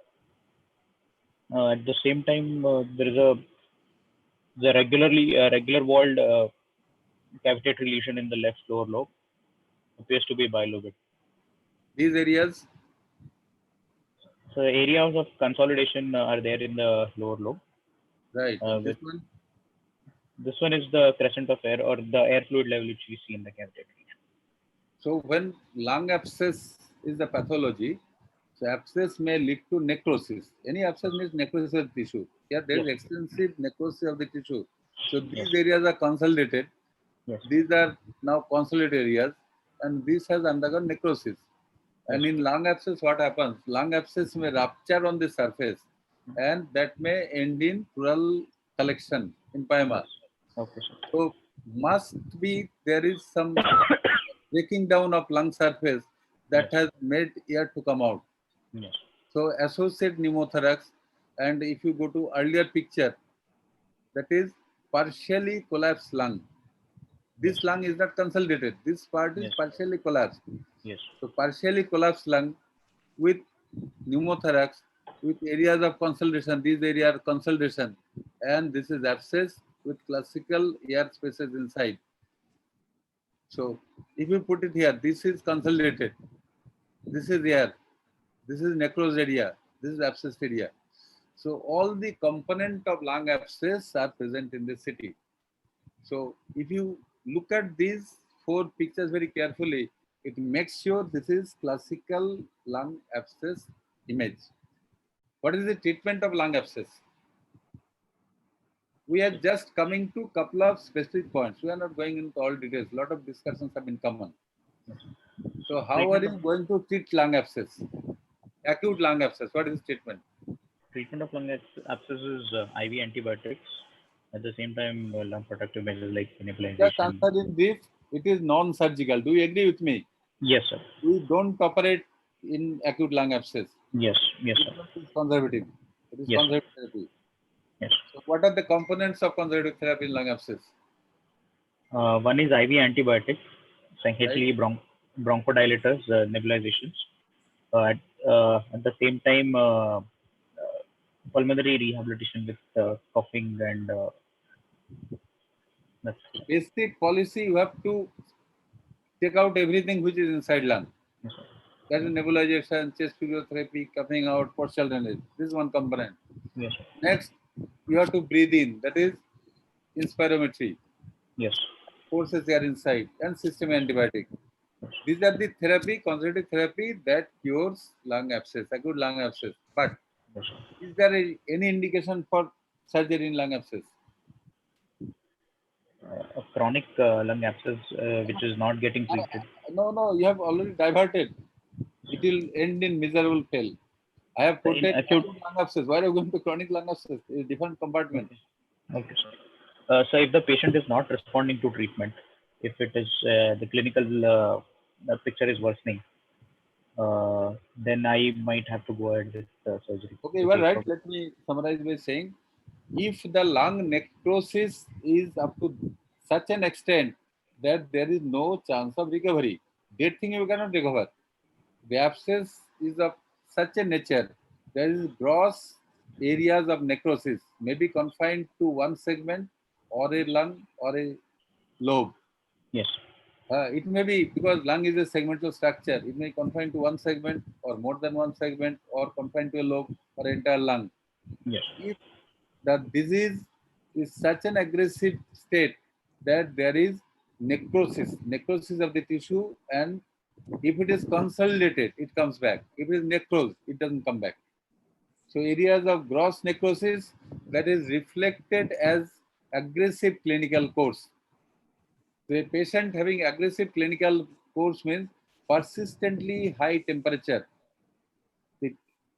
the same time, there is the regular walled cavitatory lesion in the left lower lobe, appears to be bilobate. These areas? So areas of consolidation are there in the lower lobe. Right. This one? This one is the crescent of air or the air fluid level which we see in the cavitatory lesion. So when lung abscess is the pathology, so abscess may lead to necrosis. Any abscess means necrosis of tissue. Yeah, there is extensive necrosis of the tissue. So these areas are consolidated. Yes. These are now consolidated areas, and this has undergone necrosis. And in lung abscess, what happens? Lung abscess may rupture on the surface, and that may end in pleural collection in pyema. Okay. So must be there is some breaking down of lung surface that has made air to come out. Yes. So associate pneumothorax, and if you go to earlier picture, that is partially collapsed lung. This lung is not consolidated. This part is partially collapsed. Yes. So partially collapsed lung with pneumothorax, with areas of consolidation. These areas are consolidation, and this is abscess with classical air spaces inside. So if you put it here, this is consolidated. This is air. This is necrosed area. This is abscessed area. So all the component of lung abscess are present in this city. So if you look at these 4 pictures very carefully, it makes sure this is classical lung abscess image. What is the treatment of lung abscess? We are just coming to couple of specific points. We are not going into all details. A lot of discussions have been common. So how are you going to treat lung abscess? Acute lung abscess, what is the treatment? Treatment of lung abscess is IV antibiotics. At the same time, lung protective measures like nebulization. Just answer in brief, it is non-surgical. Do you agree with me? Yes, sir. We don't operate in acute lung abscess. Yes, yes, sir. It is conservative. It is conservative therapy. Yes. So what are the components of conservative therapy in lung abscess? One is IV antibiotics, essentially bronchodilators, nebulizations. At the same time, pulmonary rehabilitation with coughing and that's basic policy. You have to take out everything which is inside lung. Yes, that is nebulization, chest physiotherapy, coughing out, partial drainage. This is one component. Yes. Next, you have to breathe in. That is inspirometry. Yes. Forces are inside and system antibiotic. These are the therapy, conservative therapy that cures lung abscess, acute lung abscess. But is there any indication for surgery in lung abscess? A chronic lung abscess which is not getting treated. No, you have already diverted. It will end in miserable fail. I have put it acute lung abscess. Why are you going to chronic lung abscess? It's a different compartment. Okay, sir. So if the patient is not responding to treatment, if it is the clinical picture is worsening, then I might have to go ahead with surgery. Okay, you are right. Let me summarize by saying, if the lung necrosis is up to such an extent that there is no chance of recovery, that thing you cannot recover. The abscess is of such a nature, there is gross areas of necrosis, may be confined to one segment or a lung or a lobe. Yes. It may be because lung is a segmental structure. It may confine to one segment or more than one segment or confined to a lobe or entire lung. Yes. If the disease is such an aggressive state that there is necrosis of the tissue, and if it is consolidated, it comes back. If it is necrosed, it doesn't come back. So areas of gross necrosis that is reflected as aggressive clinical course. The patient having aggressive clinical course means persistently high temperature, the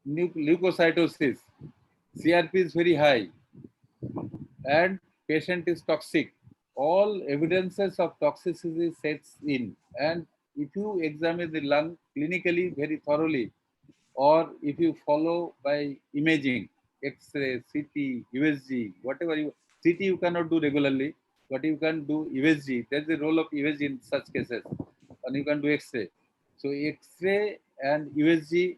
leukocytosis, CRP is very high, and patient is toxic. all evidences of toxicity sets in. And if you examine the lung clinically very thoroughly, or if you follow by imaging, X-ray, CT, USG, whatever CT you cannot do regularly, but you can do USG. That's the role of USG in such cases, and you can do X-ray. So X-ray and USG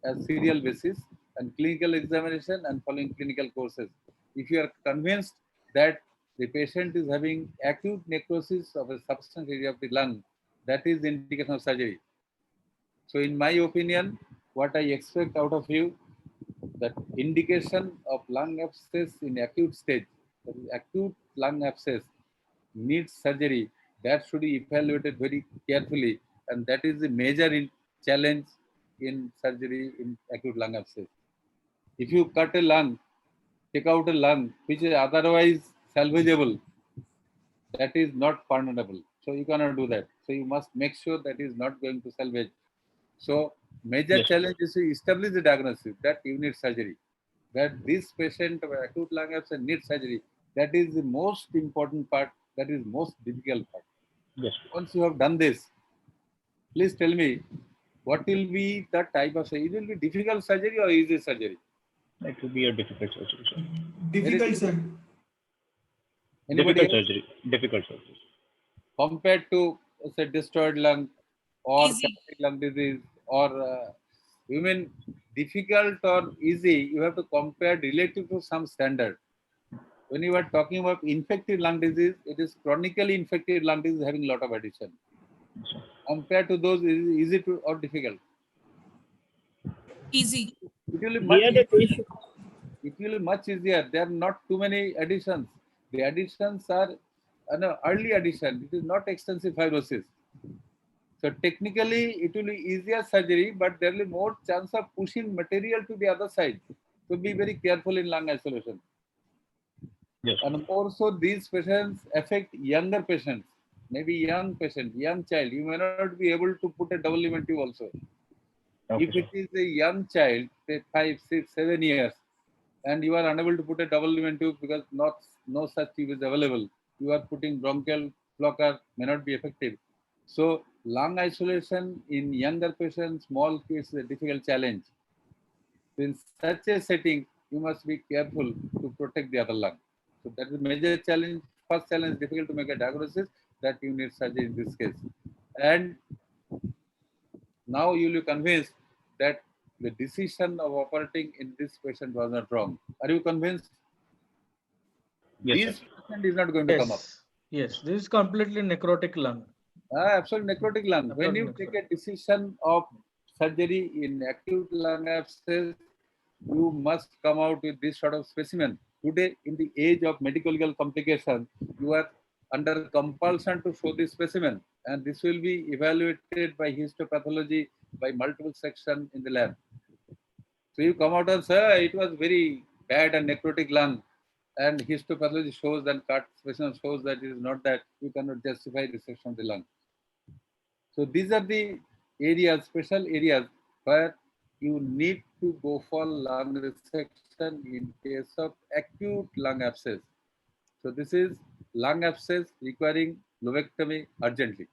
as serial basis, and clinical examination and following clinical courses. If you are convinced that the patient is having acute necrosis of a substantial area of the lung, that is the indication of surgery. So in my opinion, what I expect out of you, that indication of lung abscess in acute stage, that is acute lung abscess needs surgery, that should be evaluated very carefully, and that is the major challenge in surgery in acute lung abscess. If you cut a lung, take out a lung which is otherwise salvageable, that is not pardonable. So you cannot do that. So you must make sure that is not going to salvage. So major challenge is to establish the diagnosis that you need surgery. That this patient of acute lung abscess needs surgery. That is the most important part. That is most difficult part. Yes. Once you have done this, please tell me what will be the type of surgery. It will be difficult surgery or easy surgery? It will be a difficult surgery, sir. Difficult, sir. Anybody Difficult else? surgery. Difficult surgery. Compared to, say, destroyed lung or Easy. septic lung disease, or you mean difficult or easy, you have to compare relative to some standard. When you are talking about infected lung disease, it is chronically infected lung disease having a lot of addition. Compared to those, is it easy to or difficult? Easy. It will be much Here the easier. issue. It will be much easier. There are not too many additions. The additions are an early addition. It is not extensive fibrosis. So technically, it will be easier surgery, but there will be more chance of pushing material to the other side. So be very careful in lung isolation. Yes. And also, these patients affect younger patients, maybe young patient, young child. You may not be able to put a double lumen tube also. Okay, If it is a young child, say 5, 6, 7 years, and you are unable to put a double lumen tube because no such tube is available, you are putting bronchial blocker, may not be effective. So lung isolation in younger patients, small kids, is a difficult challenge. In such a setting, you must be careful to protect the other lung. So that is a major challenge. First challenge, difficult to make a diagnosis, that you need surgery in this case. And now you will be convinced that the decision of operating in this patient was not wrong. Are you convinced? Yes, This sir. patient is not going to come up. Yes, this is completely necrotic lung. Absolutely necrotic lung. When Absolutely you take a decision of surgery in acute lung abscess, you must come out with this sort of specimen. Today, in the age of medical legal complications, you are under compulsion to show this specimen, and this will be evaluated by histopathology by multiple section in the lab. So you come out and say, it was very bad and necrotic lung, and histopathology shows and cut specimen shows that it is not that, you cannot justify resection of the lung. So these are the areas, special areas where you need to go for lung resection in case of acute lung abscess. So this is lung abscess requiring lobectomy urgently.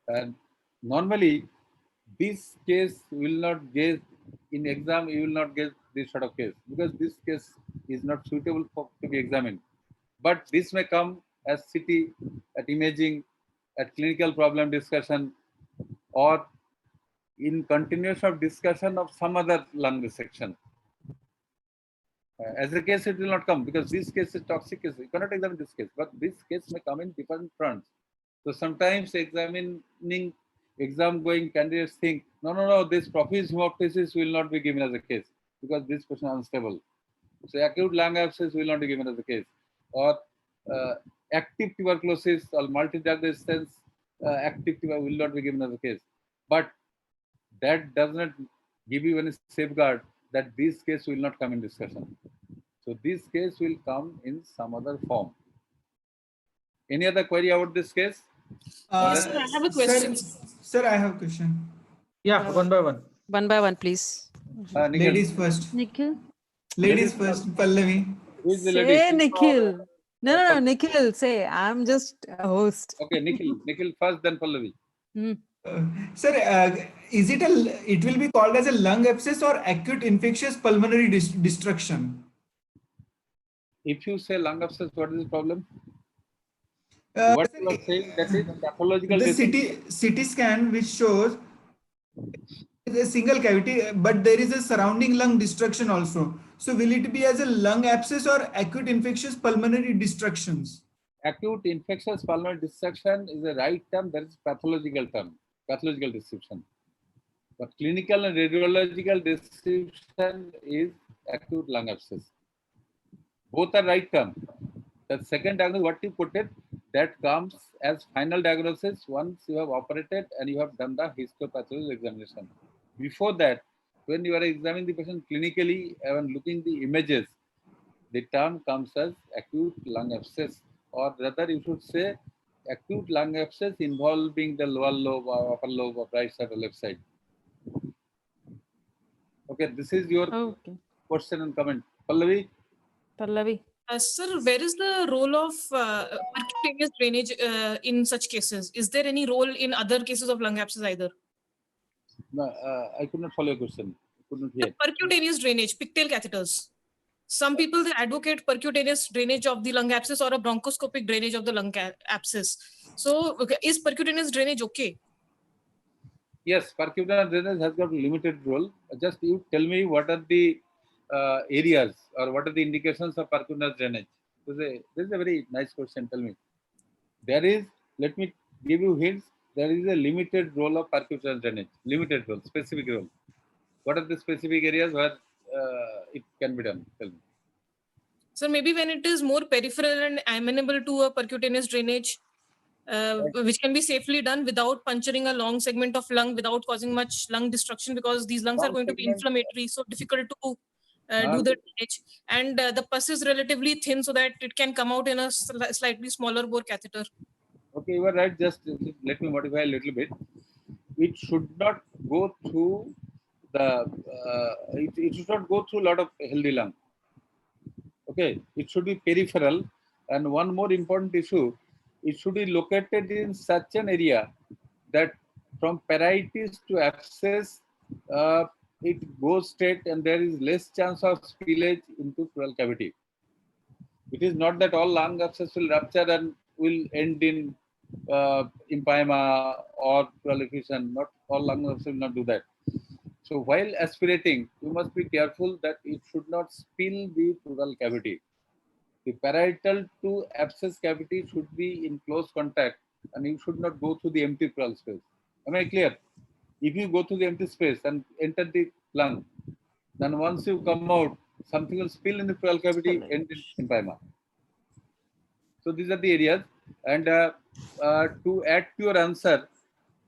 And normally, this case will not get in exam. You will not get this sort of case because this case is not suitable to be examined. But this may come as CT, at imaging, at clinical problem discussion, or in continuation of discussion of some other lung resection. As a case, it will not come because this case is toxic case. You cannot examine this case, but this case may come in different fronts. So sometimes exam going candidates think, no, this Prophy's hemoptysis will not be given as a case because this patient is unstable. So acute lung abscess will not be given as a case. Or active tuberculosis or multi-drug resistance active tuberculosis will not be given as a case. But that does not give you any safeguard that this case will not come in discussion. So this case will come in some other form. Any other query about this case? Yes, sir, I have a question. Sir, I have a question. Yeah, one by one. One by one, please. Ladies first. Nikhil. Ladies first, Pallavi. Who is the lady? Say Nikhil. No, Nikhil, say, I'm just a host. Okay, Nikhil first, then Pallavi. Sir, is it it will be called as a lung abscess or acute infectious pulmonary destruction? If you say lung abscess, what is the problem? What you are saying, that is pathological. The CT scan which shows a single cavity, but there is a surrounding lung destruction also. So will it be as a lung abscess or acute infectious pulmonary destructions? Acute infectious pulmonary destruction is the right term. That is pathological term, pathological description. But clinical and radiological description is acute lung abscess. Both are right term. The second diagnosis, what you put it, that comes as final diagnosis once you have operated and you have done the histopathological examination. Before that, when you are examining the patient clinically and looking the images, the term comes as acute lung abscess, or rather you should say acute lung abscess involving the lower lobe or upper lobe of right side or left side. Okay, this is your question and comment. Pallavi? Sir, where is the role of percutaneous drainage in such cases? Is there any role in other cases of lung abscess either? No, I could not follow your question. I could not hear. Percutaneous drainage, pigtail catheters. Some people, they advocate percutaneous drainage of the lung abscess or a bronchoscopic drainage of the lung abscess. So, is percutaneous drainage okay? Yes, percutaneous drainage has got limited role. Just you tell me what are the areas or what are the indications of percutaneous drainage. This is a very nice question. Tell me. There is, let me give you hints. There is a limited role of percutaneous drainage. Limited role, specific role. What are the specific areas where it can be done? Tell me. So maybe when it is more peripheral and amenable to a percutaneous drainage, which can be safely done without puncturing a long segment of lung, without causing much lung destruction, because these lungs are going to be inflammatory, so difficult to do the drainage. And the pus is relatively thin so that it can come out in a slightly smaller bore catheter. Okay, you are right. Just let me modify a little bit. It should not go through the, it should not go through a lot of healthy lung. Okay, it should be peripheral. And one more important issue, it should be located in such an area that from parietis to abscess, it goes straight and there is less chance of spillage into pleural cavity. It is not that all lung abscess will rupture and will end in empyema or pleural effusion. Not all lung abscess will not do that. So while aspirating, you must be careful that it should not spill the pleural cavity. The parietal to abscess cavity should be in close contact and you should not go through the empty pleural space. Am I clear? If you go through the empty space and enter the lung, then once you come out, something will spill in the pleural cavity and in empyema. So these are the areas. And to add to your answer,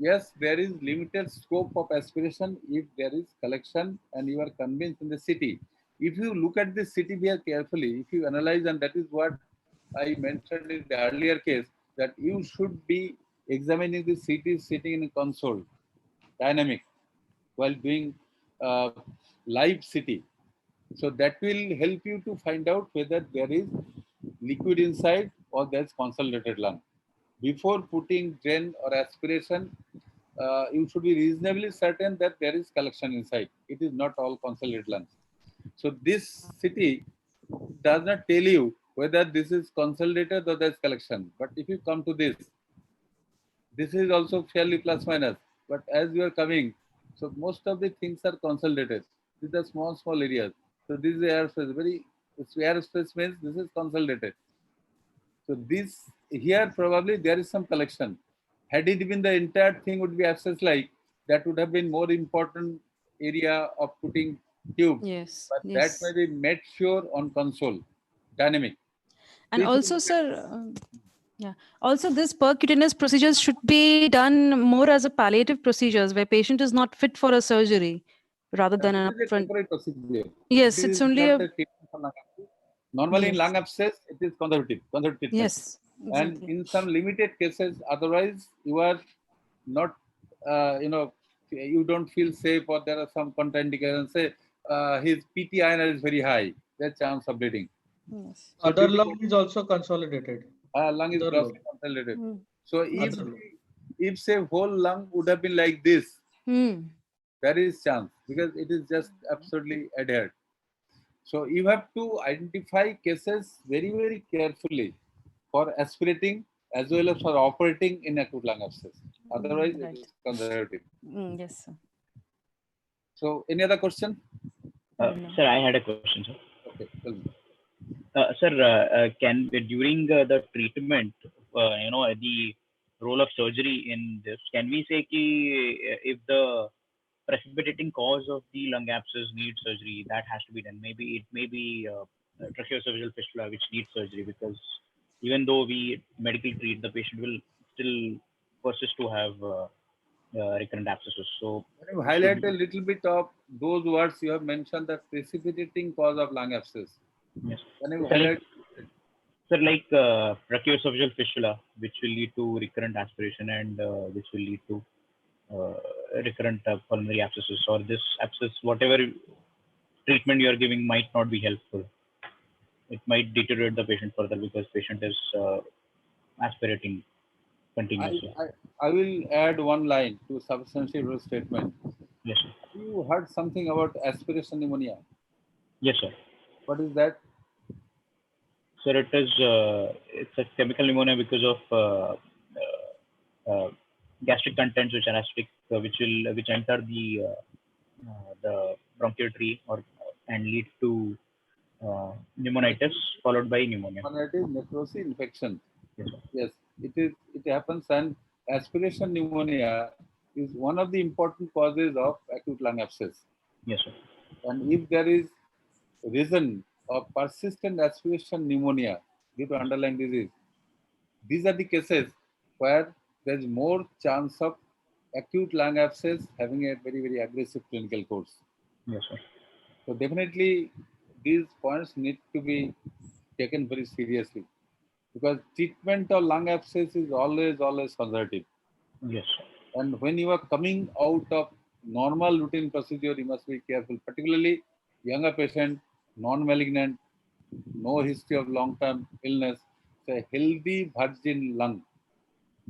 yes, there is limited scope of aspiration if there is collection and you are convinced in the city. If you look at the city here carefully, if you analyze, and that is what I mentioned in the earlier case, that you should be examining the city sitting in a console, dynamic, while doing live city. So that will help you to find out whether there is liquid inside or there's consolidated lung. Before putting drain or aspiration, you should be reasonably certain that there is collection inside. It is not all consolidated lungs. So this city does not tell you whether this is consolidated or there's collection. But if you come to this is also fairly plus minus. But as you are coming, so most of the things are consolidated. These are small areas. So this is airspace. Airspace means this is consolidated. So this here probably there is some collection. Had it been the entire thing would be abscess-like, that would have been more important area of putting tube. Yes. But yes. that may be made sure on console, dynamic. And also, sir, yeah. Also, this percutaneous procedures should be done more as a palliative procedures where patient is not fit for a surgery rather than an upfront. Yes, it's only a. Normally Yes. in lung abscess, it is conservative treatment. Yes, And exactly. in some limited cases, otherwise you are not, you don't feel safe, or there are some contraindications. Say his PT INR is very high, there's chance of bleeding. Yes. So Other people- lung is also consolidated. lung is Other grossly lung. consolidated. Hmm. So Other lung. if say whole lung would have been like this, Hmm. there is chance because it is just absolutely adhered. So you have to identify cases very, very carefully for aspirating as well as for operating in acute lung abscess. Otherwise, it Right. is conservative. Yes, sir. So, any other question? No. Sir, I had a question, sir. Okay, tell me. Sir, can during the treatment, the role of surgery in this, can we say ki, if the precipitating cause of the lung abscess needs surgery, that has to be done? Maybe it may be tracheoesophageal fistula which needs surgery, because even though we medically treat, the patient will still persist to have recurrent abscesses. So, Can you highlight a little bit of those words you have mentioned, the precipitating cause of lung abscess? yes. Can you So highlight? like tracheoesophageal fistula, which will lead to recurrent aspiration, and which will lead to recurrent pulmonary abscesses, or this abscess, whatever treatment you are giving might not be helpful. It might deteriorate the patient further because patient is aspirating continuously. I will add one line to substantiate your statement. Yes, sir. You heard something about aspiration pneumonia. Yes, sir. What is that? Sir, it is it's a chemical pneumonia because of gastric contents which are acidic, which enter the bronchial tree and lead to pneumonitis followed by pneumonia. Pneumonitis, necrosis, infection. Yes, sir. Yes, it is. It happens, and aspiration pneumonia is one of the important causes of acute lung abscess. Yes, sir. And if there is reason of persistent aspiration pneumonia due to underlying disease, these are the cases where there is more chance of acute lung abscess having a very, very aggressive clinical course. Yes, sir. So definitely these points need to be taken very seriously, because treatment of lung abscess is always conservative. Yes, sir. And when you are coming out of normal routine procedure, you must be careful, particularly younger patient, non-malignant, no history of long-term illness. So a healthy virgin lung,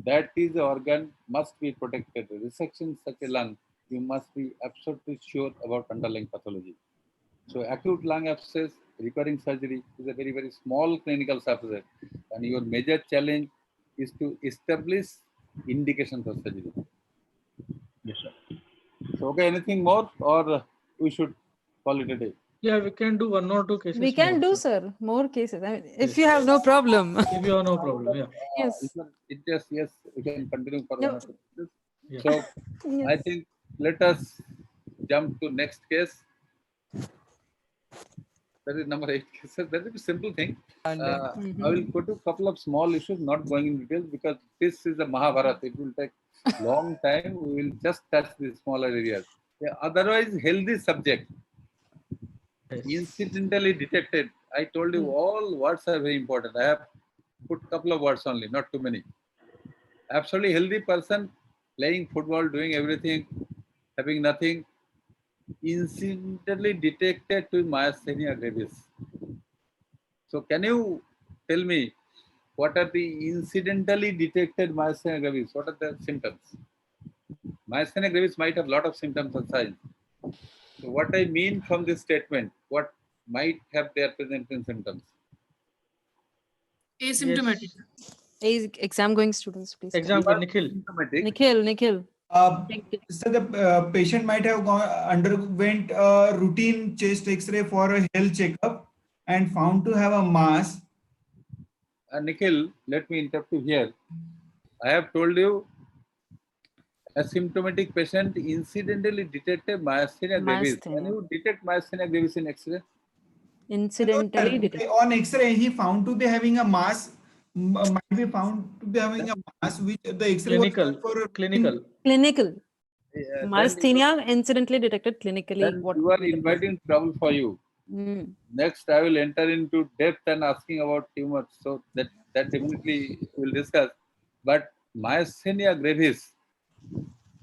that is the organ must be protected. Resection such a lung, you must be absolutely sure about underlying pathology. So acute lung abscess, recurring surgery is a very, very small clinical subset, and your major challenge is to establish indication for surgery. Yes, sir. So, okay, anything more, or we should call it a day? Yeah, we can do one or two cases. We can more, do, sir, more cases. I mean, if you have no problem. If you have no problem, yeah. Yes. Yes, we can continue for No. one or two cases. Yeah. So, Yes. I think let us jump to next case. That is number 8 cases. That is a simple thing. I will go to a couple of small issues, not going in details, because this is a Mahabharata. It will take long time. We will just touch the smaller areas. Yeah, otherwise, healthy subject. Incidentally detected. I told you all words are very important. I have put a couple of words only, not too many. Absolutely healthy person, playing football, doing everything, having nothing, incidentally detected to myasthenia gravis. So can you tell me what are the incidentally detected myasthenia gravis? What are the symptoms? Myasthenia gravis might have a lot of symptoms and signs. So what I mean from this statement, what might have their presenting symptoms? Asymptomatic. Exam going students, please. Exam You are Nikhil. symptomatic. Nikhil. So the patient might have underwent a routine chest X-ray for a health checkup and found to have a mass. Nikhil, let me interrupt you here. I have told you asymptomatic patient incidentally detected myasthenia gravis. Can you detect myasthenia gravis in X-ray? Incidentally detected. On X-ray, he found to be having a mass. Might be found to be having a mass which the X-ray was done for clinical. Myasthenia incidentally detected clinically. Then What you are inviting trouble for you. Mm. Next, I will enter into depth and asking about tumors. So that definitely we'll discuss. But myasthenia gravis,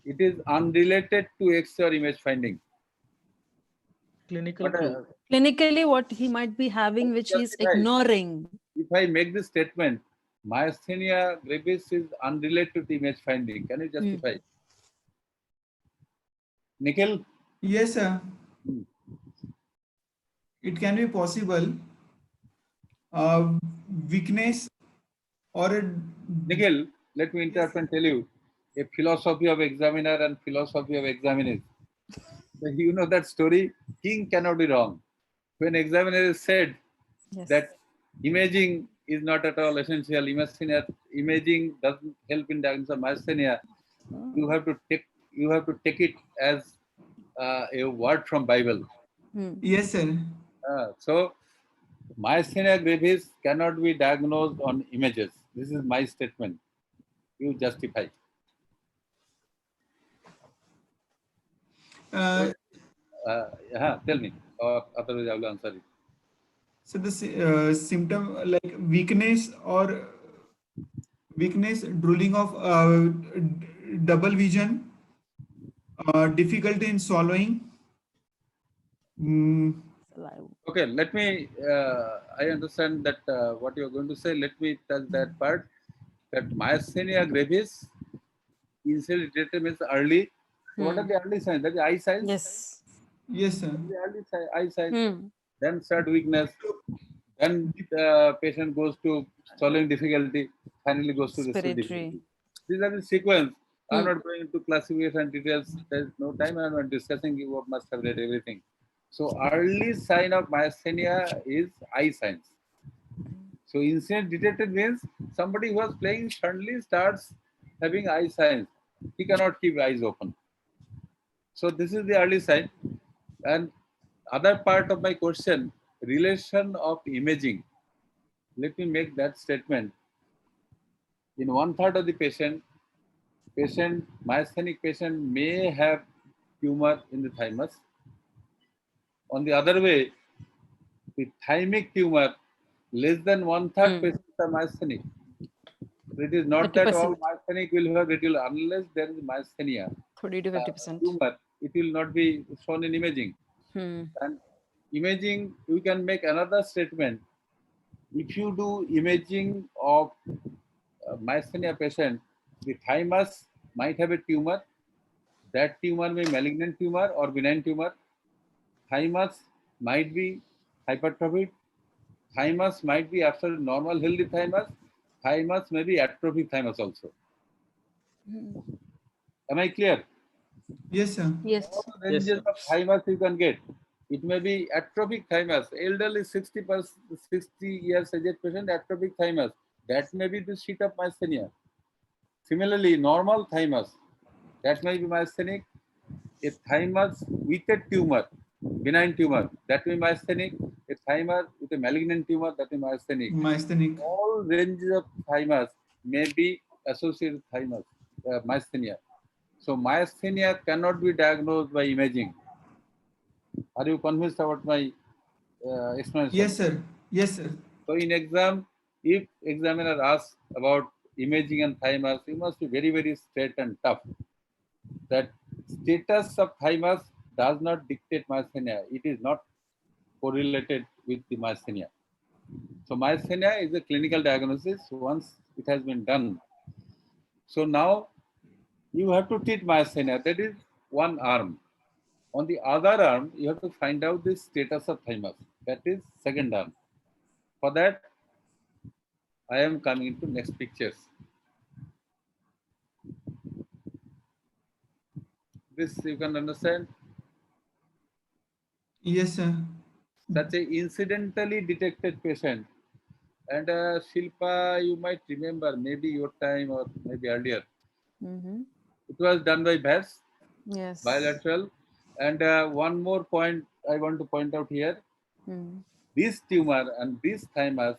it is unrelated to X-ray or image finding. Clinical But, clue. Clinically, what he might be having, which he's ignoring. If I make this statement, myasthenia gravis is unrelated to image finding, can you justify? Nikhil? Yes, sir. It can be possible. Weakness or a... Nikhil, let me interrupt and tell you a philosophy of examiner and philosophy of examiners. You know that story, king cannot be wrong. When examiner said that imaging is not at all essential, imaging doesn't help in diagnosis of myasthenia, you have to take it as a word from Bible. Yes, sir. So myasthenia gravis cannot be diagnosed on images. This is my statement. You justify. Tell me, or otherwise I will answer it. So the symptom like weakness or drooling of double vision, difficulty in swallowing. Okay, let me, I understand that what you're going to say. Let me tell that part, that myasthenia gravis, initially detected means early. So what are the early signs? That is eye signs? Yes. Yes, sir. The early eye signs. Then start weakness. Then patient goes to swallowing difficulty, finally goes to respiratory difficulty. These are the sequence. I'm not going into classification details. There's no time. I'm not discussing. You must have read everything. So early sign of myasthenia is eye signs. So incident detected means somebody who was playing suddenly starts having eye signs. He cannot keep eyes open. So this is the early sign. And other part of my question, relation of imaging. Let me make that statement. In 1/3 of the myasthenic patient may have tumor in the thymus. On the other way, the thymic tumor, less than 1/3 patients are myasthenic. It is not that all myasthenic will have radial, unless there is myasthenia 30 to 50%. tumor, it will not be shown in imaging. And imaging, you can make another statement. If you do imaging of myasthenia patient, the thymus might have a tumor. That tumor may be malignant tumor or benign tumor. Thymus might be hypertrophic. Thymus might be absolute normal healthy thymus. Thymus may be atrophic thymus also. Am I clear? Yes, sir. Yes. All the ranges of thymus you can get. It may be atrophic thymus. Elderly 60 years aged patient, atrophic thymus. That may be the sheet of myasthenia. Similarly, normal thymus, that may be myasthenic. A thymus with a tumor, benign tumor, that may be myasthenic. A thymus with a malignant tumor, that may be myasthenic. Myasthenic. All ranges of thymus may be associated with thymus, myasthenia. So myasthenia cannot be diagnosed by imaging. Are you convinced about my explanation? Yes, sir. Yes, sir. So in exam, if examiner asks about imaging and thymus, you must be very, very straight and tough. That status of thymus does not dictate myasthenia. It is not correlated with the myasthenia. So myasthenia is a clinical diagnosis once it has been done. So now you have to treat myasthenia. That is one arm. On the other arm, you have to find out the status of thymus. That is second arm. For that, I am coming into next pictures. This you can understand. Yes, sir. Such a incidentally detected patient. And Shilpa, you might remember, maybe your time or maybe earlier. It was done by VAS, Yes. bilateral. And one more point I want to point out here. This tumor and this thymus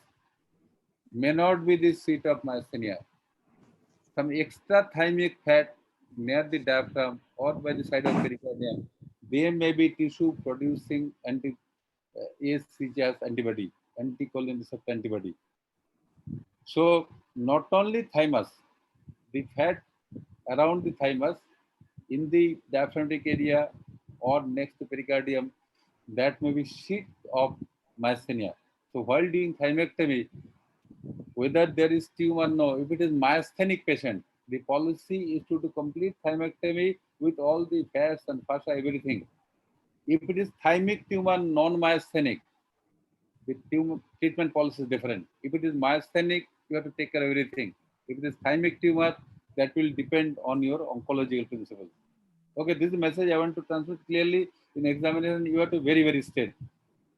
may not be the seat of myasthenia. Some extra thymic fat near the diaphragm or by the side of pericardium, they may be tissue producing ACE antibody, anticolon receptor antibody. So not only thymus, the fat around the thymus in the diaphragmatic area or next to pericardium that may be sheet of myasthenia. So while doing thymectomy, whether there is tumor or no, if it is myasthenic patient, the policy is to do complete thymectomy with all the fats and fascia, everything. If it is thymic tumor, non-myasthenic, the tumor treatment policy is different. If it is myasthenic, you have to take care of everything. If it is thymic tumor, that will depend on your oncological principles. Okay, this is the message I want to transmit clearly. In examination, you have to very, very straight.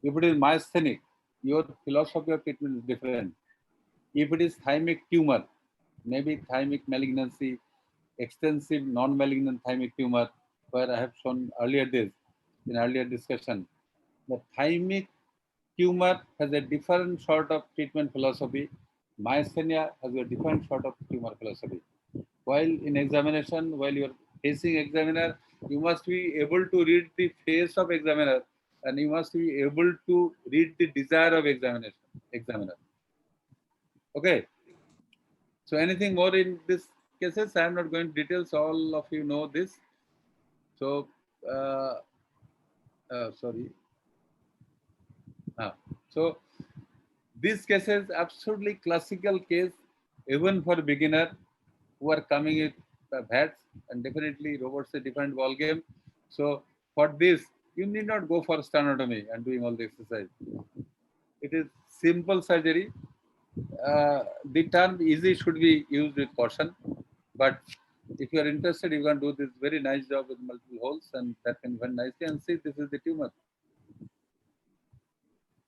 If it is myasthenic, your philosophy of treatment is different. If it is thymic tumor, maybe thymic malignancy, extensive non-malignant thymic tumor, where I have shown earlier this, in earlier discussion, the thymic tumor has a different sort of treatment philosophy. Myasthenia has a different sort of tumor philosophy. While in examination, while you are facing examiner, you must be able to read the face of examiner, and you must be able to read the desire of examiner. Okay. So anything more in this cases? I am not going to details. All of you know this. So, sorry. So this case is absolutely classical case, even for beginner who are coming with VATs, and definitely robots a different ball game. So for this, you need not go for sternotomy and doing all the exercise. It is simple surgery. The term easy should be used with caution, but if you are interested, you can do this very nice job with multiple holes, and that can be nicely, and see this is the tumor.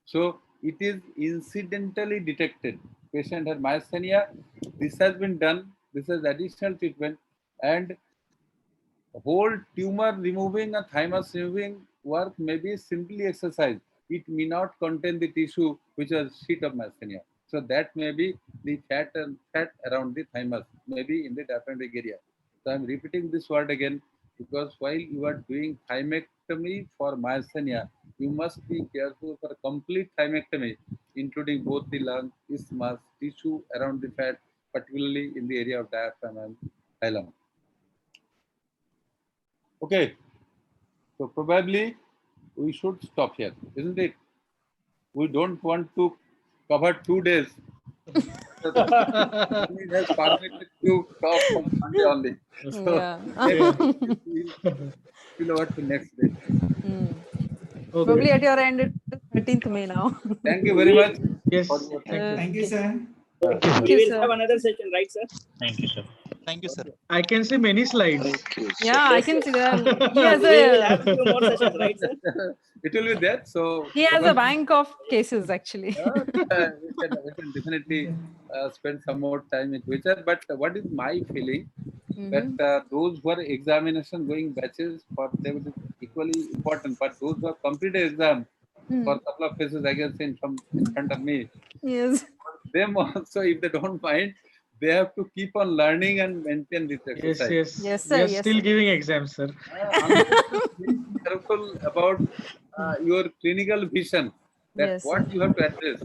So it is incidentally detected. Patient had myasthenia. This has been done. This is additional treatment, and whole tumor removing and thymus removing work may be simply exercise. It may not contain the tissue which is sheet of myasthenia. So that may be the fat around the thymus, maybe in the diaphragmatic area. So I'm repeating this word again because while you are doing thymectomy for myasthenia, you must be careful for complete thymectomy, including both the lung, isthmus, tissue around the fat, particularly in the area of diaphragm and hilum. Okay, so probably we should stop here, isn't it? We don't want to cover 2 days. It has permitted to talk on Monday only. So we'll over to next day. Okay. Probably at your end, it's 13th May now. Thank you very much. Yes. Thank you, sir. Thank We you, will sir. have another session, right, sir? Thank you, sir. Thank you, sir. I can see many slides. Yeah, I can see that. He has We will have a few more sessions, right, sir? It will be there. So he has a bank of cases actually. we can definitely spend some more time in future. But what is my feeling that those who are examination going batches, for them it is equally important. But those who have completed exam, for a couple of cases I can see from in front of me, Yes. for them also, if they don't mind, they have to keep on learning and maintain this exercise. Yes, sir. We are still giving exams, sir. Be careful about your clinical vision, that what you have to address.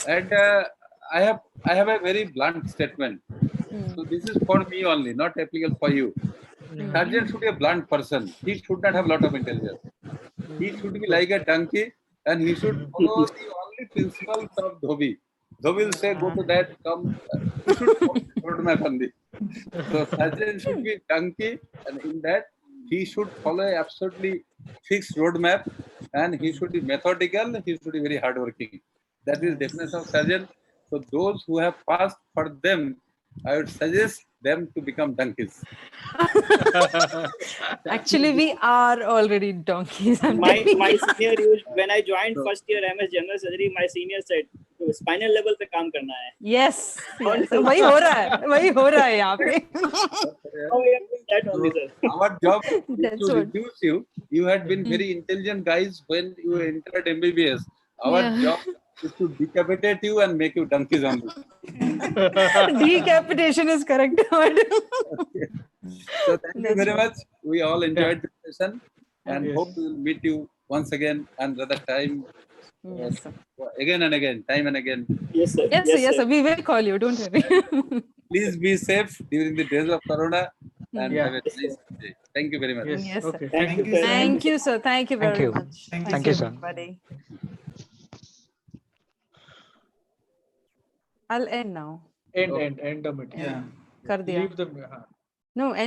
And I have a very blunt statement. So this is for me only, not applicable for you. Surgeon should be a blunt person. He should not have a lot of intelligence. He should be like a donkey, and he should follow the only principles of Dhobi. Dhobi will say, go to that, come. He should follow the roadmap only. So surgeon should be donkey, and in that he should follow a absolutely fixed roadmap, and he should be methodical. He should be very hardworking. That is definition of surgeon. So those who have passed, for them, I would suggest them to become donkeys. Actually, we are already donkeys. My senior used, when I joined first year MS General Surgery, my senior said, spinal level पे काम करना है. Yes. वही हो रहा है यहाँ पे. That only, sir. Our job is to reduce you. You had been very intelligent guys when you entered MBBS. Our job is to decapitate you and make you donkeys only. Decapitation is correct word. So thank you very much. We all enjoyed the session, and hope we will meet you once again another time. Yes, sir. Again and again, time and again. Yes, sir. Yes, sir. We will call you. Don't worry. Please be safe during the days of Corona, and have a nice day. Thank you very much. Yes. Yes, sir. Okay. Thank Thank you. you. Thank you, sir. Thank you Thank very you. much. Thank you, sir. everybody. I'll end now. End the meeting. Yeah. Yeah. कर दिया. Leave the. No,